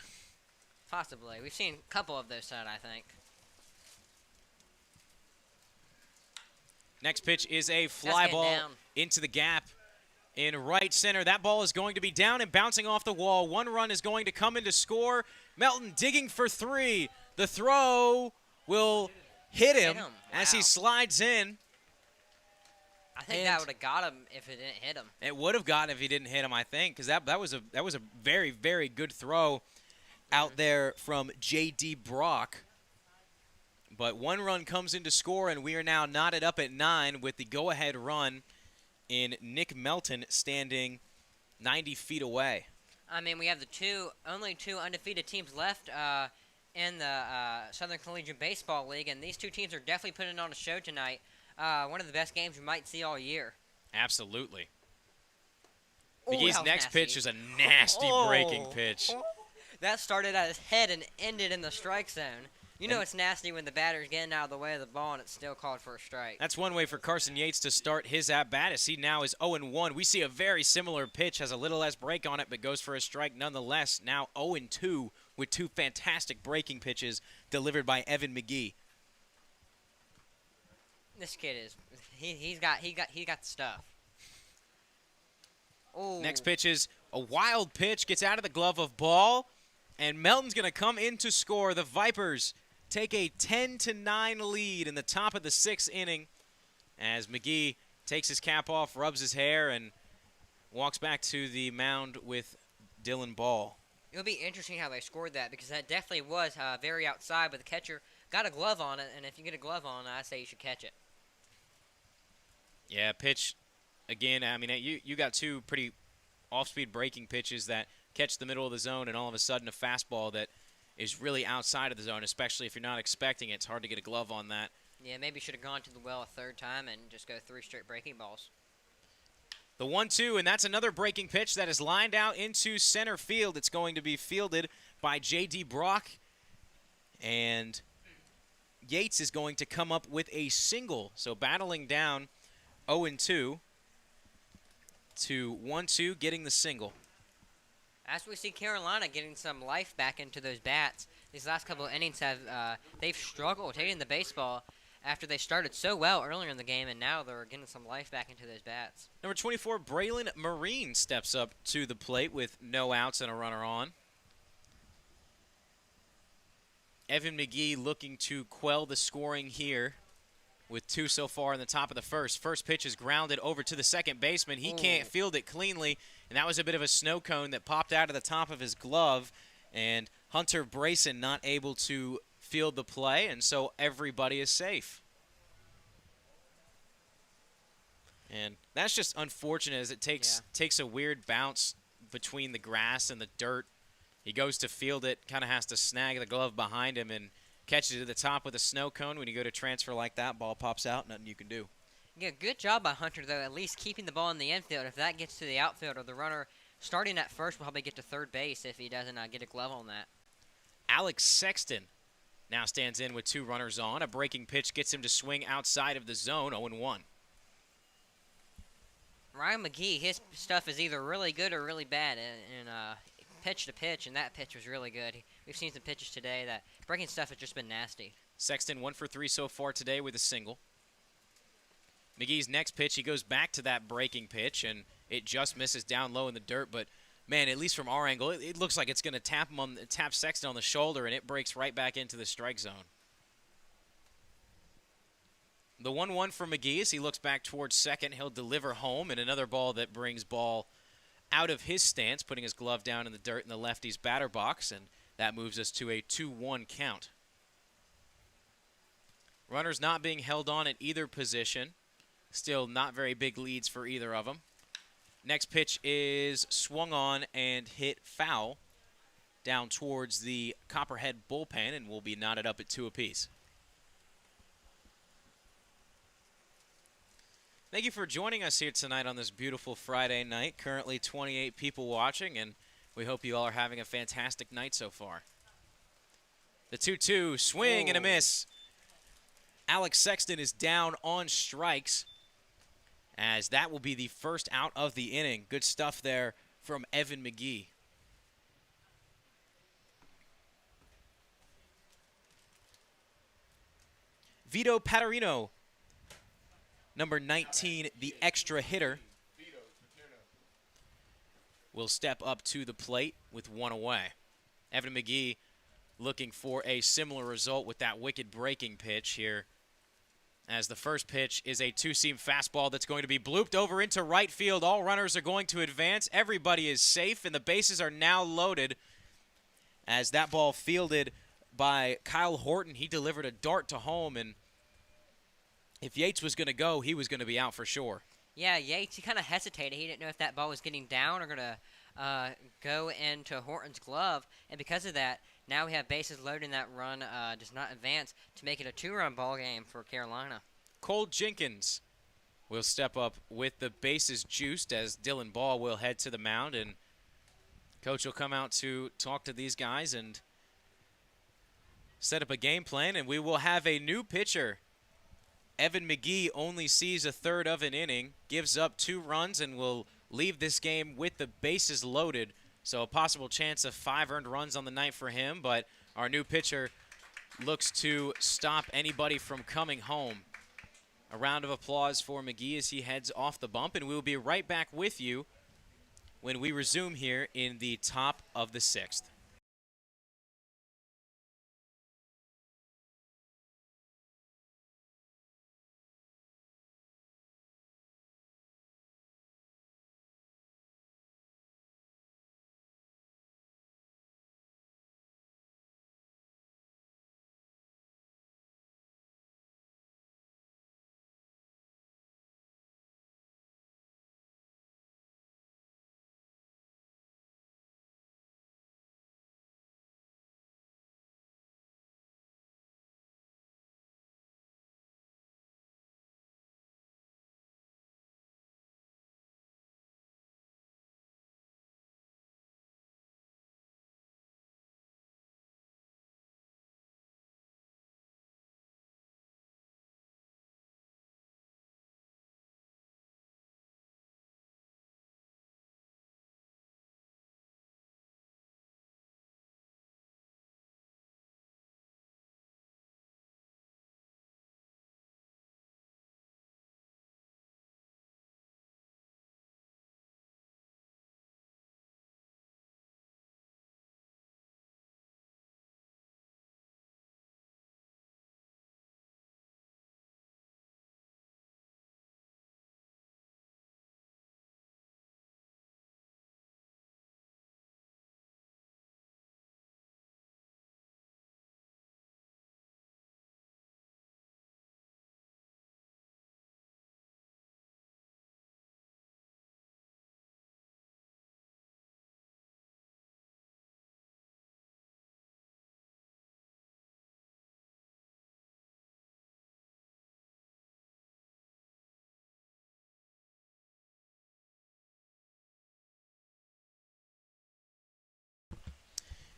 [SPEAKER 3] Possibly. We've seen a couple of those set, I think.
[SPEAKER 2] Next pitch is a fly ball into the gap in right center. That ball is going to be down and bouncing off the wall. One run is going to come in to score. Melton digging for 3. The throw will hit him as he slides in.
[SPEAKER 3] I think that would have got him if it didn't hit him.
[SPEAKER 2] It would have gotten if he didn't hit him, I think, because that was a very, very good throw out there from J.D. Brock. But one run comes in to score, and we are now knotted up at 9 with the go-ahead run in Nick Melton standing 90 feet away.
[SPEAKER 3] I mean, we have only two undefeated teams left in the Southern Collegiate Baseball League, and these two teams are definitely putting on a show tonight. One of the best games we might see all year.
[SPEAKER 2] Absolutely.
[SPEAKER 3] Ooh,
[SPEAKER 2] McGee's next pitch is a nasty breaking pitch.
[SPEAKER 3] That started at his head and ended in the strike zone. You know it's nasty when the batter's getting out of the way of the ball and it's still called for a strike.
[SPEAKER 2] That's one way for Carson Yates to start his at-bat, as he now is 0-1. We see a very similar pitch, has a little less break on it, but goes for a strike nonetheless. Now 0-2 with 2 fantastic breaking pitches delivered by Evan McGee.
[SPEAKER 3] This kid is he got the stuff. Ooh.
[SPEAKER 2] Next pitch is a wild pitch, gets out of the glove of Ball, and Melton's going to come in to score. The Vipers take a 10-9 lead in the top of the 6th inning as McGee takes his cap off, rubs his hair, and walks back to the mound with Dylan Ball.
[SPEAKER 3] It'll be interesting how they scored that, because that definitely was very outside, but the catcher got a glove on it, and if you get a glove on it, I say you should catch it.
[SPEAKER 2] Yeah, pitch, again, I mean, you got 2 pretty off-speed breaking pitches that catch the middle of the zone, and all of a sudden a fastball that is really outside of the zone, especially if you're not expecting it. It's hard to get a glove on that.
[SPEAKER 3] Yeah, maybe should have gone to the well a third time and just go 3 straight breaking balls.
[SPEAKER 2] The 1-2, and that's another breaking pitch that is lined out into center field. It's going to be fielded by J.D. Brock, and Yates is going to come up with a single. So battling down 0-2 to 1-2, getting the single.
[SPEAKER 3] As we see Carolina getting some life back into those bats, these last couple of innings they've struggled hitting the baseball after they started so well earlier in the game, and now they're getting some life back into those bats.
[SPEAKER 2] Number 24, Braylon Marine steps up to the plate with no outs and a runner on. Evan McGee looking to quell the scoring here with 2 so far in the top of the first. First pitch is grounded over to the second baseman. He can't field it cleanly, and that was a bit of a snow cone that popped out of the top of his glove, and Hunter Brayson not able to field the play, and so everybody is safe. And that's just unfortunate, as it takes a weird bounce between the grass and the dirt. He goes to field it, kind of has to snag the glove behind him and catches it to the top with a snow cone. When you go to transfer like that, ball pops out, nothing you can do.
[SPEAKER 3] Yeah, good job by Hunter, though, at least keeping the ball in the infield. If that gets to the outfield, or the runner starting at first will probably get to third base if he doesn't get a glove on that.
[SPEAKER 2] Alex Sexton now stands in with 2 runners on. A breaking pitch gets him to swing outside of the zone, 0-1.
[SPEAKER 3] Ryan McGee, his stuff is either really good or really bad in pitch to pitch, and that pitch was really good. We've seen some pitches today that breaking stuff has just been nasty.
[SPEAKER 2] Sexton 1 for 3 so far today with a single. McGee's next pitch, he goes back to that breaking pitch, and it just misses down low in the dirt. But, man, at least from our angle, it looks like it's going to tap Sexton on the shoulder, and it breaks right back into the strike zone. The 1-1 for McGee as he looks back towards second. He'll deliver home, and another ball that brings Ball out of his stance, putting his glove down in the dirt in the lefty's batter box, and that moves us to a 2-1 count. Runners not being held on at either position. Still not very big leads for either of them. Next pitch is swung on and hit foul down towards the Copperhead bullpen, and will be knotted up at 2 apiece. Thank you for joining us here tonight on this beautiful Friday night. Currently 28 people watching, and We hope you all are having a fantastic night so far. The 2-2 swing and a miss. Alex Sexton is down on strikes, as that will be the first out of the inning. Good stuff there from Evan McGee. Vito Paterino, number 19, the extra hitter, will step up to the plate with one away. Evan McGee looking for a similar result with that wicked breaking pitch here, as the first pitch is a two-seam fastball that's going to be blooped over into right field. All runners are going to advance. Everybody is safe, and the bases are now loaded, as that ball fielded by Kyle Horton. He delivered a dart to home, and if Yates was going to go, he was going to be out for sure.
[SPEAKER 3] Yeah, Yates, he kind of hesitated. He didn't know if that ball was getting down or going to go into Horton's glove. And because of that, now we have bases loaded and that run does not advance to make it a two-run ball game for Carolina.
[SPEAKER 2] Cole Jenkins will step up with the bases juiced, as Dylan Ball will head to the mound. And Coach will come out to talk to these guys and set up a game plan. And we will have a new pitcher. Evan McGee only sees a third of an inning, gives up 2 runs, and will leave this game with the bases loaded. So a possible chance of 5 earned runs on the night for him, but our new pitcher looks to stop anybody from coming home. A round of applause for McGee as he heads off the bump, and we will be right back with you when we resume here in the top of the 6th.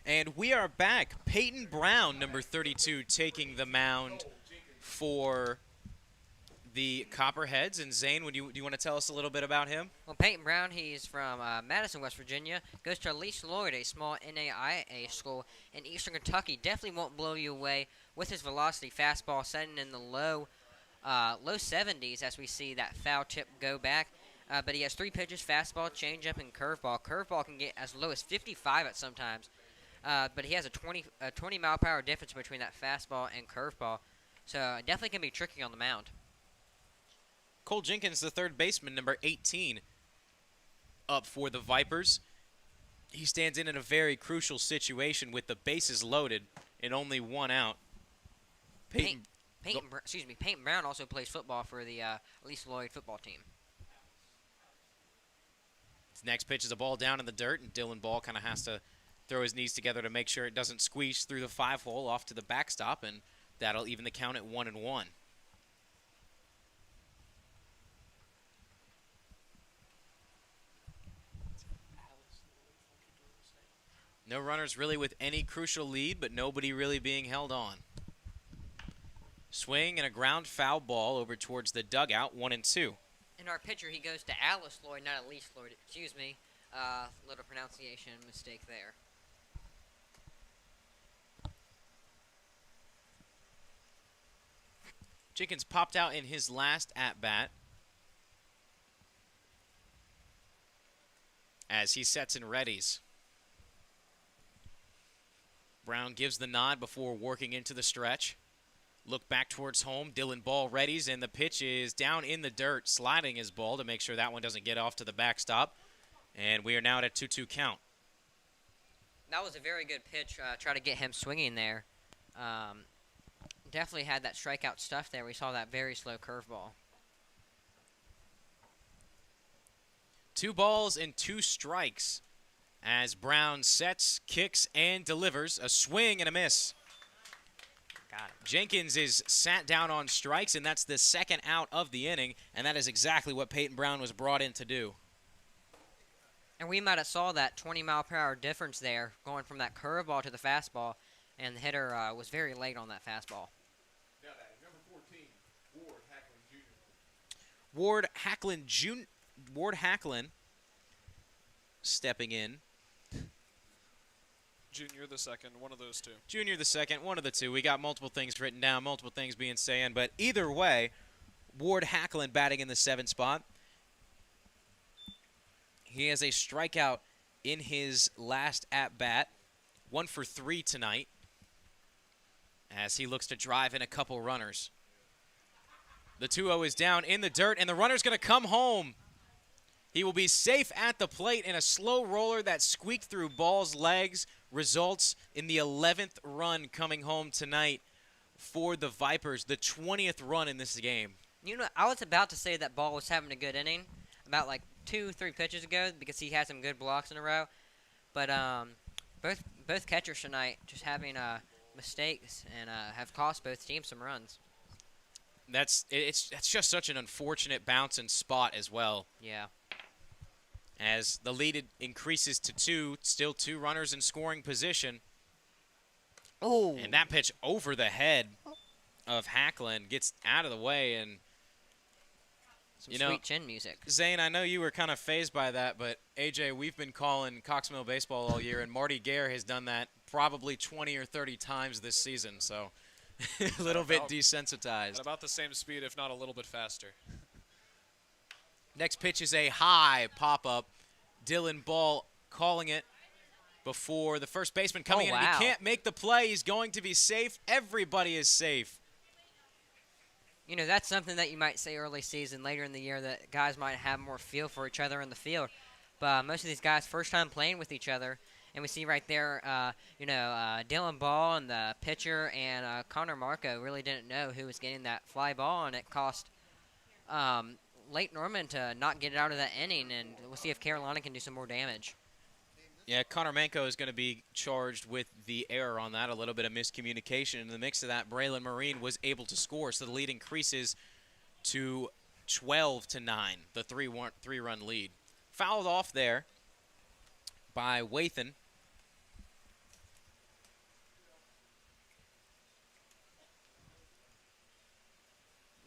[SPEAKER 2] And we are back. Peyton Brown, number 32, taking the mound for the Copperheads. And Zane, do you want to tell us a little bit about him?
[SPEAKER 3] Well, Peyton Brown, he's from Madison, West Virginia. Goes to Lake Lloyd, a small NAIA school in eastern Kentucky. Definitely won't blow you away with his velocity fastball setting in the low 70s as we see that foul tip go back. But he has 3 pitches, fastball, changeup, and curveball. Curveball can get as low as 55 at sometimes. But he has a 20 mile per hour difference between that fastball and curveball. So definitely can be tricky on the mound.
[SPEAKER 2] Cole Jenkins, the third baseman, number 18, up for the Vipers. He stands in a very crucial situation with the bases loaded and only 1 out.
[SPEAKER 3] Peyton Brown also plays football for the Lake Lloyd football team.
[SPEAKER 2] His next pitch is a ball down in the dirt, and Dylan Ball kind of has to throw his knees together to make sure it doesn't squeeze through the 5-hole off to the backstop, and that'll even the count at 1-1. No runners really with any crucial lead, but nobody really being held on. Swing and a ground foul ball over towards the dugout, 1-2.
[SPEAKER 3] In our pitcher, he goes to Alice Lloyd, not Elise Lloyd. Excuse me. Little pronunciation mistake there.
[SPEAKER 2] Jenkins popped out in his last at-bat as he sets and readies. Brown gives the nod before working into the stretch. Look back towards home. Dylan Ball readies, and the pitch is down in the dirt, sliding his ball to make sure that one doesn't get off to the backstop. And we are now at a 2-2 count.
[SPEAKER 3] That was a very good pitch. Try to get him swinging there. Definitely had that strikeout stuff there. We saw that very slow curveball.
[SPEAKER 2] 2 balls and 2 strikes as Brown sets, kicks, and delivers. A swing and a miss.
[SPEAKER 3] Got him.
[SPEAKER 2] Jenkins is sat down on strikes, and that's the second out of the inning, and that is exactly what Peyton Brown was brought in to do.
[SPEAKER 3] And we might have saw that 20-mile-per-hour difference there, going from that curveball to the fastball, and the hitter was very late on that fastball.
[SPEAKER 4] Now that number 14, Ward Hacklin Jr.
[SPEAKER 2] Ward Hacklin stepping in.
[SPEAKER 1] Junior the second, one of those two.
[SPEAKER 2] Junior the second, one of the two. We got multiple things written down, multiple things being said, but either way, Ward Hacklin batting in the 7th spot. He has a strikeout in his last at-bat, 1 for 3 tonight, as he looks to drive in a couple runners. The 2-0 is down in the dirt, and the runner's going to come home. He will be safe at the plate, in a slow roller that squeaked through Ball's legs results in the 11th run coming home tonight for the Vipers, the 20th run in this game.
[SPEAKER 3] You know, I was about to say that Ball was having a good inning about like 2-3 pitches ago because he had some good blocks in a row. But both catchers tonight just having mistakes and have cost both teams some runs.
[SPEAKER 2] That's just such an unfortunate bounce and spot as well.
[SPEAKER 3] Yeah.
[SPEAKER 2] As the lead increases to 2, still 2 runners in scoring position.
[SPEAKER 3] Oh.
[SPEAKER 2] And that pitch over the head of Hacklin gets out of the way. And
[SPEAKER 3] Some sweet chin music.
[SPEAKER 2] Zane, I know you were kind of fazed by that, but AJ, we've been calling Cox Mill baseball all year, and Marty Gare has done that probably 20 or 30 times this season, so a little bit desensitized.
[SPEAKER 1] At about the same speed, if not a little bit faster.
[SPEAKER 2] Next pitch is a high pop-up. Dylan Ball calling it before the first baseman coming in.
[SPEAKER 3] Wow.
[SPEAKER 2] And he can't make the play. He's going to be safe. Everybody is safe.
[SPEAKER 3] You know, that's something that you might say early season, later in the year, that guys might have more feel for each other in the field. But most of these guys, first time playing with each other. And we see right there, Dylan Ball and the pitcher and Connor Marco really didn't know who was getting that fly ball, and it cost Lake Norman to not get it out of that inning, and we'll see if Carolina can do some more damage.
[SPEAKER 2] Yeah, Connor Manko is going to be charged with the error on that, a little bit of miscommunication. In the mix of that, Braylon Marine was able to score, so the lead increases to 12-9, the 3-run lead. Fouled off there by Wathan.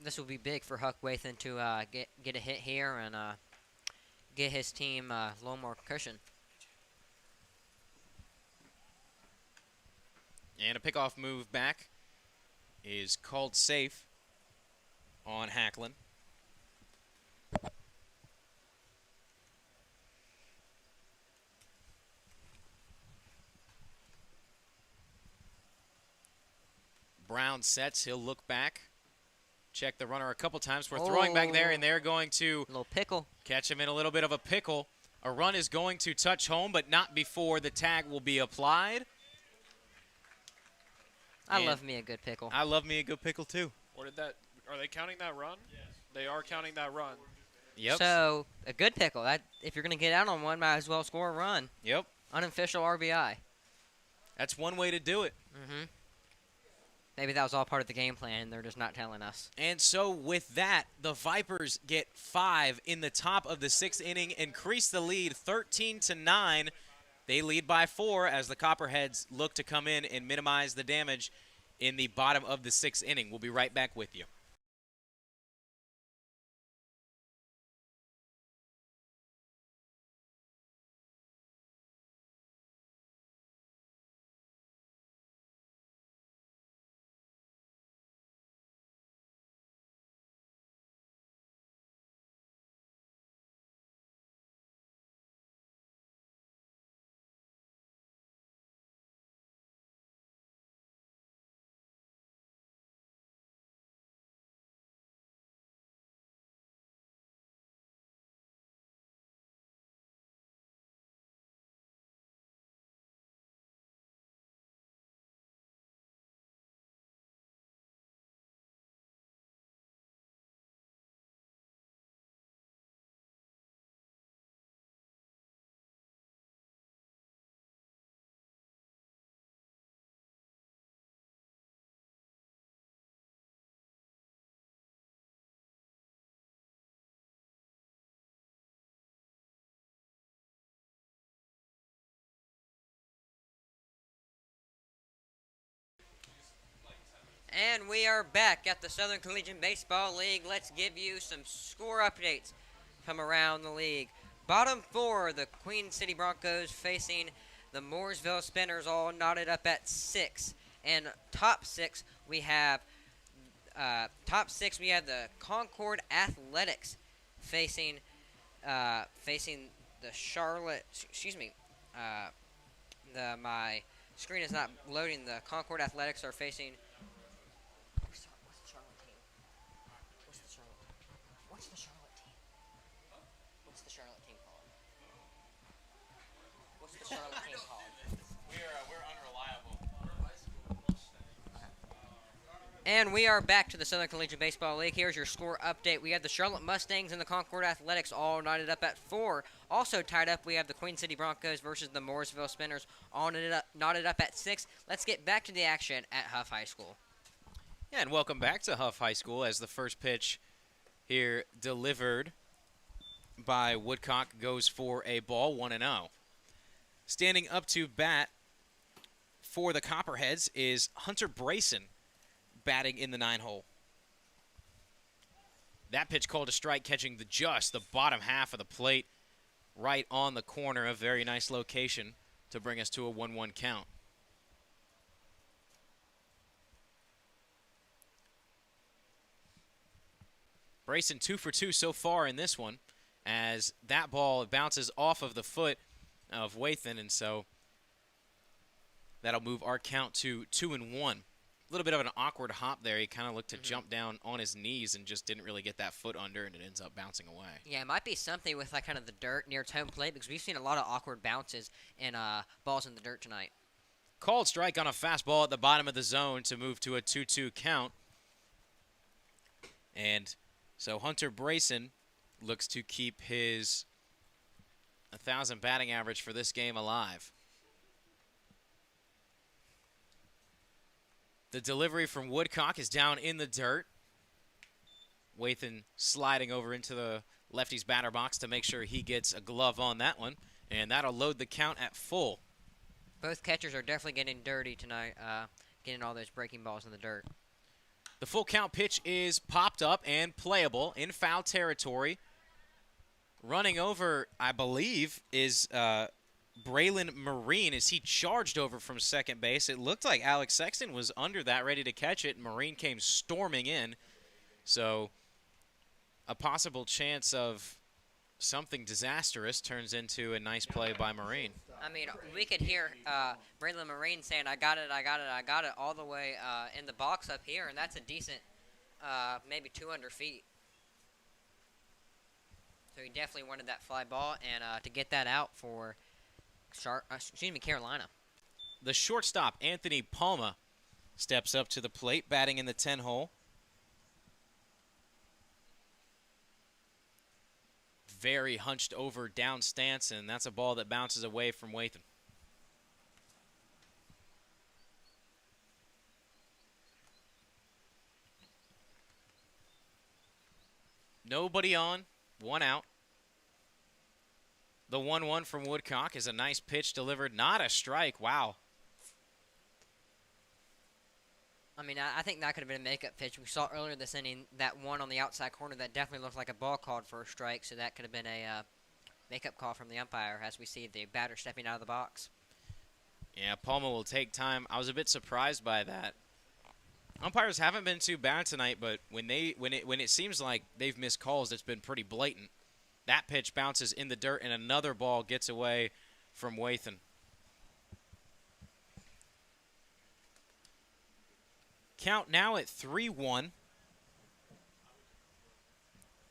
[SPEAKER 3] This will be big for Huck Wathan to get a hit here and get his team a little more cushion.
[SPEAKER 2] And a pickoff move back is called safe on Hacklin. Brown sets. He'll look back. Check the runner a couple times. We're throwing back there, and they're going to
[SPEAKER 3] A little pickle.
[SPEAKER 2] catch him in a little bit of a pickle. A run is going to touch home, but not before the tag will be applied.
[SPEAKER 3] I
[SPEAKER 2] And
[SPEAKER 3] love me a good pickle.
[SPEAKER 2] I love me a good pickle, too.
[SPEAKER 1] Or did that? Are they counting that run? Yes. They are counting that run.
[SPEAKER 2] Yep.
[SPEAKER 3] So, a good pickle. If you're going to get out on one, might as well score a run.
[SPEAKER 2] Yep.
[SPEAKER 3] Unofficial RBI.
[SPEAKER 2] That's one way to do it.
[SPEAKER 3] Mm-hmm. Maybe that was all part of the game plan, and they're just not telling us.
[SPEAKER 2] And so with that, the Vipers get 5 in the top of the 6th inning, increase the lead 13-9, They lead by 4 as the Copperheads look to come in and minimize the damage in the bottom of the 6th inning. We'll be right back with you.
[SPEAKER 3] And we are back at the Southern Collegiate Baseball League. Let's give you some score updates from around the league. Bottom 4, the Queen City Broncos facing the Mooresville Spinners, all knotted up at 6. And top 6, we have the Concord Athletics facing the Charlotte. My screen is not loading. The Concord Athletics are facing. What's the Charlotte team? What's the Charlotte team? What's the Charlotte team called? What's the Charlotte team called?
[SPEAKER 2] We're unreliable.
[SPEAKER 3] And we are back to the Southern Collegiate Baseball League. Here's your score update. We have the Charlotte Mustangs and the Concord Athletics all knotted up at 4. Also tied up, we have the Queen City Broncos versus the Mooresville Spinners all knotted up at 6. Let's get back to the action at Hough High School.
[SPEAKER 2] Yeah, and welcome back to Hough High School as the first pitch here delivered by Woodcock goes for a ball, 1-0. Standing up to bat for the Copperheads is Hunter Brayson, batting in the 9-hole. That pitch called a strike, catching the bottom half of the plate, right on the corner. A very nice location to bring us to a 1-1 count. Brayson 2 for 2 so far in this one, as that ball bounces off of the foot of Wathan, and so that'll move our count to 2-1. A little bit of an awkward hop there. He kind of looked to jump down on his knees and just didn't really get that foot under, and it ends up bouncing away.
[SPEAKER 3] Yeah, it might be something with like kind of the dirt near its home plate, because we've seen a lot of awkward bounces and balls in the dirt tonight.
[SPEAKER 2] Called strike on a fastball at the bottom of the zone to move to a 2-2 count. And so Hunter Brayson looks to keep his 1,000 batting average for this game alive. The delivery from Woodcock is down in the dirt. Wathan sliding over into the lefty's batter box to make sure he gets a glove on that one. And that'll load the count at full.
[SPEAKER 3] Both catchers are definitely getting dirty tonight, getting all those breaking balls in the dirt.
[SPEAKER 2] The full count pitch is popped up and playable in foul territory. Running over, I believe, is Braylon Marine as he charged over from second base. It looked like Alex Sexton was under that, ready to catch it. Marine came storming in. So a possible chance of something disastrous turns into a nice play by Marine.
[SPEAKER 3] I mean, we could hear Braylon Marine saying, I got it, all the way in the box up here, and that's a decent, maybe 200 feet. So he definitely wanted that fly ball, and to get that out for Carolina.
[SPEAKER 2] The shortstop, Anthony Palma, steps up to the plate, batting in the 10-hole. Very hunched over down stance, and that's a ball that bounces away from Wathan. Nobody on, one out. The 1-1 from Woodcock is a nice pitch delivered, not a strike. Wow.
[SPEAKER 3] I mean, I think that could have been a makeup pitch. We saw earlier this inning that one on the outside corner that definitely looked like a ball called for a strike, so that could have been a makeup call from the umpire as we see the batter stepping out of the box.
[SPEAKER 2] Yeah, Palma will take time. I was a bit surprised by that. Umpires haven't been too bad tonight, but when it seems like they've missed calls, it's been pretty blatant. That pitch bounces in the dirt, and another ball gets away from Wathan. Count now at 3-1.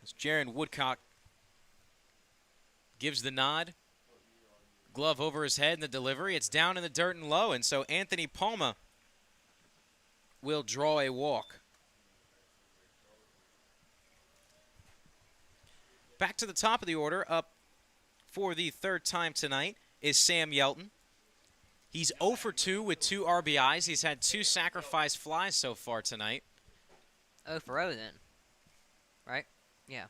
[SPEAKER 2] As Jaron Woodcock gives the nod. Glove over his head in the delivery. It's down in the dirt and low, and so Anthony Palma will draw a walk. Back to the top of the order, up for the third time tonight, is Sam Yelton. He's 0 for 2 with 2 RBIs. He's had 2 sacrifice flies so far tonight.
[SPEAKER 3] 0 for 0 then, right? Yeah.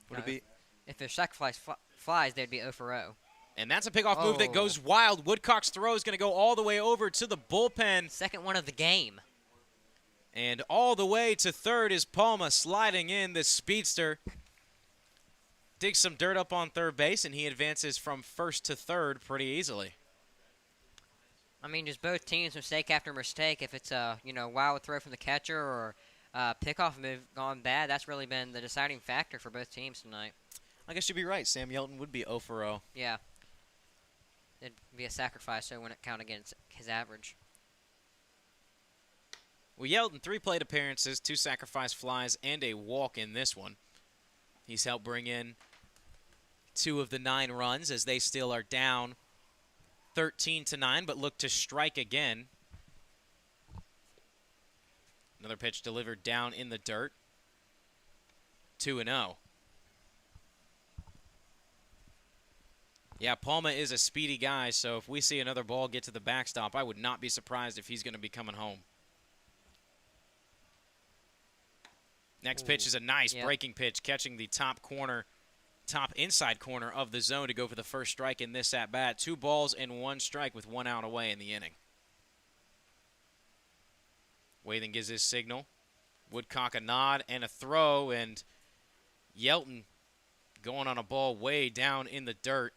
[SPEAKER 2] Would it be?
[SPEAKER 3] If there's sacrifice flies, they'd be 0 for 0.
[SPEAKER 2] And that's a pickoff move that goes wild. Woodcock's throw is going to go all the way over to the bullpen.
[SPEAKER 3] Second one of the game.
[SPEAKER 2] And all the way to third is Palma sliding in the speedster. Digs some dirt up on third base, and he advances from first to third pretty easily.
[SPEAKER 3] I mean, just both teams mistake after mistake. If it's a wild throw from the catcher or pickoff move gone bad, that's really been the deciding factor for both teams tonight.
[SPEAKER 2] I guess you'd be right. Sam Yelton would be 0 for 0.
[SPEAKER 3] Yeah. It'd be a sacrifice, so it wouldn't count against his average.
[SPEAKER 2] Well, Yelton, 3 plate appearances, 2 sacrifice flies, and a walk in this one. He's helped bring in 2 of the 9 runs as they still are down 13-9, but look to strike again. Another pitch delivered down in the dirt. 2-0. Yeah, Palma is a speedy guy, so if we see another ball get to the backstop, I would not be surprised if he's going to be coming home. Next pitch is a nice breaking pitch, catching the top inside corner of the zone to go for the first strike in this at-bat. 2 balls and 1 strike with 1 out away in the inning. Wathan gives his signal. Woodcock a nod and a throw, and Yelton going on a ball way down in the dirt.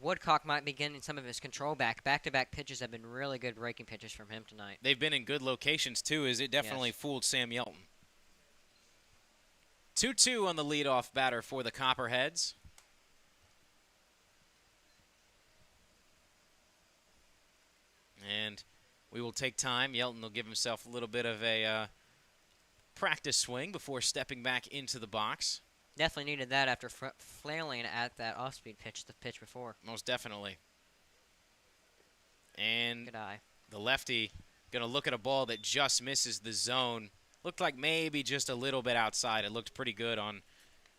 [SPEAKER 3] Woodcock might be getting some of his control back. Back-to-back pitches have been really good breaking pitches from him tonight.
[SPEAKER 2] They've been in good locations, too, as it definitely fooled Sam Yelton. 2-2 on the leadoff batter for the Copperheads. And we will take time. Yelton will give himself a little bit of a practice swing before stepping back into the box.
[SPEAKER 3] Definitely needed that after flailing at that off-speed pitch the pitch before.
[SPEAKER 2] Most definitely. And
[SPEAKER 3] good eye.
[SPEAKER 2] The lefty going to look at a ball that just misses the zone. Looked like maybe just a little bit outside. It looked pretty good on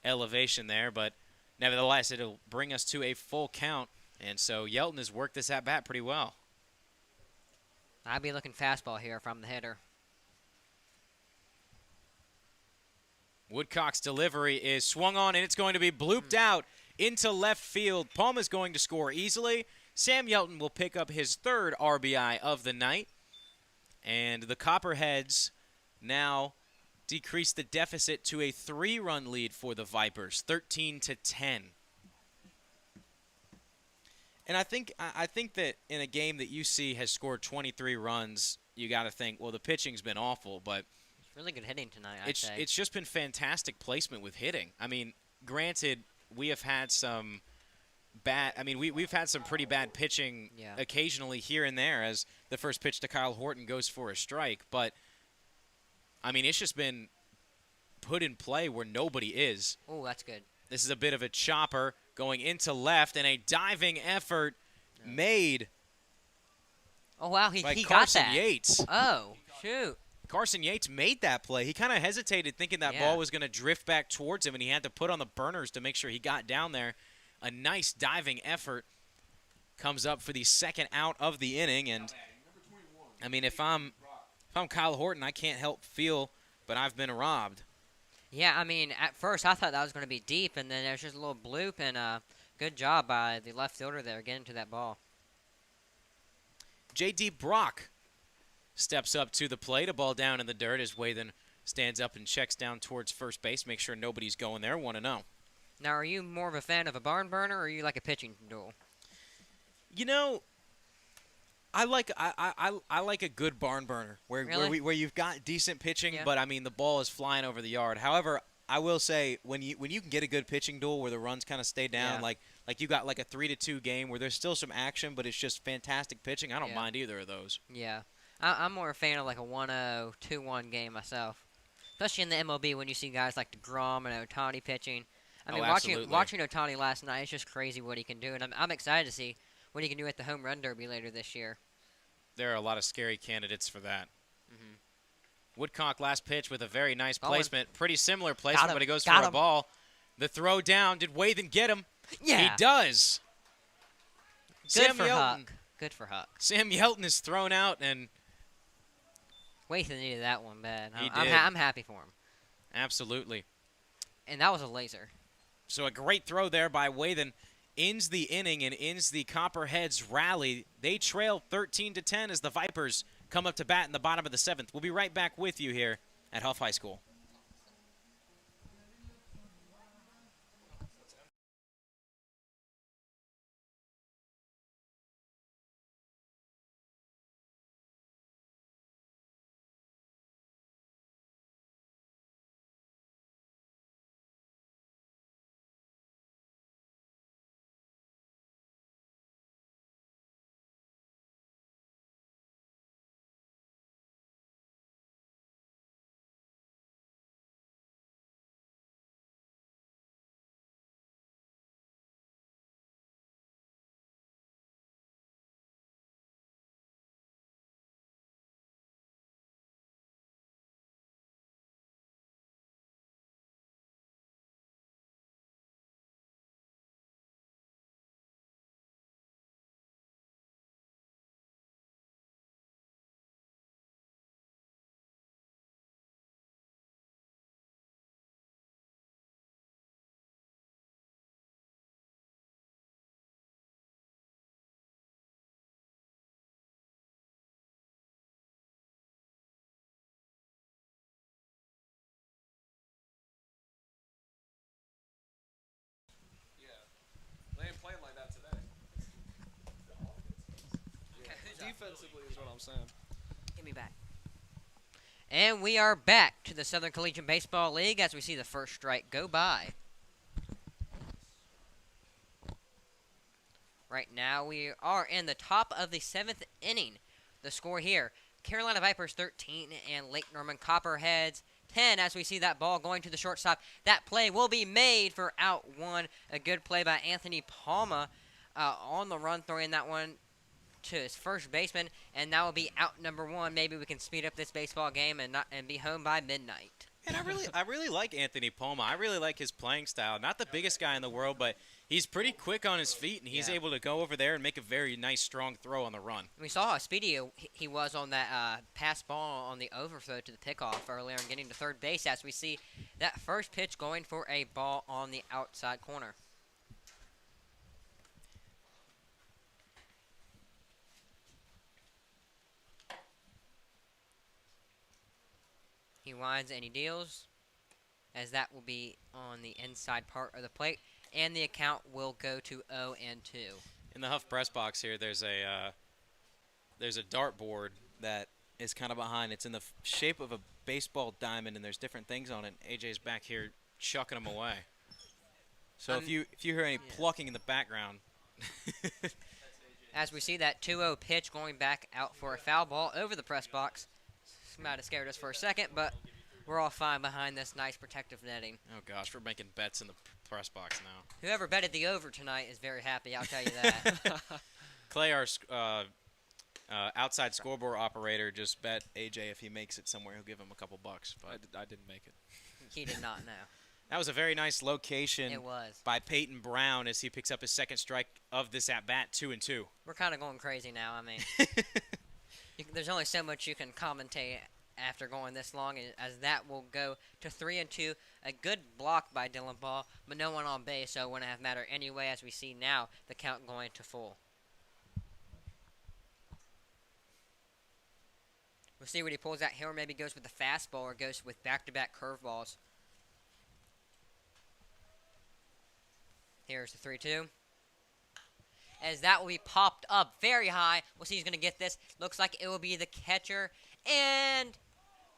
[SPEAKER 2] elevation there, but nevertheless, it'll bring us to a full count. And so Yelton has worked this at-bat pretty well.
[SPEAKER 3] I'd be looking fastball here if I'm the hitter.
[SPEAKER 2] Woodcock's delivery is swung on, and it's going to be blooped out into left field. Palma's going to score easily. Sam Yelton will pick up his 3rd RBI of the night. And the Copperheads now decrease the deficit to a 3-run lead for the Vipers, 13-10. And I think that in a game that UC has scored 23 runs, you got to think, well, the pitching's been awful, but
[SPEAKER 3] really good hitting tonight, I'd say.
[SPEAKER 2] It's just been fantastic placement with hitting. I mean, granted, we have had some bad – I mean, we've had some pretty bad pitching occasionally here and there as the first pitch to Kyle Horton goes for a strike. But, I mean, it's just been put in play where nobody is.
[SPEAKER 3] Oh, that's good.
[SPEAKER 2] This is a bit of a chopper going into left, and a diving effort made
[SPEAKER 3] Oh, wow, he
[SPEAKER 2] by
[SPEAKER 3] got
[SPEAKER 2] Carson
[SPEAKER 3] that.
[SPEAKER 2] Yates.
[SPEAKER 3] Oh, shoot.
[SPEAKER 2] Carson Yates made that play. He kind of hesitated thinking that ball was going to drift back towards him, and he had to put on the burners to make sure he got down there. A nice diving effort comes up for the 2nd out of the inning. And, I mean, if I'm Kyle Horton, I can't help feel, but I've been robbed.
[SPEAKER 3] Yeah, I mean, at first I thought that was going to be deep, and then there's just a little bloop, and good job by the left fielder there getting to that ball.
[SPEAKER 2] J.D. Brock steps up to the plate, a ball down in the dirt as Wathan stands up and checks down towards first base, make sure nobody's going there. 1-0.
[SPEAKER 3] Now, are you more of a fan of a barn burner, or are you like a pitching duel?
[SPEAKER 2] You know, I like a good barn burner where
[SPEAKER 3] Really?
[SPEAKER 2] where you've got decent pitching,
[SPEAKER 3] Yeah.
[SPEAKER 2] but I mean the ball is flying over the yard. However, I will say when you can get a good pitching duel where the runs kind of stay down,
[SPEAKER 3] Yeah.
[SPEAKER 2] like you got like a 3-2 game where there's still some action, but it's just fantastic pitching. I don't
[SPEAKER 3] Yeah.
[SPEAKER 2] mind either of those.
[SPEAKER 3] Yeah. I'm more a fan of like a 1-0, 2-1 game myself. Especially in the MLB when you see guys like DeGrom and Ohtani pitching. I mean,
[SPEAKER 2] Absolutely.
[SPEAKER 3] watching Ohtani last night, it's just crazy what he can do. And I'm excited to see what he can do at the Home Run Derby later this year.
[SPEAKER 2] There are a lot of scary candidates for that.
[SPEAKER 3] Mhm.
[SPEAKER 2] Woodcock last pitch with a very nice
[SPEAKER 3] Going.
[SPEAKER 2] placement. Pretty similar placement,
[SPEAKER 3] him.
[SPEAKER 2] but he goes
[SPEAKER 3] Got
[SPEAKER 2] for a
[SPEAKER 3] him.
[SPEAKER 2] ball. The throw down. Did Wathan get him?
[SPEAKER 3] Yeah.
[SPEAKER 2] He does.
[SPEAKER 3] Good
[SPEAKER 2] Sam
[SPEAKER 3] for
[SPEAKER 2] Yelton.
[SPEAKER 3] Huck. Good for Huck.
[SPEAKER 2] Sam Yelton is thrown out, and
[SPEAKER 3] Wathan needed that one bad.
[SPEAKER 2] He
[SPEAKER 3] I'm
[SPEAKER 2] did.
[SPEAKER 3] I'm happy for him.
[SPEAKER 2] absolutely.
[SPEAKER 3] And that was a laser.
[SPEAKER 2] So a great throw there by Wathan ends the inning and ends the Copperheads rally. They trail 13-10 as the Vipers come up to bat in the bottom of the 7th. We'll be right back with you here at Hough High School.
[SPEAKER 1] They ain't playing like that today. Defensively is what I'm saying.
[SPEAKER 3] Give me back. And we are back to the Southern Collegiate Baseball League as we see the first strike go by. Right now we are in the top of the 7th inning. The score here, Carolina Vipers 13 and Lake Norman Copperheads 10 as we see that ball going to the shortstop. That play will be made for out one. A good play by Anthony Palma on the run, throwing that one to his first baseman, and that will be out number one. Maybe we can speed up this baseball game and be home by midnight.
[SPEAKER 2] And I really like Anthony Palma. I really like his playing style. Not the biggest guy in the world, but he's pretty quick on his feet, and he's able to go over there and make a very nice, strong throw on the run.
[SPEAKER 3] We saw how speedy he was on that pass ball on the overthrow to the pickoff earlier and getting to third base as we see that first pitch going for a ball on the outside corner. He winds and he deals, as that will be on the inside part of the plate, and the account will go to 0-2.
[SPEAKER 2] In the Huff press box here, there's a dartboard that is kind of behind. It's in the shape of a baseball diamond, and there's different things on it. AJ's back here chucking them away. So if you hear any plucking in the background,
[SPEAKER 3] as we see that 2-0 pitch going back out for a foul ball over the press box. Might have scared us for a second, but we're all fine behind this nice protective netting.
[SPEAKER 2] oh gosh, we're making bets in the press box now.
[SPEAKER 3] Whoever betted the over tonight is very happy, I'll tell you that.
[SPEAKER 2] Clay, our outside scoreboard operator, just bet AJ if he makes it somewhere, he'll give him a couple bucks. But
[SPEAKER 1] I didn't make it.
[SPEAKER 3] He did not know.
[SPEAKER 2] that was a very nice location
[SPEAKER 3] It was.
[SPEAKER 2] by Peyton Brown as he picks up his second strike of this at-bat, 2-2.
[SPEAKER 3] We're kind of going crazy now. I mean, there's only so much you can commentate after going this long, and as that will go to 3-2. A good block by Dylan Ball, but no one on base, so it wouldn't have mattered anyway. As we see now, the count going to full. We'll see what he pulls out here, or maybe goes with the fastball, or goes with back-to-back curveballs. Here's the 3-2. As that will be popped up very high. We'll see who's going to get this. Looks like it will be the catcher. And,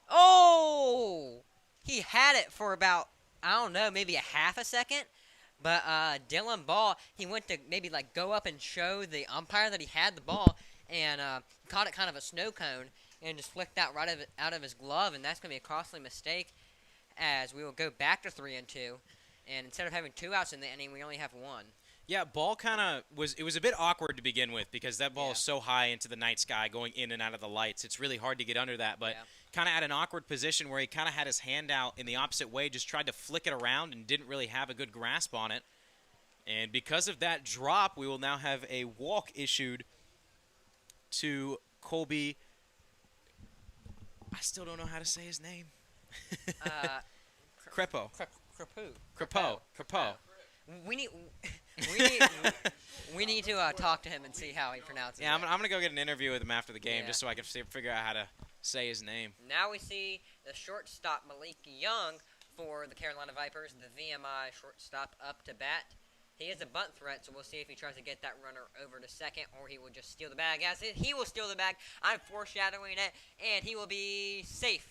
[SPEAKER 3] oh! He had it for about, I don't know, maybe a half a second. But Dylan Ball, he went to maybe like go up and show the umpire that he had the ball. And caught it kind of a snow cone. And just flicked out out of his glove. And that's going to be a costly mistake. As we will go back to 3-2. And instead of having 2 outs in the inning, we only have 1.
[SPEAKER 2] Yeah, ball kind of it was a bit awkward to begin with because that ball is so high into the night sky going in and out of the lights. It's really hard to get under that, but kind of at an awkward position where he kind of had his hand out in the opposite way, just tried to flick it around and didn't really have a good grasp on it. And because of that drop, we will now have a walk issued to Colby. I still don't know how to say his name. Crepeau. Crepeau.
[SPEAKER 3] We need to talk to him and see how he pronounces it.
[SPEAKER 2] Yeah, I'm going to go get an interview with him after the game just so I can figure out how to say his name.
[SPEAKER 3] Now we see the shortstop Malik Young for the Carolina Vipers, the VMI shortstop up to bat. He is a bunt threat, so we'll see if he tries to get that runner over to second or he will just steal the bag. As he will steal the bag, I'm foreshadowing it, and he will be safe.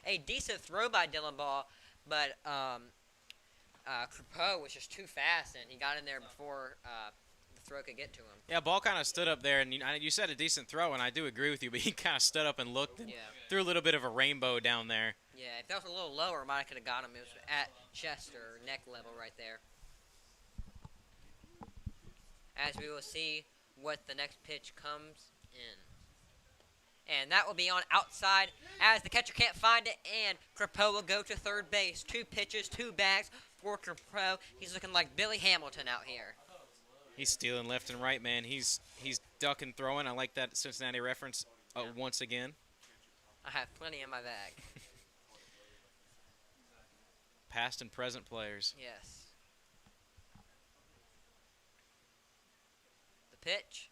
[SPEAKER 3] A decent throw by Dylan Ball, but Crepeau was just too fast, and he got in there before the throw could get to him.
[SPEAKER 2] Yeah, Ball kind of stood up there, and you said a decent throw, and I do agree with you, but he kind of stood up and looked and threw a little bit of a rainbow down there.
[SPEAKER 3] Yeah, if that was a little lower, might could have got him. It was at chest or neck level right there. As we will see what the next pitch comes in. And that will be on outside as the catcher can't find it, and Crepeau will go to third base. 2 pitches, 2 bags for Crepeau. He's looking like Billy Hamilton out here.
[SPEAKER 2] He's stealing left and right, man. He's ducking, throwing. I like that Cincinnati reference once again.
[SPEAKER 3] I have plenty in my bag.
[SPEAKER 2] Past and present players.
[SPEAKER 3] Yes. The pitch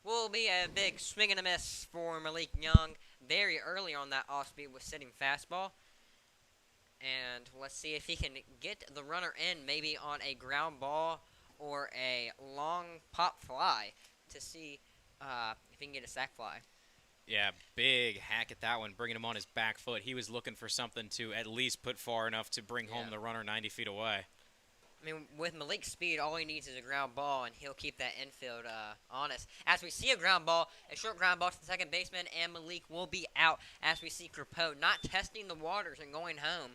[SPEAKER 3] will be a big swing and a miss for Malik Young. Very early on that off-speed was sitting fastball. And let's see if he can get the runner in, maybe on a ground ball or a long pop fly to see if he can get a sac fly.
[SPEAKER 2] Yeah, big hack at that one, bringing him on his back foot. He was looking for something to at least put far enough to bring home the runner 90 feet away.
[SPEAKER 3] I mean, with Malik's speed, all he needs is a ground ball, and he'll keep that infield honest. As we see a ground ball, a short ground ball to the second baseman, and Malik will be out. As we see Crepeau not testing the waters and going home.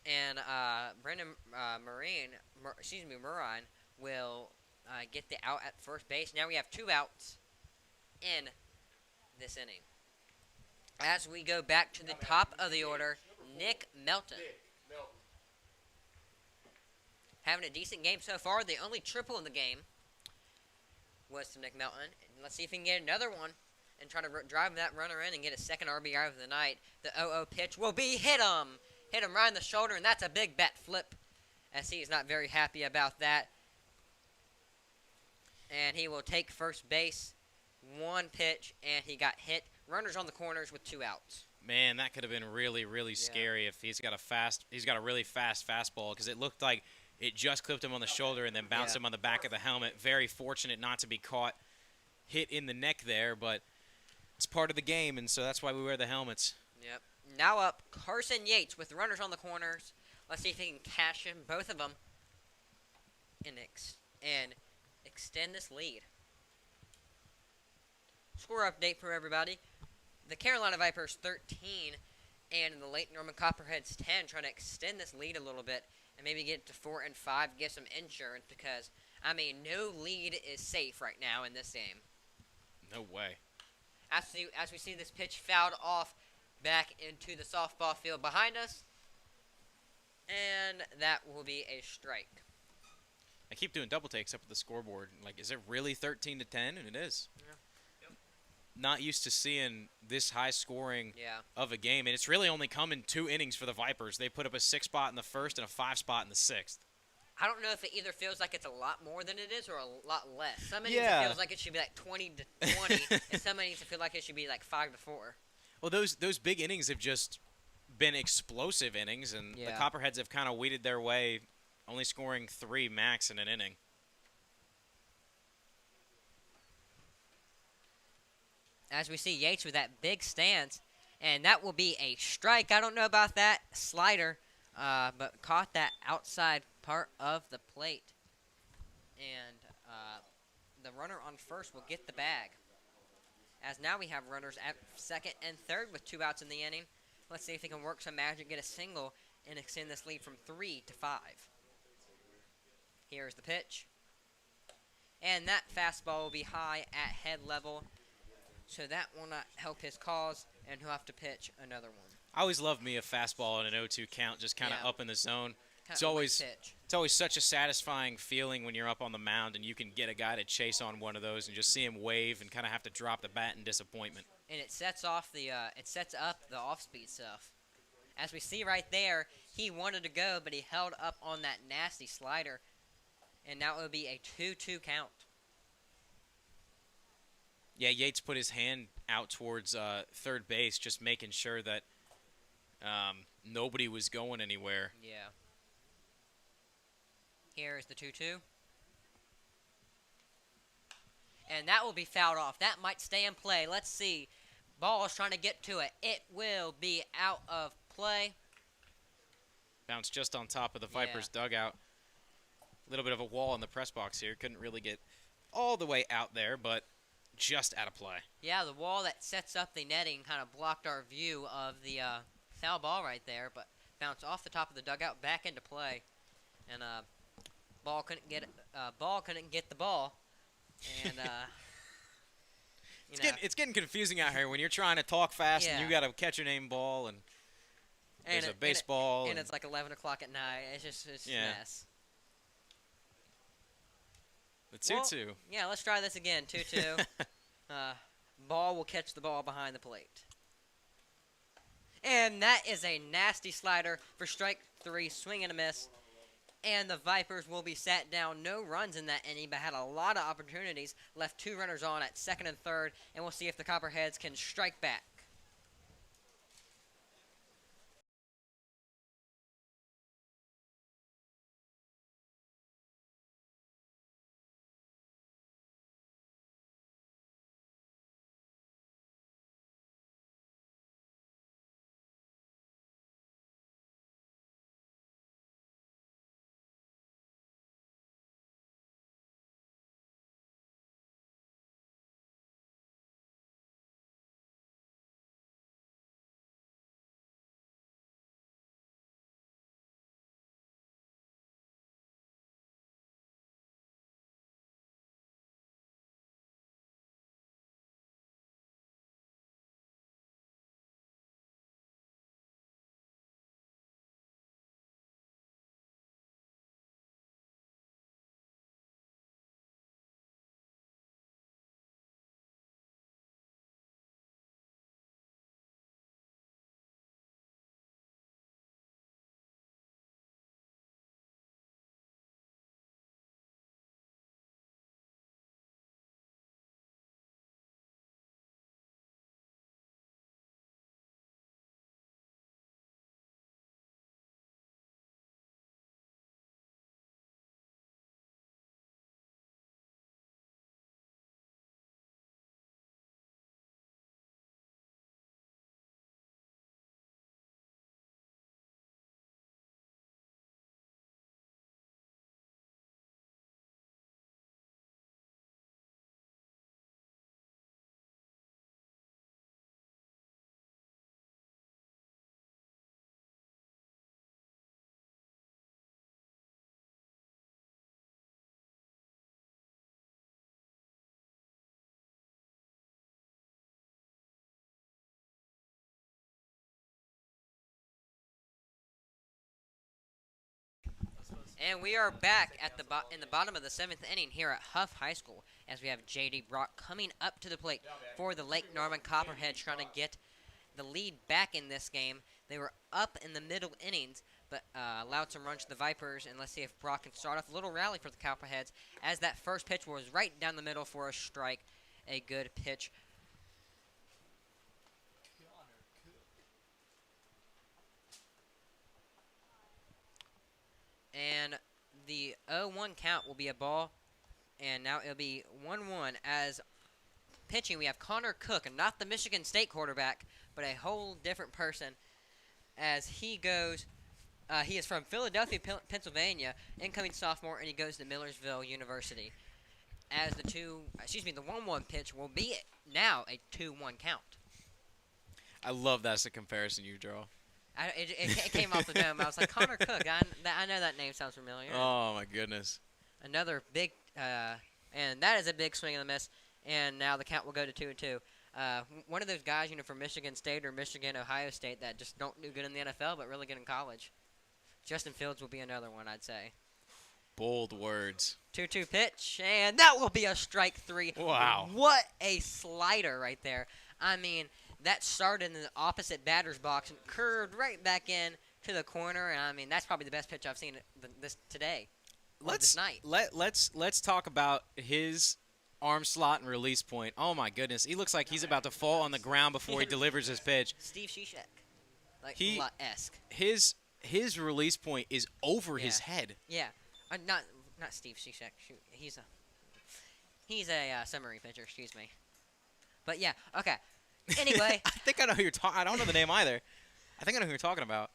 [SPEAKER 3] And Brendan Murine will get the out at first base. Now we have 2 outs in this inning. As we go back to the top of the order, Nick Melton. Having a decent game so far. The only triple in the game was to Nick Melton. And let's see if he can get another one and try to drive that runner in and get a second RBI of the night. The 0-0 pitch will be hit him. Hit him right in the shoulder, and that's a big bat flip. As he is not very happy about that. And he will take first base. 1 pitch, and he got hit. Runners on the corners with 2 outs.
[SPEAKER 2] Man, that could have been really, really scary if he's got a really fast fastball, because it looked like it just clipped him on the shoulder and then bounced him on the back of the helmet. Very fortunate not to be caught hit in the neck there, but it's part of the game, and so that's why we wear the helmets.
[SPEAKER 3] Yep. Now up, Carson Yates with runners on the corners. Let's see if he can cash in both of them and extend this lead. Score update for everybody. The Carolina Vipers 13 and the Lake Norman Copperheads 10, trying to extend this lead a little bit and maybe get it to 4 and 5, get some insurance, because, I mean, no lead is safe right now in this game.
[SPEAKER 2] No way.
[SPEAKER 3] As we see this pitch fouled off back into the softball field behind us, and that will be a strike.
[SPEAKER 2] I keep doing double takes up at the scoreboard. Like, is it really 13-10? And it is.
[SPEAKER 3] Yeah.
[SPEAKER 2] not used to seeing this high scoring
[SPEAKER 3] Yeah.
[SPEAKER 2] of a game, and it's really only come in 2 innings for the Vipers. They put up a 6 spot in the first and a 5 spot in the sixth.
[SPEAKER 3] I don't know if it either feels like it's a lot more than it is or a lot less. Some innings
[SPEAKER 2] Yeah.
[SPEAKER 3] it feels like it should be like 20 to 20, and some innings it feels like it should be like 5 to 4.
[SPEAKER 2] Well, those big innings have just been explosive innings, and the
[SPEAKER 3] Yeah.
[SPEAKER 2] Copperheads have kind of weeded their way, only scoring 3 max in an inning.
[SPEAKER 3] As we see Yates with that big stance, and that will be a strike. I don't know about that slider, but caught that outside part of the plate. And the runner on first will get the bag. As now we have runners at second and third with 2 outs in the inning. Let's see if he can work some magic, get a single, and extend this lead from 3 to 5. Here's the pitch. And that fastball will be high at head level, so that will not help his cause, and he'll have to pitch another one.
[SPEAKER 2] I always love me a fastball and an 0-2 count, just kind of
[SPEAKER 3] Yeah.
[SPEAKER 2] up in the zone.
[SPEAKER 3] Kinda
[SPEAKER 2] It's
[SPEAKER 3] a
[SPEAKER 2] always
[SPEAKER 3] weak pitch.
[SPEAKER 2] it's always such a satisfying feeling when you're up on the mound and you can get a guy to chase on one of those and just see him wave and kind of have to drop the bat in disappointment.
[SPEAKER 3] And it sets off the it sets up the off-speed stuff. As we see right there, he wanted to go, but he held up on that nasty slider, and now it would be a 2-2 count.
[SPEAKER 2] Yeah, Yates put his hand out towards third base, just making sure that nobody was going anywhere.
[SPEAKER 3] Yeah. Here is the 2-2. And that will be fouled off. That might stay in play. Let's see. Ball is trying to get to it. It will be out of play.
[SPEAKER 2] Bounced just on top of the Vipers' dugout. A little bit of a wall in the press box here. Couldn't really get all the way out there, but just out of play.
[SPEAKER 3] Yeah, the wall that sets up the netting kind of blocked our view of the foul ball right there, but bounced off the top of the dugout back into play. And ball couldn't get the ball. And
[SPEAKER 2] It's getting confusing out here when you're trying to talk fast and
[SPEAKER 3] Yeah.
[SPEAKER 2] you got a catcher-name ball and there's a baseball.
[SPEAKER 3] And it's like 11 o'clock at night. It's a mess.
[SPEAKER 2] The 2-2.
[SPEAKER 3] Well, yeah, let's try this again. 2-2. Ball will catch the ball behind the plate. And that is a nasty slider for strike 3, swing and a miss. And the Vipers will be sat down. No runs in that inning, but had a lot of opportunities. Left 2 runners on at second and third. And we'll see if the Copperheads can strike back. And we are back at in the bottom of the 7th inning here at Hough High School as we have J.D. Brock coming up to the plate for the Lake Norman Copperheads trying to get the lead back in this game. They were up in the middle innings but allowed some runs to the Vipers, and let's see if Brock can start off a little rally for the Copperheads as that first pitch was right down the middle for a strike. A good pitch. And the 0-1 count will be a ball. And now it'll be 1-1 as pitching. We have Connor Cook, and not the Michigan State quarterback, but a whole different person as he goes. He is from Philadelphia, Pennsylvania, incoming sophomore, and he goes to Millersville University. As the 1-1 pitch will be now a 2-1 count.
[SPEAKER 2] I love that's the comparison you draw.
[SPEAKER 3] It came off the dome. I was like, Connor Cook. I know that name sounds familiar.
[SPEAKER 2] Oh, my goodness.
[SPEAKER 3] Another big, and that is a big swing and a miss. And now the count will go to 2-2. One of those guys, from Michigan State or Michigan, Ohio State that just don't do good in the NFL but really good in college. Justin Fields will be another one, I'd say.
[SPEAKER 2] Bold words.
[SPEAKER 3] 2-2 pitch, and that will be a strike 3.
[SPEAKER 2] Wow.
[SPEAKER 3] What a slider right there. I mean, that started in the opposite batter's box and curved right back in to the corner. And I mean, that's probably the best pitch I've seen this night.
[SPEAKER 2] Let's talk about his arm slot and release point. Oh my goodness, he looks like he's about to fall on the ground before he delivers his pitch.
[SPEAKER 3] Steve Shishak, like esque.
[SPEAKER 2] His release point is over his head.
[SPEAKER 3] Yeah, not Steve Shishak. Shoot, he's a submarine pitcher. Excuse me. But yeah, okay. Anyway,
[SPEAKER 2] I think I know who you're talking. I don't know the name either. I think I know who you're talking about.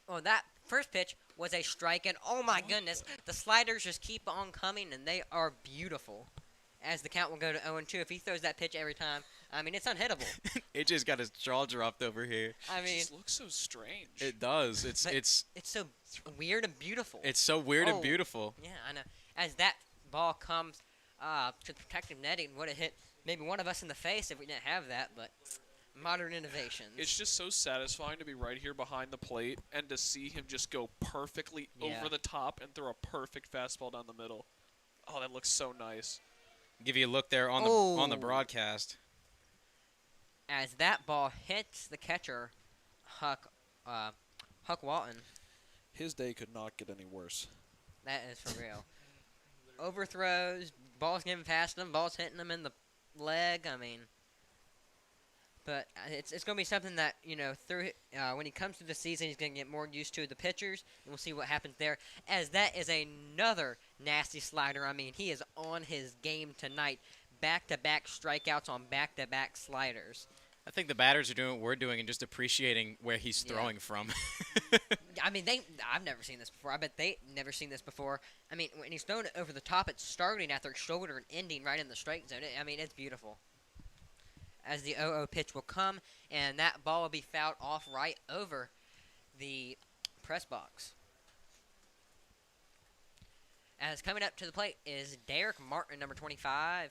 [SPEAKER 3] Well, that first pitch was a strike, and oh my goodness, the sliders just keep on coming, and they are beautiful. As the count will go to 0-2 if he throws that pitch every time. I mean, it's unhittable.
[SPEAKER 2] It just got his jaw dropped over here.
[SPEAKER 3] I mean,
[SPEAKER 1] it just looks so strange.
[SPEAKER 2] It does. It's
[SPEAKER 3] so weird and beautiful.
[SPEAKER 2] It's so weird and beautiful.
[SPEAKER 3] Yeah, I know. As that ball comes to the protective netting, would have hit maybe one of us in the face if we didn't have that, but modern innovations.
[SPEAKER 1] It's just so satisfying to be right here behind the plate and to see him just go perfectly over the top and throw a perfect fastball down the middle. Oh, that looks so nice.
[SPEAKER 2] Give you a look there on the broadcast.
[SPEAKER 3] As that ball hits the catcher, Huck Walton.
[SPEAKER 1] His day could not get any worse.
[SPEAKER 3] That is for real. Overthrows, balls getting past him, balls hitting him in the leg. I mean, but it's going to be something that through when he comes through the season, he's going to get more used to the pitchers, and we'll see what happens there. As that is another nasty slider. I mean, he is on his game tonight. Back-to-back strikeouts on back-to-back sliders.
[SPEAKER 2] I think the batters are doing what we're doing and just appreciating where he's throwing from.
[SPEAKER 3] I mean, I've never seen this before. I bet they've never seen this before. I mean, when he's throwing it over the top, it's starting at their shoulder and ending right in the strike zone. I mean, it's beautiful. As the 0-0 pitch will come, and that ball will be fouled off right over the press box. As coming up to the plate is Derek Martin, number 29.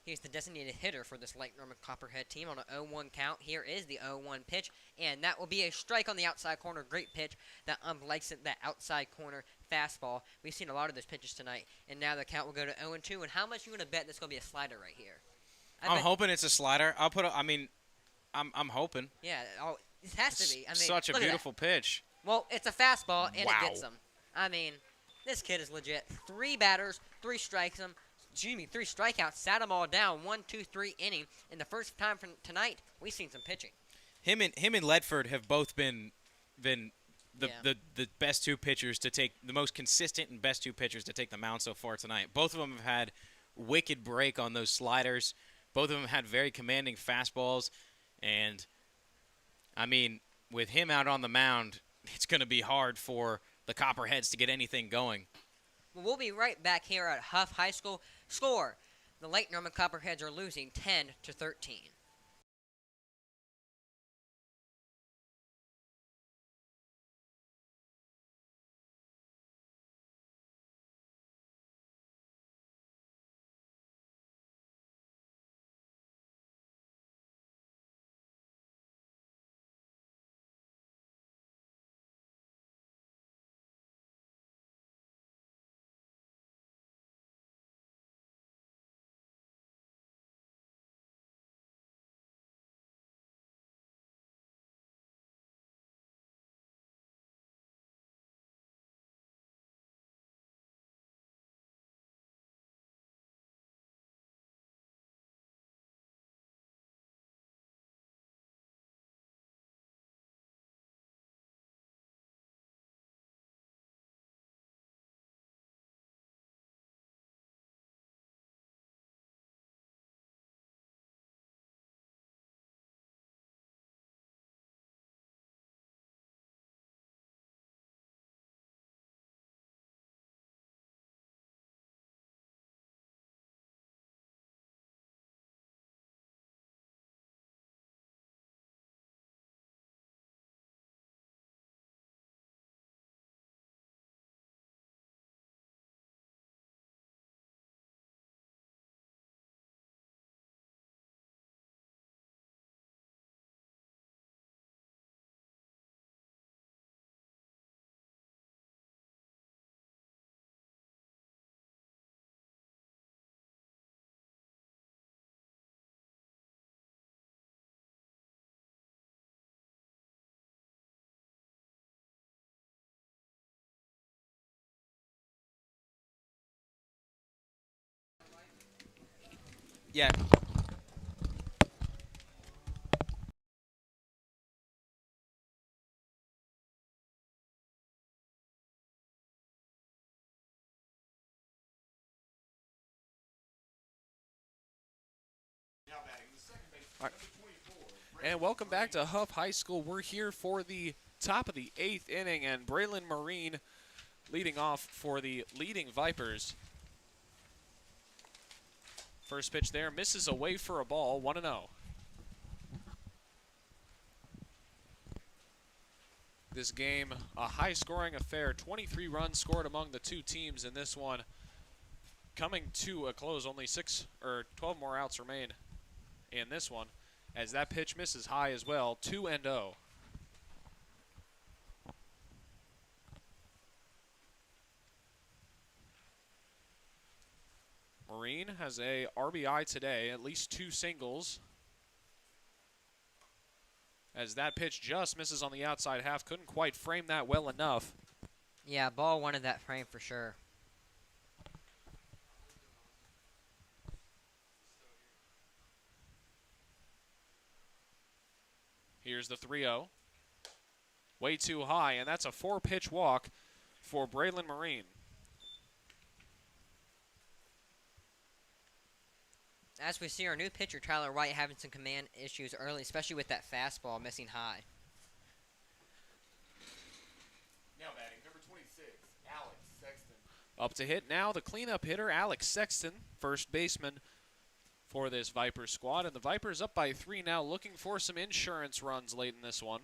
[SPEAKER 3] He's the designated hitter for this Lake Norman Copperhead team on an 0-1 count. Here is the 0-1 pitch, and that will be a strike on the outside corner. Great pitch that likes it, that outside corner fastball. We've seen a lot of those pitches tonight, and now the count will go to 0-2. And how much you want to bet this is going to be a slider right here?
[SPEAKER 2] I'm hoping it's a slider. I'm hoping.
[SPEAKER 3] Yeah, it has to be. I mean,
[SPEAKER 2] such a beautiful pitch.
[SPEAKER 3] Well, it's a fastball, and it gets him. I mean, this kid is legit. 3 batters, 3 strikes him. 3 strikeouts, sat them all down, 1, 2, 3 inning. And the first time from tonight, we've seen some pitching.
[SPEAKER 2] Him and Ledford have both been the best 2 pitchers to take, the most consistent and best 2 pitchers to take the mound so far tonight. Both of them have had wicked break on those sliders. Both of them had very commanding fastballs. And, I mean, with him out on the mound, it's going to be hard for the Copperheads to get anything going.
[SPEAKER 3] Well, we'll be right back here at Hough High School. Score: the Lake Norman Copperheads are losing 10-13.
[SPEAKER 2] Yeah.
[SPEAKER 1] And welcome back to Hough High School. We're here for the top of the 8th inning, and Braylon Marine leading off for the leading Vipers. First pitch there, misses away for a ball, 1-0. This game, a high-scoring affair, 23 runs scored among the two teams in this one. Coming to a close, only 12 more outs remain in this one, as that pitch misses high as well, 2-0. Marine has a RBI today, at least 2 singles. As that pitch just misses on the outside half, couldn't quite frame that well enough.
[SPEAKER 3] Yeah, ball wanted that frame for sure.
[SPEAKER 1] Here's the 3-0. Way too high, and that's a 4-pitch walk for Braylon Marine.
[SPEAKER 3] As we see our new pitcher, Tyler White, having some command issues early, especially with that fastball missing high.
[SPEAKER 4] Now batting, number 26, Alex Sexton.
[SPEAKER 1] Up to hit now, the cleanup hitter, Alex Sexton, first baseman for this Vipers squad. And the Vipers up by 3 now, looking for some insurance runs late in this one.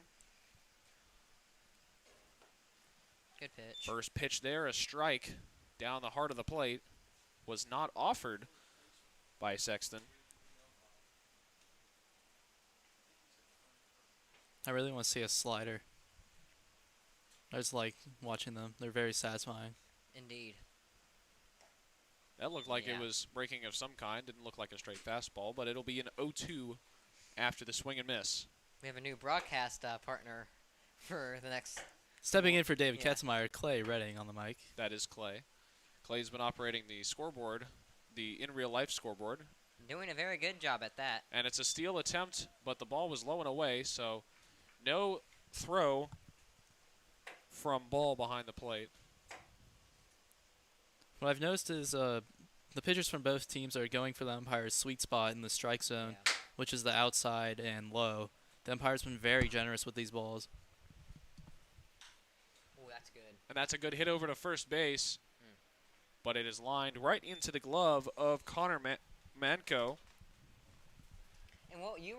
[SPEAKER 3] Good pitch.
[SPEAKER 1] First pitch there, a strike down the heart of the plate. Was not offered by Sexton.
[SPEAKER 5] I really want to see a slider. I just like watching them. They're very satisfying.
[SPEAKER 3] Indeed.
[SPEAKER 1] That looked like it
[SPEAKER 3] Yeah.
[SPEAKER 1] was breaking of some kind. Didn't look like a straight fastball, but it'll be an 0-2 after the swing and miss.
[SPEAKER 3] We have a new broadcast partner for the next.
[SPEAKER 5] Stepping in for David
[SPEAKER 3] Yeah.
[SPEAKER 5] Ketzmeyer, Clay Redding on the mic.
[SPEAKER 1] That is Clay. Clay's been operating the scoreboard, the in-real-life scoreboard.
[SPEAKER 3] Doing a very good job at that.
[SPEAKER 1] And it's a steal attempt, but the ball was low and away, so no throw from ball behind the plate.
[SPEAKER 5] What I've noticed is the pitchers from both teams are going for the umpire's sweet spot in the strike zone,
[SPEAKER 3] Yeah.
[SPEAKER 5] which is the outside and low. The umpire's been very generous with these balls.
[SPEAKER 3] Oh, that's good.
[SPEAKER 1] And that's a good hit over to first base, but it is lined right into the glove of Connor Manco.
[SPEAKER 3] And what you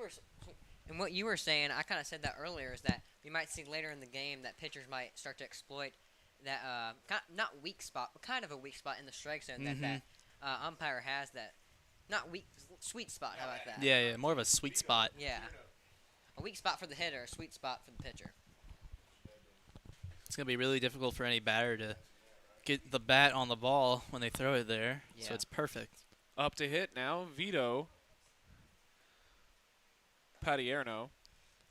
[SPEAKER 3] were saying, I kind of said that earlier, is that we might see later in the game that pitchers might start to exploit that not weak spot, but kind of a weak spot in the strike zone that umpire has. That not weak, sweet spot. How about that?
[SPEAKER 5] Yeah, more of a sweet spot.
[SPEAKER 3] Yeah. A weak spot for the hitter, a sweet spot for the pitcher.
[SPEAKER 5] It's going to be really difficult for any batter to get the bat on the ball when they throw it there, so
[SPEAKER 3] Yeah.
[SPEAKER 5] it's perfect.
[SPEAKER 1] Up to hit now, Vito Patierno.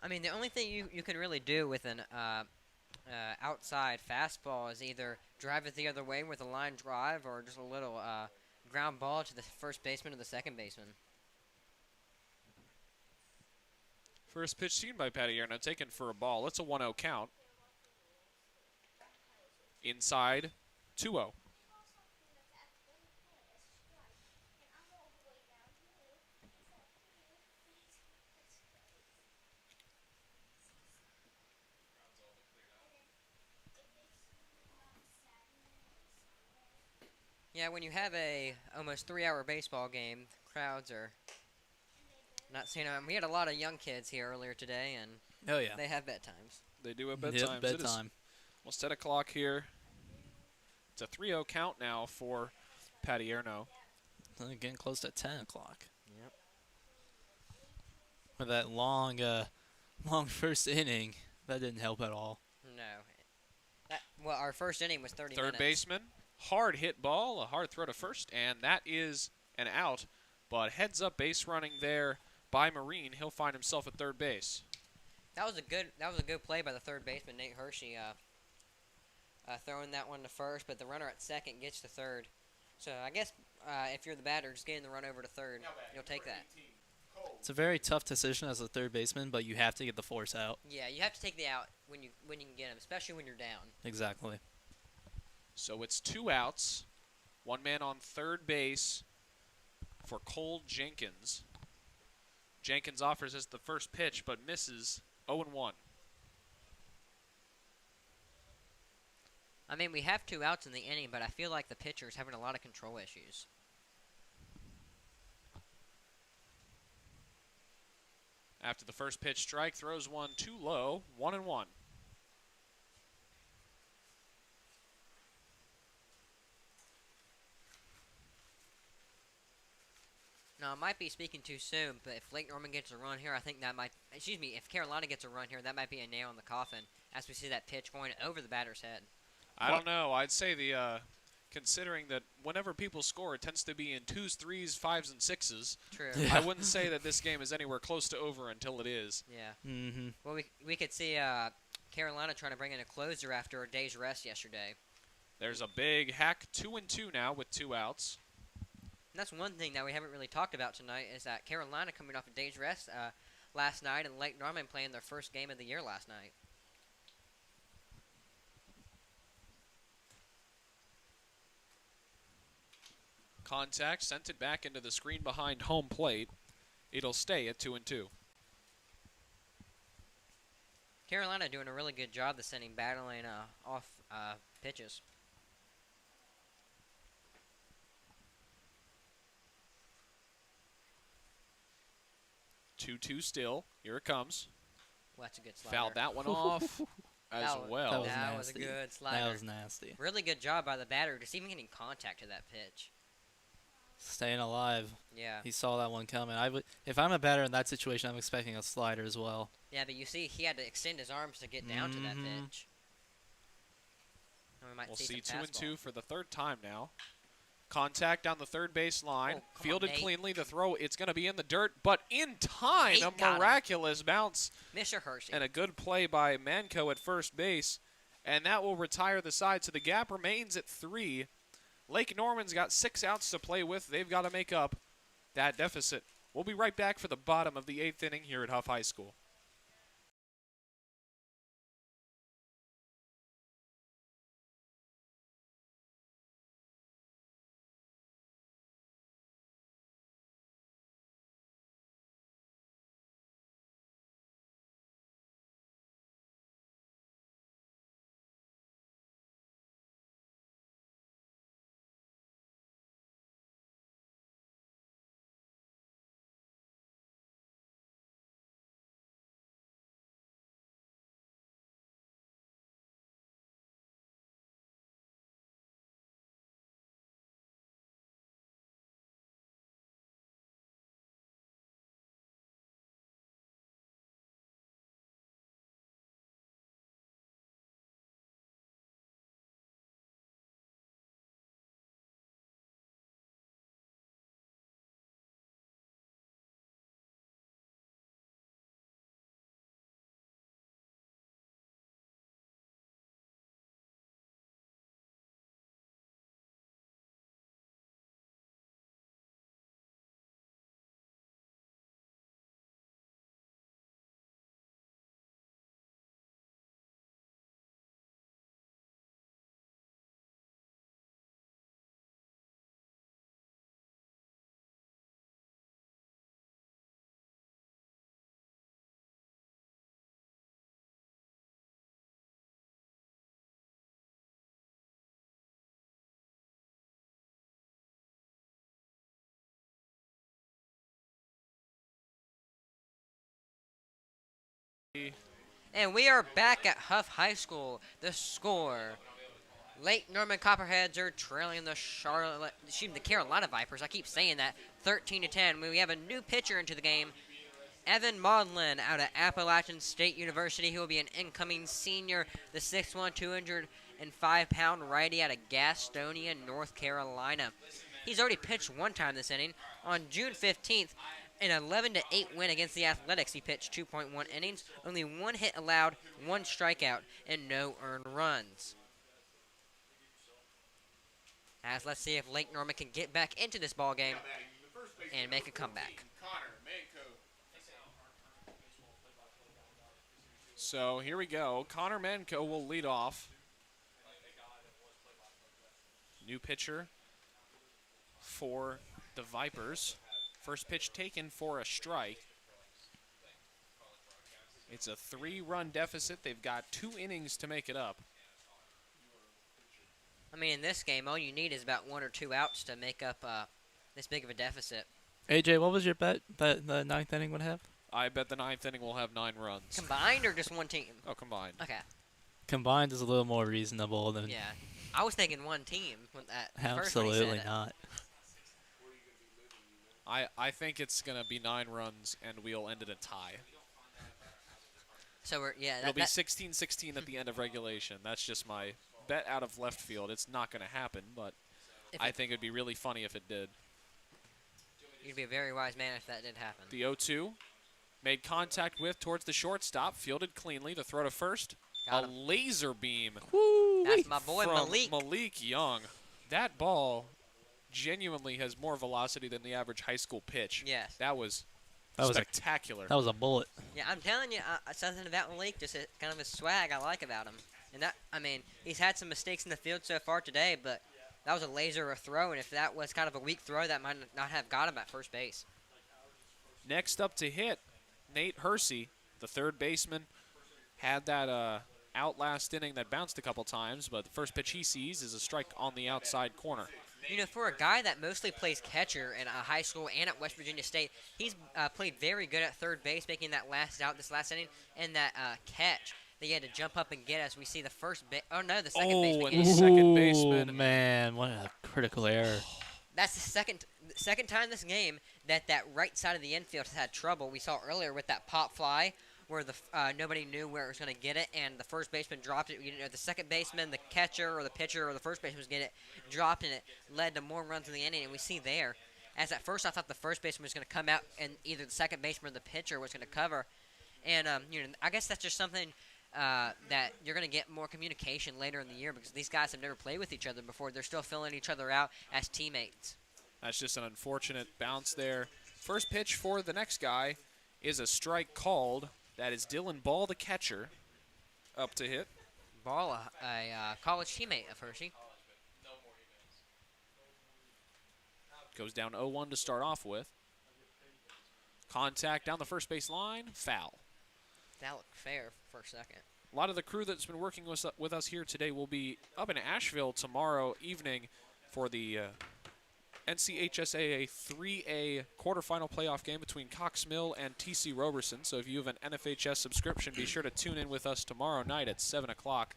[SPEAKER 3] I mean, the only thing you can really do with an outside fastball is either drive it the other way with a line drive or just a little ground ball to the first baseman or the second baseman.
[SPEAKER 1] First pitch seen by Patierno, taken for a ball. It's a 1-0 count. Inside, 2-0.
[SPEAKER 3] Yeah, when you have a almost 3-hour baseball game, crowds are not seeing them. We had a lot of young kids here earlier today, and
[SPEAKER 5] Oh, yeah.
[SPEAKER 3] they have bedtimes.
[SPEAKER 1] They do have
[SPEAKER 5] Yep,
[SPEAKER 1] bedtimes. It is
[SPEAKER 5] bedtime.
[SPEAKER 1] almost 10 o'clock here. It's a 3-0 count now for Patierno.
[SPEAKER 5] Getting close to 10 o'clock.
[SPEAKER 3] Yep.
[SPEAKER 5] With that long first inning, that didn't help at all.
[SPEAKER 3] No. Well, our first inning was 30
[SPEAKER 1] Third
[SPEAKER 3] minutes.
[SPEAKER 1] baseman, hard hit ball, a hard throw to first, and that is an out. But heads up base running there by Marine. He'll find himself at third base.
[SPEAKER 3] That was a good play by the third baseman, Nate Hershey, throwing that one to first, but the runner at second gets to third. So I guess if you're the batter, just getting the run over to third. You'll take that.
[SPEAKER 5] It's a very tough decision as a third baseman, but you have to get the force out.
[SPEAKER 3] Yeah, you have to take the out when you can get him, especially when you're down.
[SPEAKER 5] Exactly.
[SPEAKER 1] So it's 2 outs, 1 man on third base for Cole Jenkins. Jenkins offers us the first pitch, but misses 0-1.
[SPEAKER 3] I mean, we have 2 outs in the inning, but I feel like the pitcher's having a lot of control issues.
[SPEAKER 1] After the first pitch strike, throws one too low, 1-1.
[SPEAKER 3] Now, I might be speaking too soon, but if Lake Norman gets a run here, I think that might, if Carolina gets a run here, that might be a nail in the coffin as we see that pitch going over the batter's head.
[SPEAKER 1] I don't know. I'd say considering that whenever people score, it tends to be in 2s, 3s, 5s, and 6s.
[SPEAKER 3] True.
[SPEAKER 1] I wouldn't say that this game is anywhere close to over until it is.
[SPEAKER 3] Yeah.
[SPEAKER 5] Mm-hmm.
[SPEAKER 3] Well, we could see Carolina trying to bring in a closer after a day's rest yesterday.
[SPEAKER 1] There's a big hack, 2-2 now with 2 outs.
[SPEAKER 3] And that's one thing that we haven't really talked about tonight is that Carolina coming off a day's rest last night and Lake Norman playing their first game of the year last night.
[SPEAKER 1] Contact sent it back into the screen behind home plate. It'll stay at 2-2.
[SPEAKER 3] Carolina doing a really good job this inning battling off pitches.
[SPEAKER 1] 2-2 still. Here it comes.
[SPEAKER 3] Well, that's a good slider.
[SPEAKER 1] Fouled that one off as well.
[SPEAKER 3] That was a good slider.
[SPEAKER 5] That was nasty.
[SPEAKER 3] Really good job by the batter, just even getting contact to that pitch.
[SPEAKER 5] Staying alive.
[SPEAKER 3] Yeah.
[SPEAKER 5] He saw that one coming. If I'm a batter in that situation, I'm expecting a slider as well.
[SPEAKER 3] Yeah, but you see, he had to extend his arms to get down to that pitch. And we might
[SPEAKER 1] We'll
[SPEAKER 3] see
[SPEAKER 1] see
[SPEAKER 3] some
[SPEAKER 1] 2-2
[SPEAKER 3] fastball.
[SPEAKER 1] for the third time now. Contact down the third base line.
[SPEAKER 3] Oh, come
[SPEAKER 1] Fielded
[SPEAKER 3] on, Nate.
[SPEAKER 1] cleanly. The throw, it's going to be in the dirt, but in time,
[SPEAKER 3] Nate
[SPEAKER 1] a
[SPEAKER 3] got him.
[SPEAKER 1] miraculous bounce
[SPEAKER 3] Mr. Hershey.
[SPEAKER 1] and a good play by Manco at first base. And that will retire the side, so the gap remains at 3. Lake Norman's got 6 outs to play with. They've got to make up that deficit. We'll be right back for the bottom of the 8th inning here at Hough High School.
[SPEAKER 3] And we are back at Hough High School. The score: Lake Norman Copperheads are trailing the Carolina Vipers. I keep saying that, 13-10. We have a new pitcher into the game, Evan Maudlin out of Appalachian State University. He will be an incoming senior, the 6'1", 205-pound righty out of Gastonia, North Carolina. He's already pitched one time this inning. On June 15th, an 11-8 win against the Athletics, he pitched 2.1 innings, only 1 hit allowed, 1 strikeout, and no earned runs. As let's see if Lake Norman can get back into this ball game and make a comeback.
[SPEAKER 4] Connor Manco.
[SPEAKER 1] So here we go. Connor Manco will lead off. New pitcher for the Vipers. First pitch taken for a strike. It's a 3-run deficit. They've got 2 innings to make it up.
[SPEAKER 3] I mean, in this game, all you need is about 1 or 2 outs to make up this big of a deficit.
[SPEAKER 5] AJ, what was your bet that the 9th inning would have?
[SPEAKER 1] I bet the 9th inning will have 9 runs.
[SPEAKER 3] Combined or just one team?
[SPEAKER 1] Oh, combined.
[SPEAKER 3] Okay.
[SPEAKER 5] Combined is a little more reasonable than.
[SPEAKER 3] Yeah. I was thinking one team with that. First when he
[SPEAKER 5] Absolutely
[SPEAKER 3] said it.
[SPEAKER 5] not.
[SPEAKER 1] I think it's going to be 9 runs, and we'll end in a tie.
[SPEAKER 3] So
[SPEAKER 1] It'll be 16-16 at the end of regulation. That's just my bet out of left field. It's not going to happen, but I think it'd be really funny if it did.
[SPEAKER 3] You'd be a very wise man if that did happen.
[SPEAKER 1] The 0-2 made contact with towards the shortstop, fielded cleanly. The throw to first,
[SPEAKER 3] Got
[SPEAKER 1] a
[SPEAKER 3] him.
[SPEAKER 1] laser beam
[SPEAKER 3] That's my boy
[SPEAKER 1] from
[SPEAKER 3] Malik.
[SPEAKER 1] Young. That ball genuinely has more velocity than the average high school pitch.
[SPEAKER 3] Yes.
[SPEAKER 1] That was
[SPEAKER 5] That was a
[SPEAKER 1] spectacular.
[SPEAKER 5] that was a bullet.
[SPEAKER 3] Yeah, I'm telling you, something about Malik, just kind of his swag I like about him. And that, I mean, he's had some mistakes in the field so far today, but that was a laser throw, and if that was kind of a weak throw, that might not have got him at first base.
[SPEAKER 1] Next up to hit, Nate Hersey, the third baseman, had that out last inning that bounced a couple times, but the first pitch he sees is a strike on the outside corner.
[SPEAKER 3] You know, for a guy that mostly plays catcher in a high school and at West Virginia State, he's played very good at third base, making that last out this last inning, and that catch that he had to jump up and get as we see the the second baseman.
[SPEAKER 1] and
[SPEAKER 3] get it.
[SPEAKER 1] second baseman.
[SPEAKER 5] Man, what a critical error.
[SPEAKER 3] That's the second time this game that right side of the infield has had trouble. We saw earlier with that pop fly where nobody knew where it was going to get it, and the first baseman dropped it. You didn't know the second baseman, the catcher, or the pitcher, or the first baseman was getting it, dropped, and it led to more runs in the inning. And we see there, as at first I thought the first baseman was going to come out, and either the second baseman or the pitcher was going to cover. And I guess that's just something that you're going to get more communication later in the year because these guys have never played with each other before. They're still filling each other out as teammates.
[SPEAKER 1] That's just an unfortunate bounce there. First pitch for the next guy is a strike called. That is Dylan Ball, the catcher, up to hit.
[SPEAKER 3] Ball, a college teammate of Hershey.
[SPEAKER 1] Goes down 0-1 to start off with. Contact down the first base line, foul.
[SPEAKER 3] That looked fair for a second.
[SPEAKER 1] A lot of the crew that's been working with us here today will be up in Asheville tomorrow evening for the NCHSAA 3A quarterfinal playoff game between Cox Mill and TC Roberson. So if you have an NFHS subscription, be sure to tune in with us tomorrow night at 7 o'clock.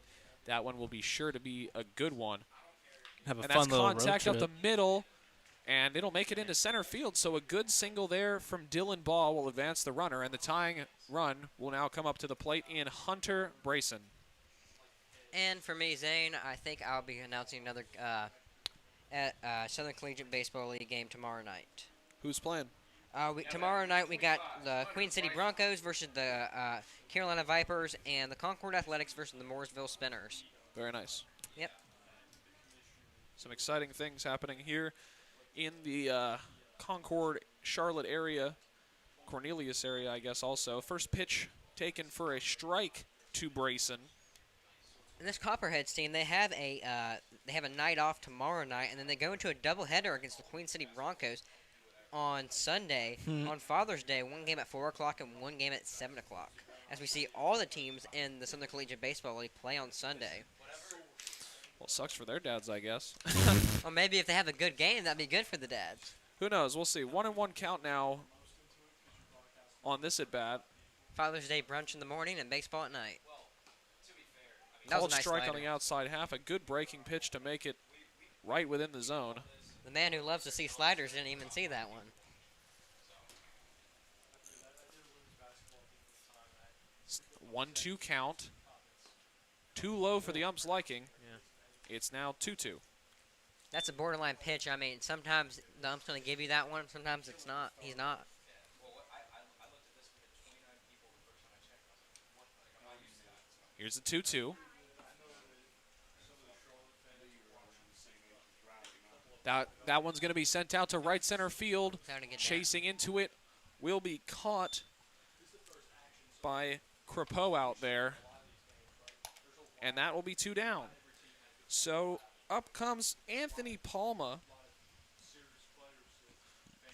[SPEAKER 1] That one will be sure to be a good one.
[SPEAKER 5] Have a
[SPEAKER 1] And
[SPEAKER 5] fun
[SPEAKER 1] that's
[SPEAKER 5] little
[SPEAKER 1] contact
[SPEAKER 5] road
[SPEAKER 1] up
[SPEAKER 5] trip.
[SPEAKER 1] the middle, and it'll make it into center field. So a good single there from Dylan Ball will advance the runner, and the tying run will now come up to the plate in Hunter Brayson.
[SPEAKER 3] And for me, Zane, I think I'll be announcing another Southern Collegiate Baseball League game tomorrow night.
[SPEAKER 1] Who's playing?
[SPEAKER 3] Tomorrow night we got the Queen City Broncos versus the Carolina Vipers and the Concord Athletics versus the Mooresville Spinners.
[SPEAKER 1] Very nice.
[SPEAKER 3] Yep.
[SPEAKER 1] Some exciting things happening here in the Concord, Charlotte area, Cornelius area, I guess also. First pitch taken for a strike to Brayson.
[SPEAKER 3] And this Copperheads team, they have a night off tomorrow night, and then they go into a doubleheader against the Queen City Broncos on Sunday, on Father's Day, one game at 4 o'clock and one game at 7 o'clock. As we see all the teams in the Southern Collegiate Baseball League play on Sunday.
[SPEAKER 1] Well, sucks for their dads, I guess.
[SPEAKER 3] Or maybe if they have a good game, that'd be good for the dads.
[SPEAKER 1] Who knows? We'll see. 1-1 count now on this at bat.
[SPEAKER 3] Father's Day brunch in the morning and baseball at night. That was
[SPEAKER 1] Called
[SPEAKER 3] a nice
[SPEAKER 1] strike on
[SPEAKER 3] slider.
[SPEAKER 1] the outside half. A good breaking pitch to make it right within the zone.
[SPEAKER 3] The man who loves to see sliders didn't even see that one.
[SPEAKER 1] 1-2 count. Too low for the ump's liking.
[SPEAKER 3] Yeah.
[SPEAKER 1] It's now 2-2.
[SPEAKER 3] That's a borderline pitch. I mean, sometimes the ump's going to give you that one. Sometimes it's not. He's not.
[SPEAKER 1] Here's the 2-2. That one's going to be sent out to right center field.
[SPEAKER 3] Trying to get
[SPEAKER 1] Chasing into it will be caught by Crepeau out there. And that will be 2 down. So up comes Anthony Palma,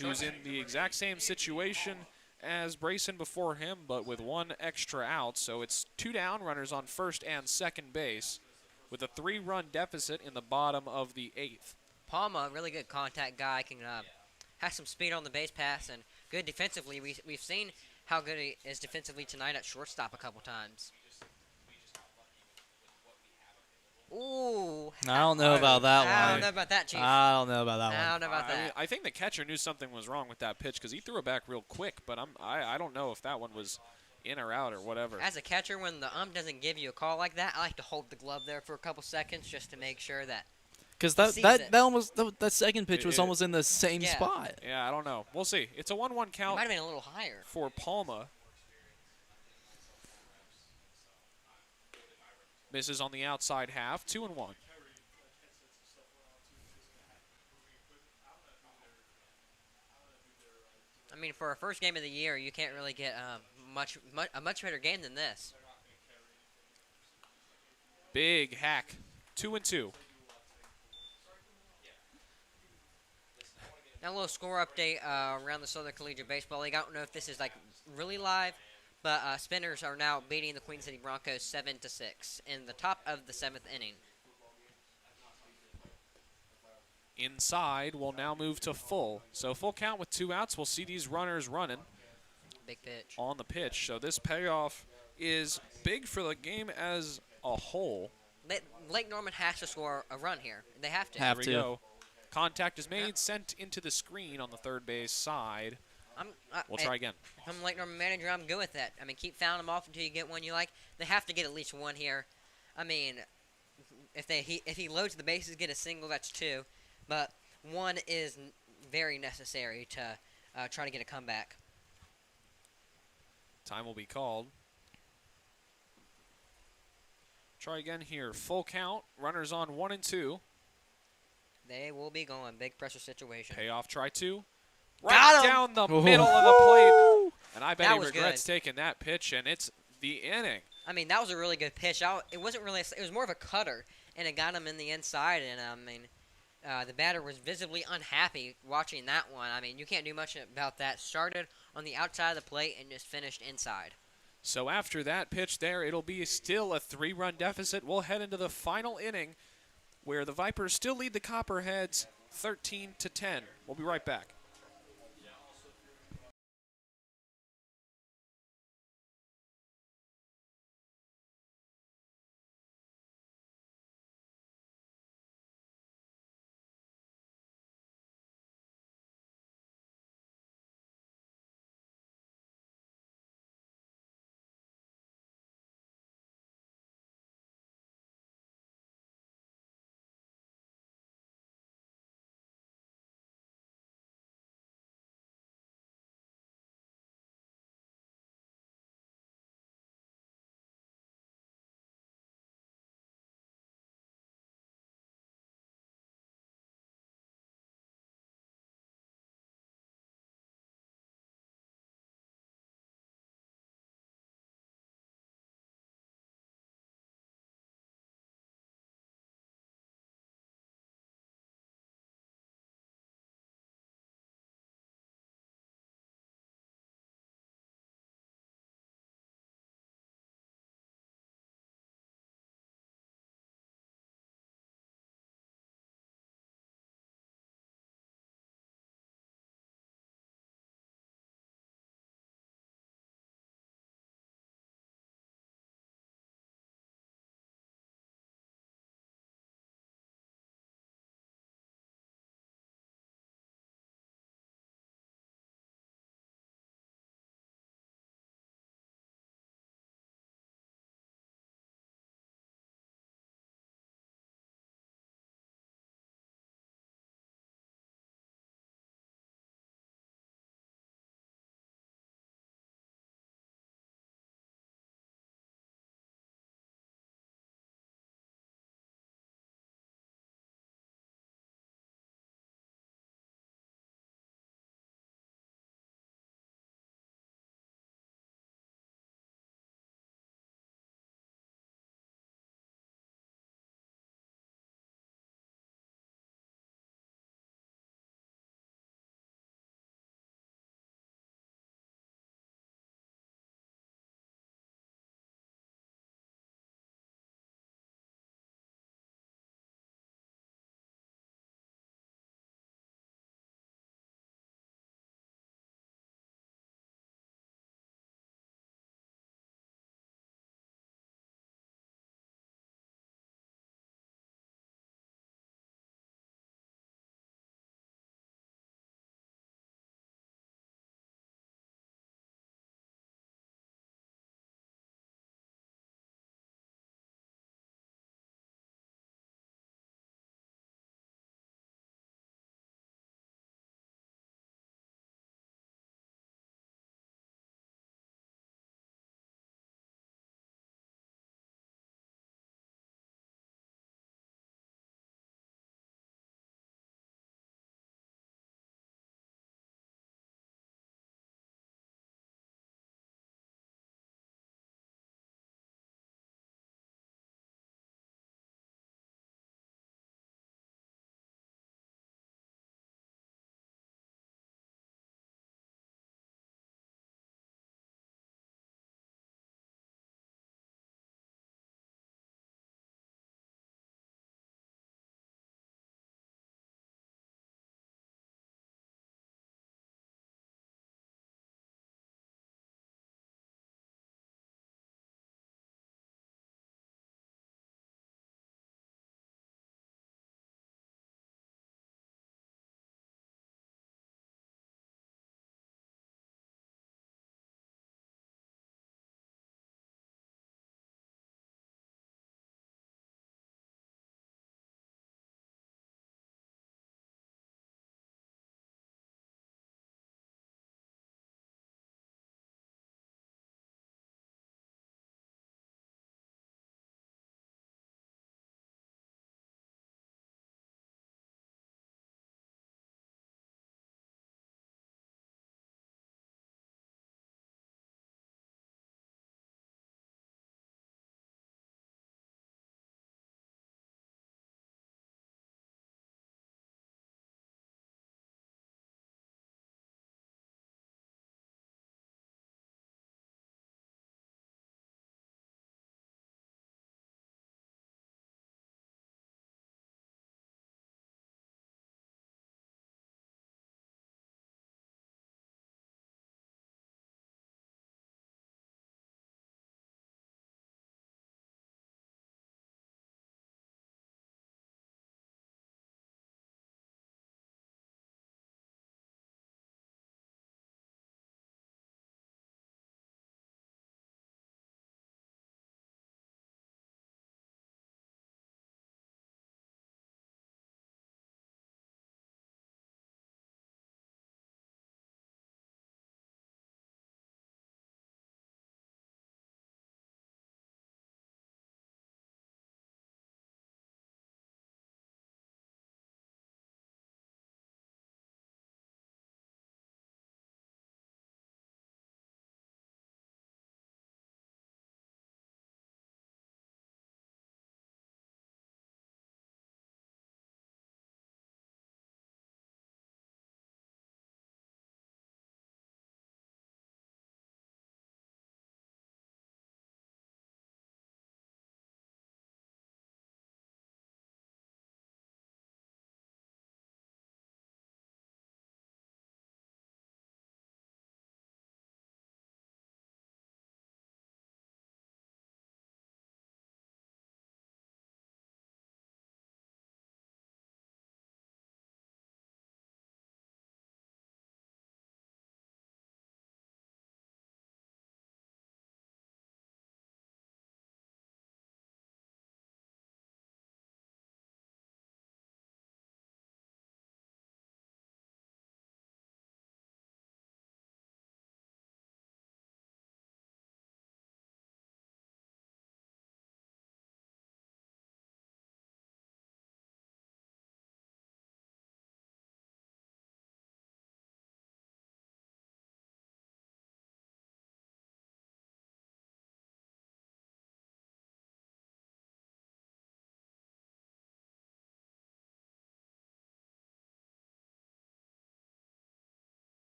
[SPEAKER 1] who's in the exact same situation as Brayson before him, but with 1 extra out. So it's 2 down, runners on first and second base, with a 3-run deficit in the bottom of the 8th.
[SPEAKER 3] Palma, really good contact guy, can have some speed on the base pass and good defensively. We've seen how good he is defensively tonight at shortstop a couple times. Ooh.
[SPEAKER 5] I don't know about that one.
[SPEAKER 3] I don't know about that, Chief.
[SPEAKER 5] I don't know about that
[SPEAKER 3] I
[SPEAKER 5] one.
[SPEAKER 3] don't know about
[SPEAKER 1] I mean,
[SPEAKER 3] that.
[SPEAKER 1] I think the catcher knew something was wrong with that pitch because he threw it back real quick, but I don't know if that one was in or out or whatever.
[SPEAKER 3] As a catcher, when the doesn't give you a call like that, I like to hold the glove there for a couple seconds just to make sure that.
[SPEAKER 5] Because
[SPEAKER 3] sees
[SPEAKER 5] that
[SPEAKER 3] it.
[SPEAKER 5] almost that second pitch was
[SPEAKER 1] It-
[SPEAKER 5] almost in the same
[SPEAKER 3] Yeah.
[SPEAKER 5] spot.
[SPEAKER 1] Yeah, I don't know. We'll see. It's a 1-1
[SPEAKER 3] It
[SPEAKER 1] count
[SPEAKER 3] might have been a little higher.
[SPEAKER 1] for Palma. Misses on the outside half, 2-1.
[SPEAKER 3] I mean, for a first game of the year, you can't really get a much better game than this.
[SPEAKER 1] Big hack, 2-2.
[SPEAKER 3] Now a little score update around the Southern Collegiate Baseball League. I don't know if this is like really live, but Spinners are now beating the Queen City Broncos 7-6 in the top of the 7th inning.
[SPEAKER 1] Inside will now move to full. So full count with 2 outs. We'll see these runners running
[SPEAKER 3] Big pitch.
[SPEAKER 1] on the pitch. So this payoff is big for the game as a whole.
[SPEAKER 3] Lake Norman has to score a run here. They have to.
[SPEAKER 5] Have
[SPEAKER 1] Here
[SPEAKER 5] to.
[SPEAKER 1] we go. Contact is made,
[SPEAKER 3] Yeah.
[SPEAKER 1] sent into the screen on the third base side. We'll try again.
[SPEAKER 3] If I'm Lake Norman manager, I'm good with that. I mean, keep fouling them off until you get one you like. They have to get at least one here. I mean, if he loads the bases, get a single, that's 2. But 1 is very necessary to try to get a comeback.
[SPEAKER 1] Time will be called. Try again here. Full count. Runners on 1 and 2.
[SPEAKER 3] They will be going. Big pressure situation.
[SPEAKER 1] Payoff, try 2.
[SPEAKER 3] Got
[SPEAKER 1] Right
[SPEAKER 3] him!
[SPEAKER 1] down the middle of the plate. And I bet
[SPEAKER 3] That
[SPEAKER 1] he
[SPEAKER 3] was
[SPEAKER 1] regrets
[SPEAKER 3] good.
[SPEAKER 1] taking that pitch, and it's the inning.
[SPEAKER 3] I mean, that was a really good pitch. It wasn't really. It was more of a cutter, and it got him in the inside. And I mean, the batter was visibly unhappy watching that one. I mean, you can't do much about that. Started on the outside of the plate and just finished inside.
[SPEAKER 1] So after that pitch there, it'll be still a 3-run deficit. We'll head into the final inning where the Vipers still lead the Copperheads 13-10. We'll be right back.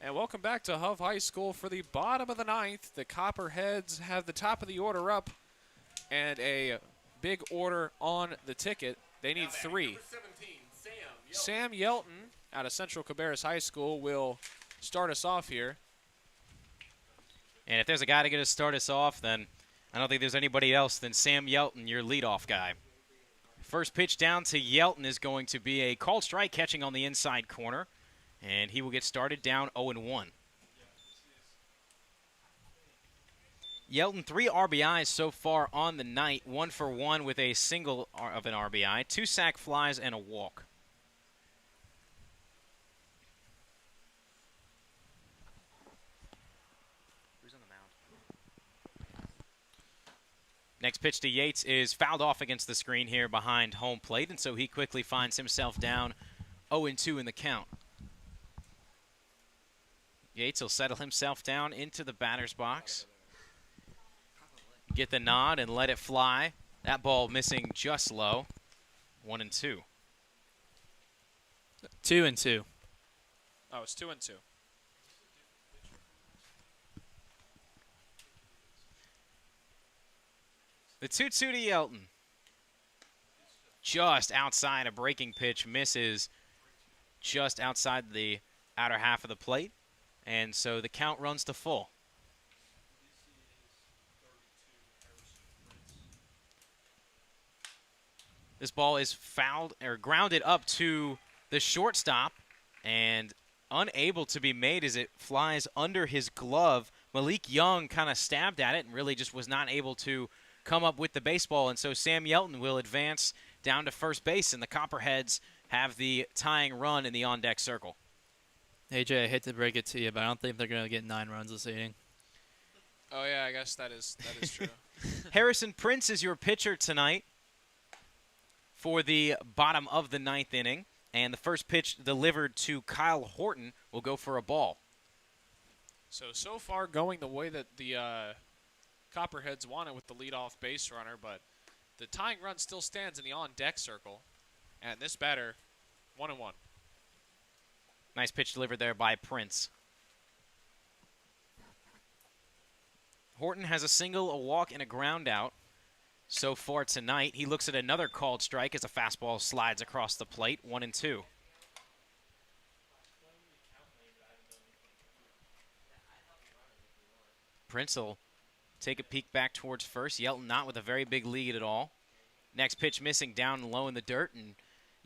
[SPEAKER 1] And welcome back to Hough High School for the bottom of the ninth. The Copperheads have the top of the order up and a big order on the ticket. They need 3.
[SPEAKER 4] Number 17,
[SPEAKER 1] Sam Yelton out of Central Cabarrus High School will start us off here.
[SPEAKER 2] And if there's a guy to start us off, then I don't think there's anybody else than Sam Yelton, your leadoff guy. First pitch down to Yelton is going to be a called strike catching on the inside corner, and he will get started down 0-1. Yelton, 3 RBIs so far on the night, 1 for 1 with a single of an RBI, 2 sac flies, and a walk. Who's on the mound? Next pitch to Yates is fouled off against the screen here behind home plate, and so he quickly finds himself down 0-2 in the count. Yates will settle himself down into the batter's box. Get the nod and let it fly. That ball missing just low. 1-2.
[SPEAKER 5] 2-2.
[SPEAKER 1] Oh, it's 2-2.
[SPEAKER 2] The 2-2 to Yelton. Just outside a breaking pitch, misses just outside the outer half of the plate. And so the count runs to full. This ball is fouled or grounded up to the shortstop and unable to be made as it flies under his glove. Malik Young kind of stabbed at it and really just was not able to come up with the baseball. And so Sam Yelton will advance down to first base, and the Copperheads have the tying run in the on-deck circle.
[SPEAKER 5] AJ, I hate to break it to you, but I don't think they're going to get 9 runs this inning.
[SPEAKER 1] Oh, yeah, I guess that is true.
[SPEAKER 2] Harrison Prince is your pitcher tonight for the bottom of the ninth inning. And the first pitch delivered to Kyle Horton will go for a ball.
[SPEAKER 1] So far going the way that the Copperheads want it with the leadoff base runner, but the tying run still stands in the on-deck circle. And this batter, 1-1.
[SPEAKER 2] Nice pitch delivered there by Prince. Horton has a single, a walk, and a ground out so far tonight. He looks at another called strike as a fastball slides across the plate, 1-2. Prince will take a peek back towards first. Yelton not with a very big lead at all. Next pitch missing down low in the dirt, and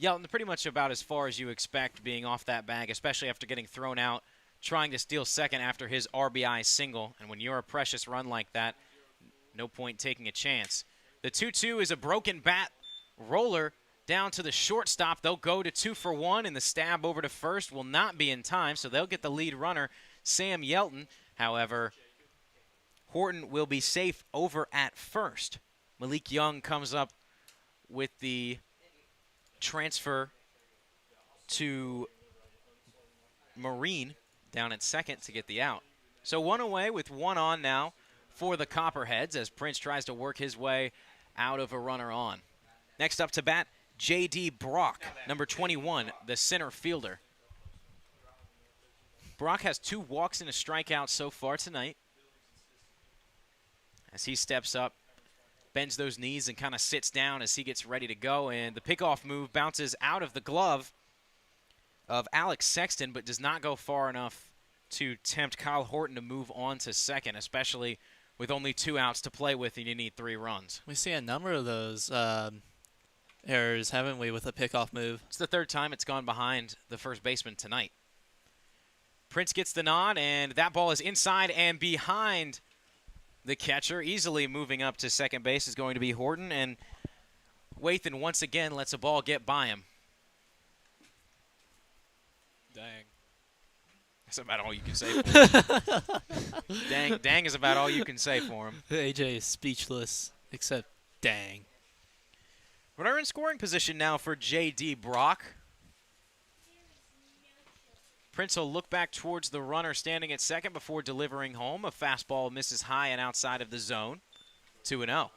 [SPEAKER 2] Yelton pretty much about as far as you expect being off that bag, especially after getting thrown out, trying to steal second after his RBI single. And when you're a precious run like that, no point taking a chance. The 2-2 is a broken bat roller down to the shortstop. They'll go to 2 for 1, and the stab over to first will not be in time, so they'll get the lead runner, Sam Yelton. However, Horton will be safe over at first. Malik Young comes up with the transfer to Marine down at second to get the out. So 1 away with 1 on now for the Copperheads as Prince tries to work his way out of a runner on. Next up to bat, J.D. Brock, number 21, the center fielder. Brock has 2 walks and a strikeout so far tonight. As he steps up, bends those knees and kind of sits down as he gets ready to go. And the pickoff move bounces out of the glove of Alex Sexton, but does not go far enough to tempt Kyle Horton to move on to second, especially with only 2 outs to play with and you need 3 runs.
[SPEAKER 5] We see a number of those errors, haven't we, with a pickoff move?
[SPEAKER 2] It's the 3rd time it's gone behind the first baseman tonight. Prince gets the nod, and that ball is inside and behind the catcher. Easily moving up to second base is going to be Horton, and Wathan once again lets a ball get by him.
[SPEAKER 1] Dang.
[SPEAKER 2] That's about all you can say for him. Dang is about all you can say for him.
[SPEAKER 5] AJ is speechless, except dang.
[SPEAKER 2] Runner in scoring position now for J.D. Brock. Prince will look back towards the runner standing at second before delivering home. A fastball misses high and outside of the zone. 2-0.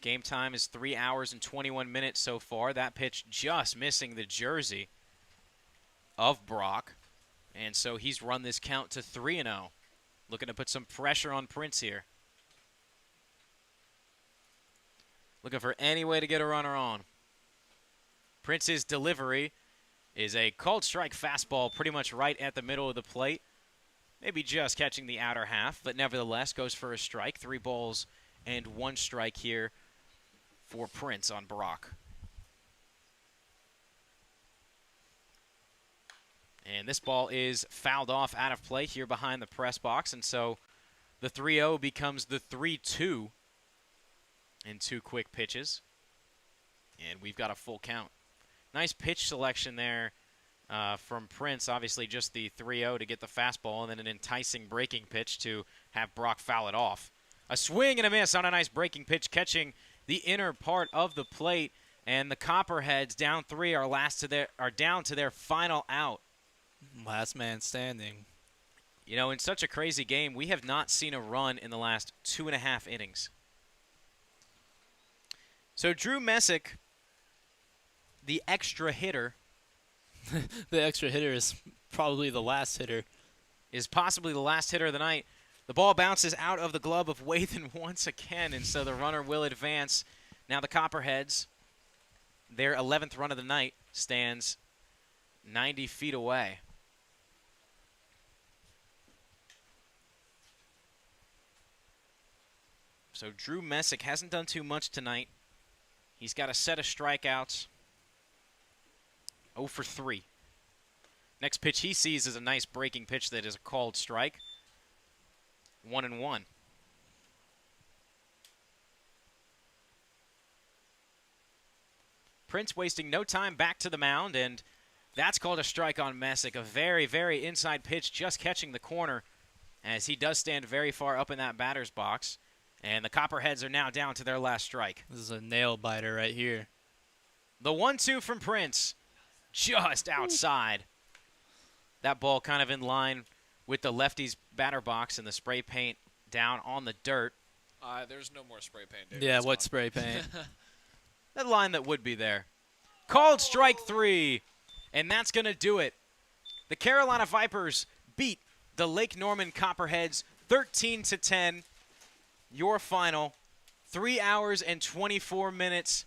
[SPEAKER 2] Game time is 3 hours and 21 minutes so far. That pitch just missing the jersey of Brock. And so he's run this count to 3-0. Looking to put some pressure on Prince here. Looking for any way to get a runner on. Prince's delivery is a called strike fastball pretty much right at the middle of the plate. Maybe just catching the outer half, but nevertheless goes for a strike. 3 balls and 1 strike here for Prince on Brock. And this ball is fouled off out of play here behind the press box, and so the 3-0 becomes the 3-2 in 2 quick pitches. And we've got a full count. Nice pitch selection there from Prince. Obviously just the 3-0 to get the fastball, and then an enticing breaking pitch to have Brock foul it off. A swing and a miss on a nice breaking pitch, catching the inner part of the plate, and the Copperheads down 3 are down to their final out.
[SPEAKER 5] Last man standing.
[SPEAKER 2] You know, in such a crazy game, we have not seen a run in the last 2.5 innings. So Drew Messick, the extra hitter,
[SPEAKER 5] The extra hitter is probably the last hitter.
[SPEAKER 2] is possibly the last hitter of the night. The ball bounces out of the glove of Wathan once again, and so the runner will advance. Now the Copperheads, their 11th run of the night, stands 90 feet away. So Drew Messick hasn't done too much tonight. He's got a set of strikeouts. 0 for 3. Next pitch he sees is a nice breaking pitch that is a called strike. 1-1. Prince wasting no time back to the mound, and that's called a strike on Messick. A very, very inside pitch, just catching the corner, as he does stand very far up in that batter's box. And the Copperheads are now down to their last strike.
[SPEAKER 5] This is a nail biter right here.
[SPEAKER 2] The 1-2 from Prince, just outside. That ball kind of in line with the lefty's batter box and the spray paint down on the dirt.
[SPEAKER 1] There's no more spray paint, David.
[SPEAKER 5] Yeah,
[SPEAKER 1] It's
[SPEAKER 5] what
[SPEAKER 1] gone.
[SPEAKER 5] spray paint?
[SPEAKER 2] That line that would be there. Called strike 3, and that's going to do it. The Carolina Vipers beat the Lake Norman Copperheads 13-10. Your final, 3 hours and 24 minutes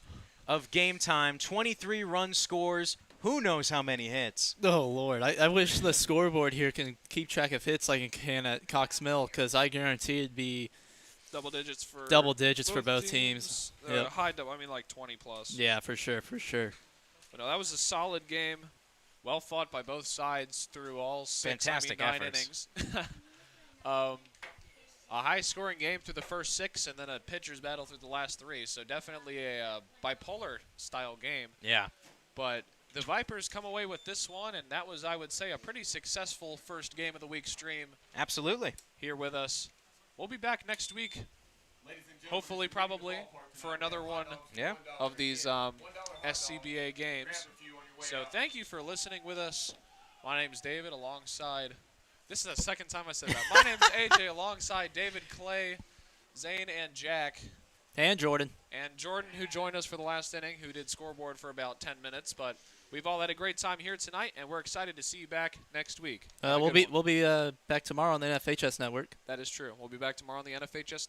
[SPEAKER 2] of game time, 23 run scores, who knows how many hits.
[SPEAKER 5] Oh, Lord. I wish the scoreboard here can keep track of hits like it can at Cox Mill, because I guarantee it'd be
[SPEAKER 1] Double digits for
[SPEAKER 5] both teams. Yep.
[SPEAKER 1] High double, I mean like 20 plus.
[SPEAKER 5] Yeah, for sure, for sure.
[SPEAKER 1] But no, that was a solid game. Well fought by both sides through all 6,
[SPEAKER 2] Fantastic
[SPEAKER 1] 9
[SPEAKER 2] efforts.
[SPEAKER 1] innings. A high-scoring game through the first 6, and then a pitcher's battle through the last 3. So definitely a bipolar-style game.
[SPEAKER 2] Yeah.
[SPEAKER 1] But the Vipers come away with this one, and that was, I would say, a pretty successful first game of the week stream
[SPEAKER 2] Absolutely.
[SPEAKER 1] here with us. We'll be back next week, hopefully, probably, for another one
[SPEAKER 2] Yeah.
[SPEAKER 1] of these SCBA games. So thank you for listening with us. My name's David alongside, this is the second time I said that. My name's AJ alongside David, Clay, Zane, and Jack.
[SPEAKER 5] And Jordan.
[SPEAKER 1] And Jordan, who joined us for the last inning, who did scoreboard for about 10 minutes. But we've all had a great time here tonight, and we're excited to see you back next week. Have a good one.
[SPEAKER 5] We'll be back tomorrow on the NFHS network.
[SPEAKER 1] That is true. We'll be back tomorrow on the NFHS